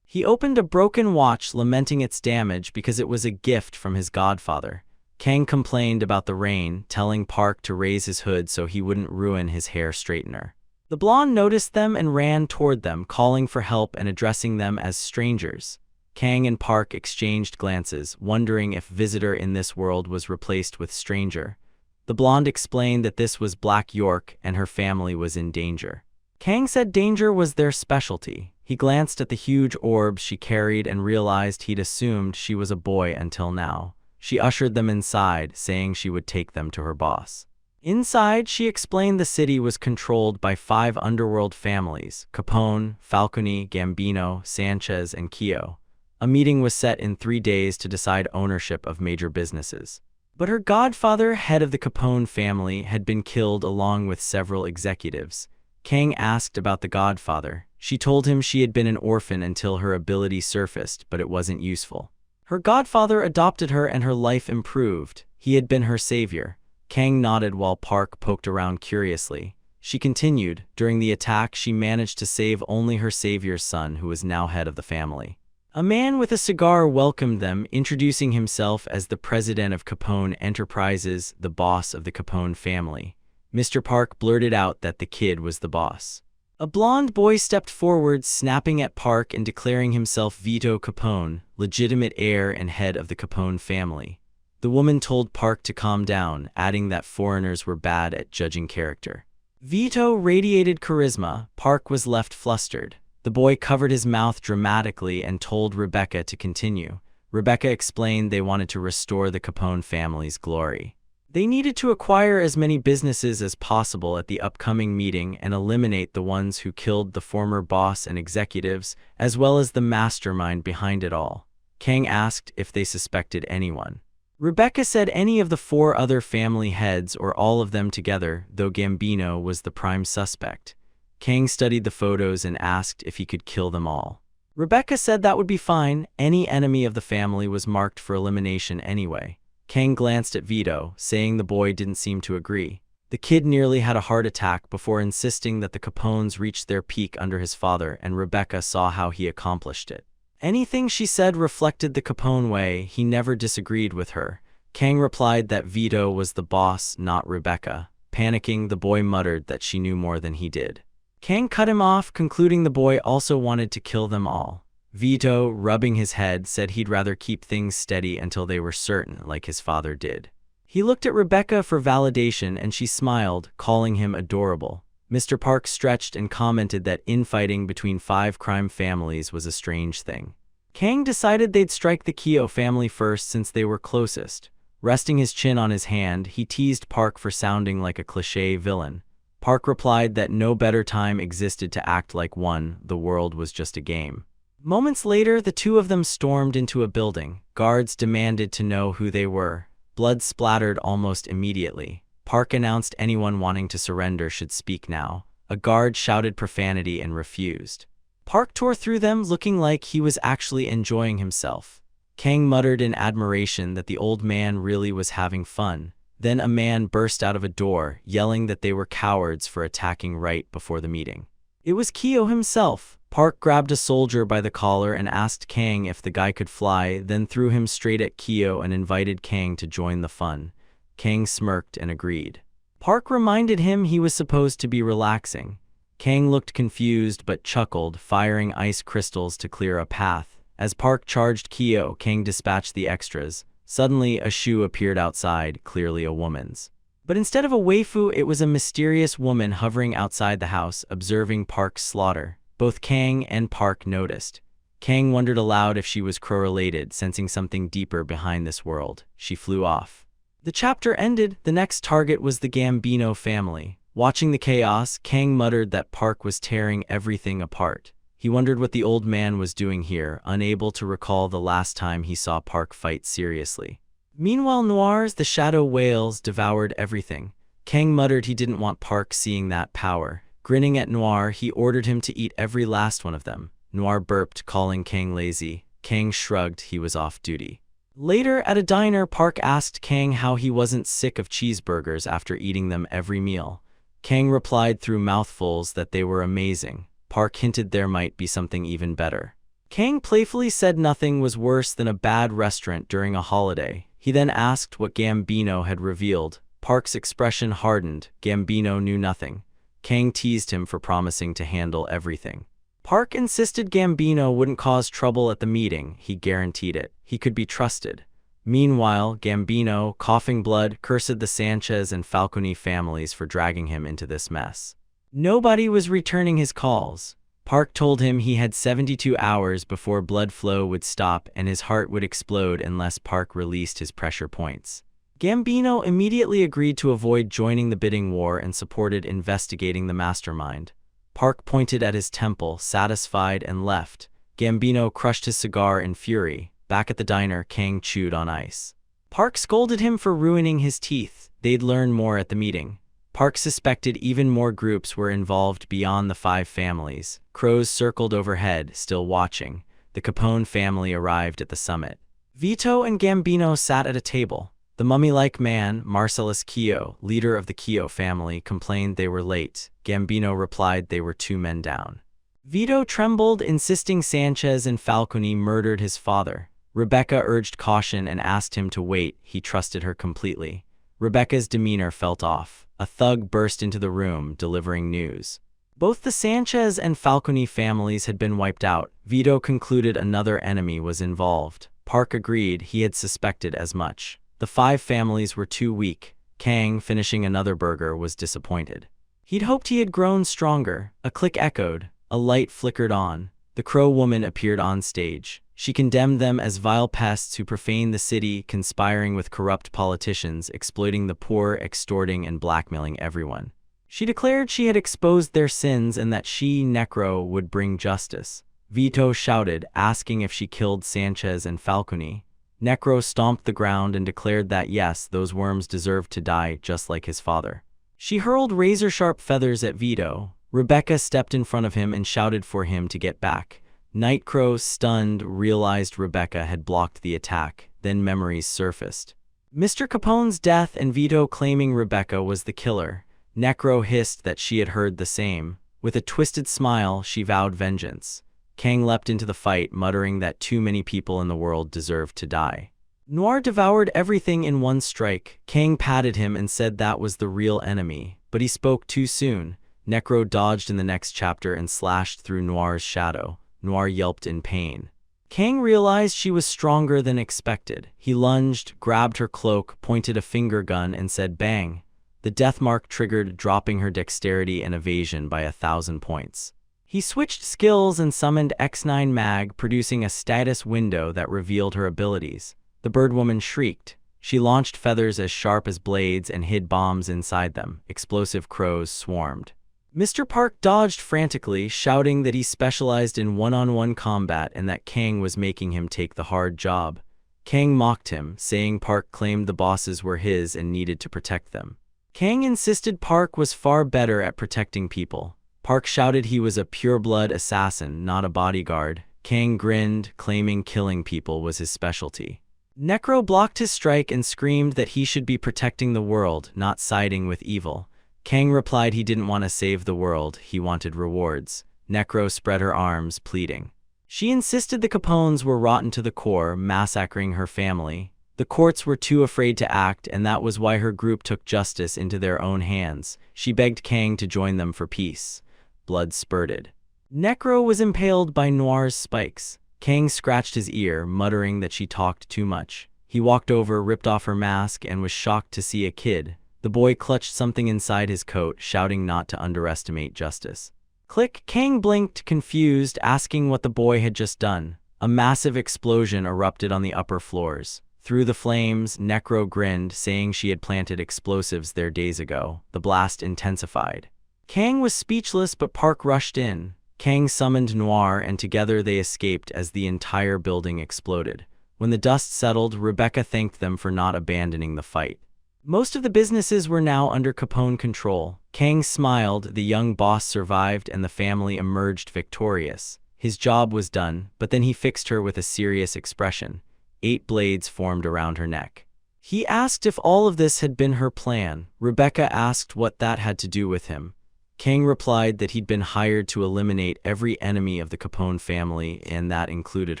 He opened a broken watch, lamenting its damage because it was a gift from his godfather. Kang complained about the rain, telling Park to raise his hood so he wouldn't ruin his hair straightener. The blonde noticed them and ran toward them, calling for help and addressing them as strangers. Kang and Park exchanged glances, wondering if visitor in this world was replaced with stranger. The blonde explained that this was Black York and her family was in danger. Kang said danger was their specialty. He glanced at the huge orbs she carried and realized he'd assumed she was a boy until now. She ushered them inside, saying she would take them to her boss. Inside, she explained the city was controlled by 5 underworld families: Capone, Falcone, Gambino, Sanchez, and Kyo. A meeting was set in 3 days to decide ownership of major businesses. But her godfather, head of the Capone family, had been killed along with several executives. Kang asked about the godfather. She told him she had been an orphan until her ability surfaced, but it wasn't useful. Her godfather adopted her and her life improved. He had been her savior. Kang nodded while Park poked around curiously. She continued, during the attack she managed to save only her savior's son, who was now head of the family. A man with a cigar welcomed them, introducing himself as the president of Capone Enterprises, the boss of the Capone family. Mr. Park blurted out that the kid was the boss. A blonde boy stepped forward, snapping at Park and declaring himself Vito Capone, legitimate heir and head of the Capone family. The woman told Park to calm down, adding that foreigners were bad at judging character. Vito radiated charisma. Park was left flustered. The boy covered his mouth dramatically and told Rebecca to continue. Rebecca explained they wanted to restore the Capone family's glory. They needed to acquire as many businesses as possible at the upcoming meeting and eliminate the ones who killed the former boss and executives, as well as the mastermind behind it all. Kang asked if they suspected anyone. Rebecca said any of the 4 other family heads or all of them together, though Gambino was the prime suspect. Kang studied the photos and asked if he could kill them all. Rebecca said that would be fine. Any enemy of the family was marked for elimination anyway. Kang glanced at Vito, saying the boy didn't seem to agree. The kid nearly had a heart attack before insisting that the Capones reached their peak under his father, and Rebecca saw how he accomplished it. Anything she said reflected the Capone way. He never disagreed with her. Kang replied that Vito was the boss, not Rebecca. Panicking, the boy muttered that she knew more than he did. Kang cut him off, concluding the boy also wanted to kill them all. Vito, rubbing his head, said he'd rather keep things steady until they were certain, like his father did. He looked at Rebecca for validation and she smiled, calling him adorable. Mr. Park stretched and commented that infighting between 5 crime families was a strange thing. Kang decided they'd strike the Kyo family first since they were closest. Resting his chin on his hand, he teased Park for sounding like a cliché villain. Park replied that no better time existed to act like one, the world was just a game. Moments later, the 2 of them stormed into a building. Guards demanded to know who they were. Blood splattered almost immediately. Park announced anyone wanting to surrender should speak now. A guard shouted profanity and refused. Park tore through them, looking like he was actually enjoying himself. Kang muttered in admiration that the old man really was having fun. Then a man burst out of a door, yelling that they were cowards for attacking right before the meeting. It was Kyo himself. Park grabbed a soldier by the collar and asked Kang if the guy could fly, then threw him straight at Kyo and invited Kang to join the fun. Kang smirked and agreed. Park reminded him he was supposed to be relaxing. Kang looked confused but chuckled, firing ice crystals to clear a path. As Park charged Kyo, Kang dispatched the extras. Suddenly, a shoe appeared outside, clearly a woman's. But instead of a waifu, it was a mysterious woman hovering outside the house, observing Park's slaughter. Both Kang and Park noticed. Kang wondered aloud if she was crow-related, sensing something deeper behind this world. She flew off. The chapter ended. The next target was the Gambino family. Watching the chaos, Kang muttered that Park was tearing everything apart. He wondered what the old man was doing here, unable to recall the last time he saw Park fight seriously. Meanwhile, Noir's the shadow whales devoured everything. Kang muttered he didn't want Park seeing that power. Grinning at Noir, he ordered him to eat every last one of them. Noir burped, calling Kang lazy. Kang shrugged, he was off duty. Later, at a diner, Park asked Kang how he wasn't sick of cheeseburgers after eating them every meal. Kang replied through mouthfuls that they were amazing. Park hinted there might be something even better. Kang playfully said nothing was worse than a bad restaurant during a holiday. He then asked what Gambino had revealed. Park's expression hardened. Gambino knew nothing. Kang teased him for promising to handle everything. Park insisted Gambino wouldn't cause trouble at the meeting. He guaranteed it. He could be trusted. Meanwhile, Gambino, coughing blood, cursed the Sanchez and Falcone families for dragging him into this mess. Nobody was returning his calls. Park told him he had 72 hours before blood flow would stop and his heart would explode unless Park released his pressure points. Gambino immediately agreed to avoid joining the bidding war and supported investigating the mastermind. Park pointed at his temple, satisfied, and left. Gambino crushed his cigar in fury. Back at the diner, Kang chewed on ice. Park scolded him for ruining his teeth. They'd learn more at the meeting. Park suspected even more groups were involved beyond the 5 families. Crows circled overhead, still watching. The Capone family arrived at the summit. Vito and Gambino sat at a table. The mummy-like man, Marcellus Keogh, leader of the Keogh family, complained they were late. Gambino replied they were 2 men down. Vito trembled, insisting Sanchez and Falcone murdered his father. Rebecca urged caution and asked him to wait. He trusted her completely. Rebecca's demeanor felt off. A thug burst into the room, delivering news. Both the Sanchez and Falcone families had been wiped out. Vito concluded another enemy was involved. Park agreed. He had suspected as much. The 5 families were too weak. Kang, finishing another burger, was disappointed. He'd hoped he had grown stronger. A click echoed. A light flickered on. The Crow Woman appeared on stage. She condemned them as vile pests who profane the city, conspiring with corrupt politicians, exploiting the poor, extorting and blackmailing everyone. She declared she had exposed their sins and that she, Necro, would bring justice. Vito shouted, asking if she killed Sanchez and Falcone. Necro stomped the ground and declared that yes, those worms deserved to die just like his father. She hurled razor-sharp feathers at Vito. Rebecca stepped in front of him and shouted for him to get back. Nightcrow, stunned, realized Rebecca had blocked the attack. Then memories surfaced. Mr. Capone's death and Vito claiming Rebecca was the killer. Necro hissed that she had heard the same. With a twisted smile, she vowed vengeance. Kang leapt into the fight, muttering that too many people in the world deserved to die. Noir devoured everything in one strike. Kang patted him and said that was the real enemy, but he spoke too soon. Necro dodged in the next chapter and slashed through Noir's shadow. Noir yelped in pain. Kang realized she was stronger than expected. He lunged, grabbed her cloak, pointed a finger gun, and said bang. The death mark triggered, dropping her dexterity and evasion by 1,000 points. He switched skills and summoned X9 Mag, producing a status window that revealed her abilities. The birdwoman shrieked. She launched feathers as sharp as blades and hid bombs inside them. Explosive crows swarmed. Mr. Park dodged frantically, shouting that he specialized in one-on-one combat and that Kang was making him take the hard job. Kang mocked him, saying Park claimed the bosses were his and needed to protect them. Kang insisted Park was far better at protecting people. Park shouted he was a pure-blood assassin, not a bodyguard. Kang grinned, claiming killing people was his specialty. Necro blocked his strike and screamed that he should be protecting the world, not siding with evil. Kang replied he didn't want to save the world, he wanted rewards. Necro spread her arms, pleading. She insisted the Capones were rotten to the core, massacring her family. The courts were too afraid to act, and that was why her group took justice into their own hands. She begged Kang to join them for peace. Blood spurted. Necro was impaled by Noir's spikes. Kang scratched his ear, muttering that she talked too much. He walked over, ripped off her mask, and was shocked to see a kid. The boy clutched something inside his coat, shouting not to underestimate justice. Click! Kang blinked, confused, asking what the boy had just done. A massive explosion erupted on the upper floors. Through the flames, Necro grinned, saying she had planted explosives there days ago. The blast intensified. Kang was speechless, but Park rushed in. Kang summoned Noir, and together they escaped as the entire building exploded. When the dust settled, Rebecca thanked them for not abandoning the fight. Most of the businesses were now under Capone control. Kang smiled, the young boss survived, and the family emerged victorious. His job was done, but then he fixed her with a serious expression. 8 blades formed around her neck. He asked if all of this had been her plan. Rebecca asked what that had to do with him. Kang replied that he'd been hired to eliminate every enemy of the Capone family, and that included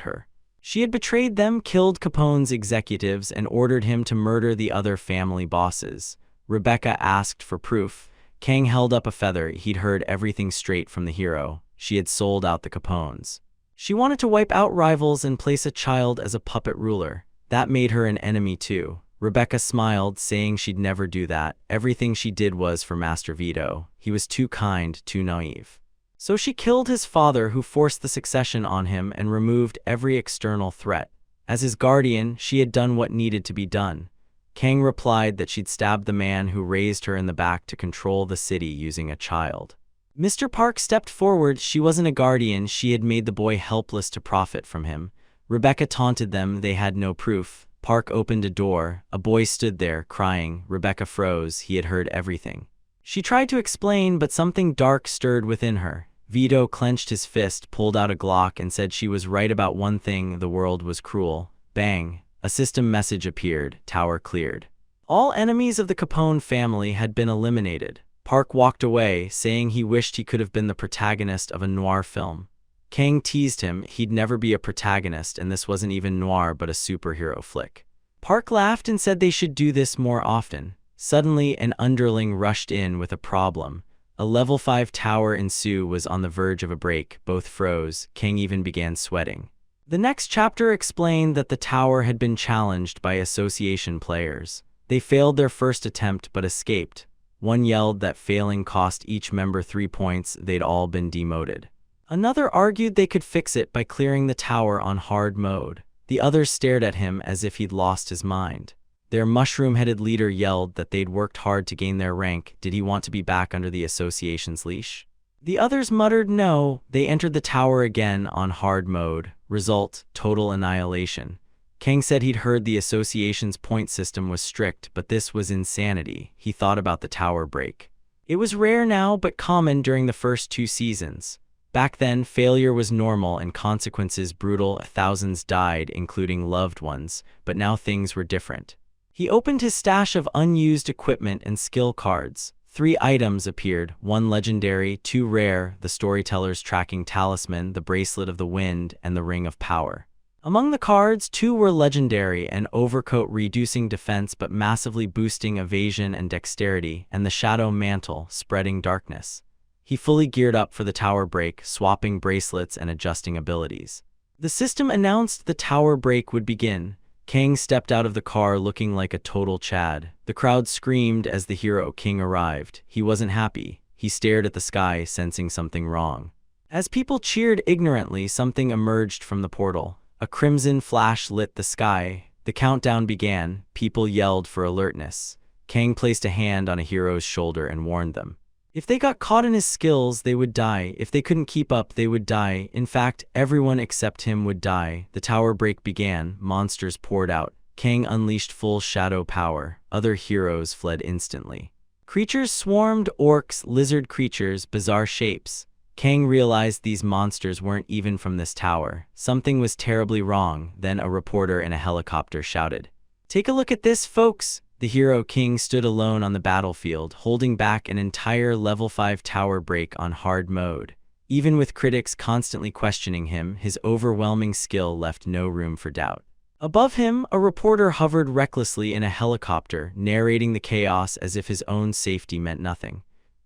her. She had betrayed them, killed Capone's executives, and ordered him to murder the other family bosses. Rebecca asked for proof. Kang held up a feather. He'd heard everything straight from the hero. She had sold out the Capones. She wanted to wipe out rivals and place a child as a puppet ruler. That made her an enemy too. Rebecca smiled, saying she'd never do that. Everything she did was for Master Vito. He was too kind, too naive. So she killed his father, who forced the succession on him, and removed every external threat. As his guardian, she had done what needed to be done. Kang replied that she'd stabbed the man who raised her in the back to control the city using a child. Mr. Park stepped forward. She wasn't a guardian. She had made the boy helpless to profit from him. Rebecca taunted them. They had no proof. Park opened a door. A boy stood there, crying. Rebecca froze. He had heard everything. She tried to explain, but something dark stirred within her. Vito clenched his fist, pulled out a Glock, and said she was right about one thing: the world was cruel. Bang! A system message appeared. Tower cleared. All enemies of the Capone family had been eliminated. Park walked away, saying he wished he could have been the protagonist of a noir film. Kang teased him. He'd never be a protagonist, and this wasn't even noir but a superhero flick. Park laughed and said they should do this more often. Suddenly, an underling rushed in with a problem. A level 5 tower in Sue was on the verge of a break. Both froze. Kang even began sweating. The next chapter explained that the tower had been challenged by association players. They failed their first attempt but escaped. One yelled that failing cost each member 3 points. They'd all been demoted. Another argued they could fix it by clearing the tower on hard mode. The others stared at him as if he'd lost his mind. Their mushroom-headed leader yelled that they'd worked hard to gain their rank. Did he want to be back under the association's leash? The others muttered no. They entered the tower again on hard mode. Result: total annihilation. Kang said he'd heard the association's point system was strict, but this was insanity. He thought about the tower break. It was rare now, but common during the first 2 seasons. Back then, failure was normal and consequences brutal. Thousands died, including loved ones, but now things were different. He opened his stash of unused equipment and skill cards. 3 items appeared, 1 legendary, 2 rare: the storyteller's tracking talisman, the bracelet of the wind, and the ring of power. Among the cards, 2 were legendary: an overcoat reducing defense but massively boosting evasion and dexterity, and the shadow mantle, spreading darkness. He fully geared up for the tower break, swapping bracelets and adjusting abilities. The system announced the tower break would begin. Kang stepped out of the car looking like a total Chad. The crowd screamed as the hero king arrived. He wasn't happy. He stared at the sky, sensing something wrong. As people cheered ignorantly, something emerged from the portal. A crimson flash lit the sky. The countdown began. People yelled for alertness. Kang placed a hand on a hero's shoulder and warned them. If they got caught in his skills, they would die. If they couldn't keep up, they would die. In fact, everyone except him would die. The tower break began. Monsters poured out. Kang unleashed full shadow power. Other heroes fled instantly. Creatures swarmed: orcs, lizard creatures, bizarre shapes. Kang realized these monsters weren't even from this tower. Something was terribly wrong. Then a reporter in a helicopter shouted, "Take a look at this, folks!" The hero king stood alone on the battlefield, holding back an entire level 5 tower break on hard mode. Even with critics constantly questioning him, his overwhelming skill left no room for doubt. Above him, a reporter hovered recklessly in a helicopter, narrating the chaos as if his own safety meant nothing.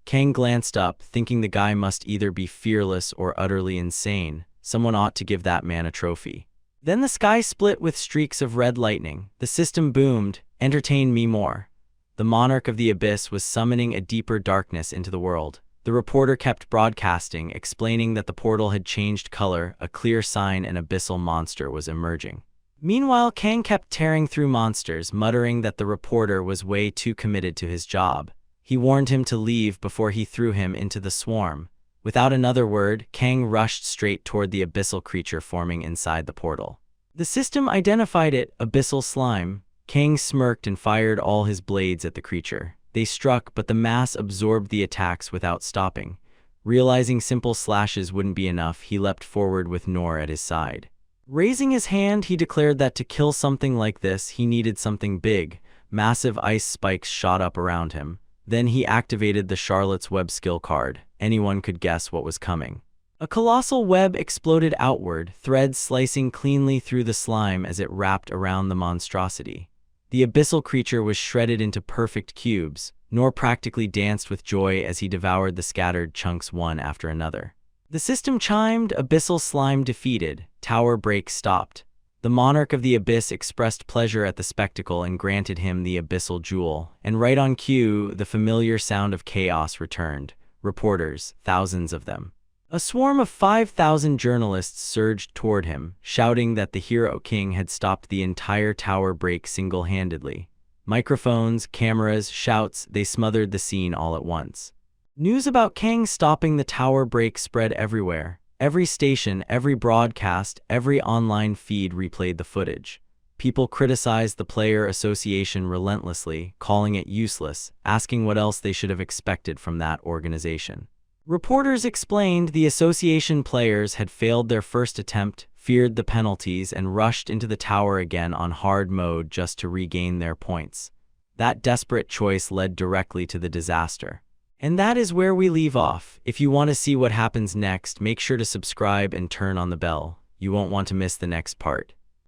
Kang glanced up, thinking the guy must either be fearless or utterly insane. Someone ought to give that man a trophy. Then the sky split with streaks of red lightning. The system boomed, "Entertain me more." The monarch of the abyss was summoning a deeper darkness into the world. The reporter kept broadcasting, explaining that the portal had changed color. A clear sign an abyssal monster was emerging. Meanwhile, Kang kept tearing through monsters, muttering that the reporter was way too committed to his job. He warned him to leave before he threw him into the swarm. Without another word, Kang rushed straight toward the abyssal creature forming inside the portal. The system identified it: abyssal slime. Kang smirked and fired all his blades at the creature. They struck, but the mass absorbed the attacks without stopping. Realizing simple slashes wouldn't be enough, he leapt forward with Nor at his side. Raising his hand, he declared that to kill something like this, he needed something big. Massive ice spikes shot up around him. Then he activated the Charlotte's Web skill card. Anyone could guess what was coming. A colossal web exploded outward, threads slicing cleanly through the slime as it wrapped around the monstrosity. The abyssal creature was shredded into perfect cubes, nor practically danced with joy as he devoured the scattered chunks one after another. The system chimed, abyssal slime defeated, tower break stopped. The monarch of the abyss expressed pleasure at the spectacle and granted him the abyssal jewel, and right on cue, the familiar sound of chaos returned. Reporters, thousands of them. A swarm of 5,000 journalists surged toward him, shouting that the hero king had stopped the entire tower break single-handedly. Microphones, cameras, shouts, they smothered the scene all at once. News about Kang stopping the tower break spread everywhere. Every station, every broadcast, every online feed replayed the footage. People criticized the player association relentlessly, calling it useless, asking what else they should have expected from that organization. Reporters explained the association players had failed their first attempt, feared the penalties, and rushed into the tower again on hard mode just to regain their points. That desperate choice led directly to the disaster. And that is where we leave off. If you want to see what happens next, make sure to subscribe and turn on the bell. You won't want to miss the next part.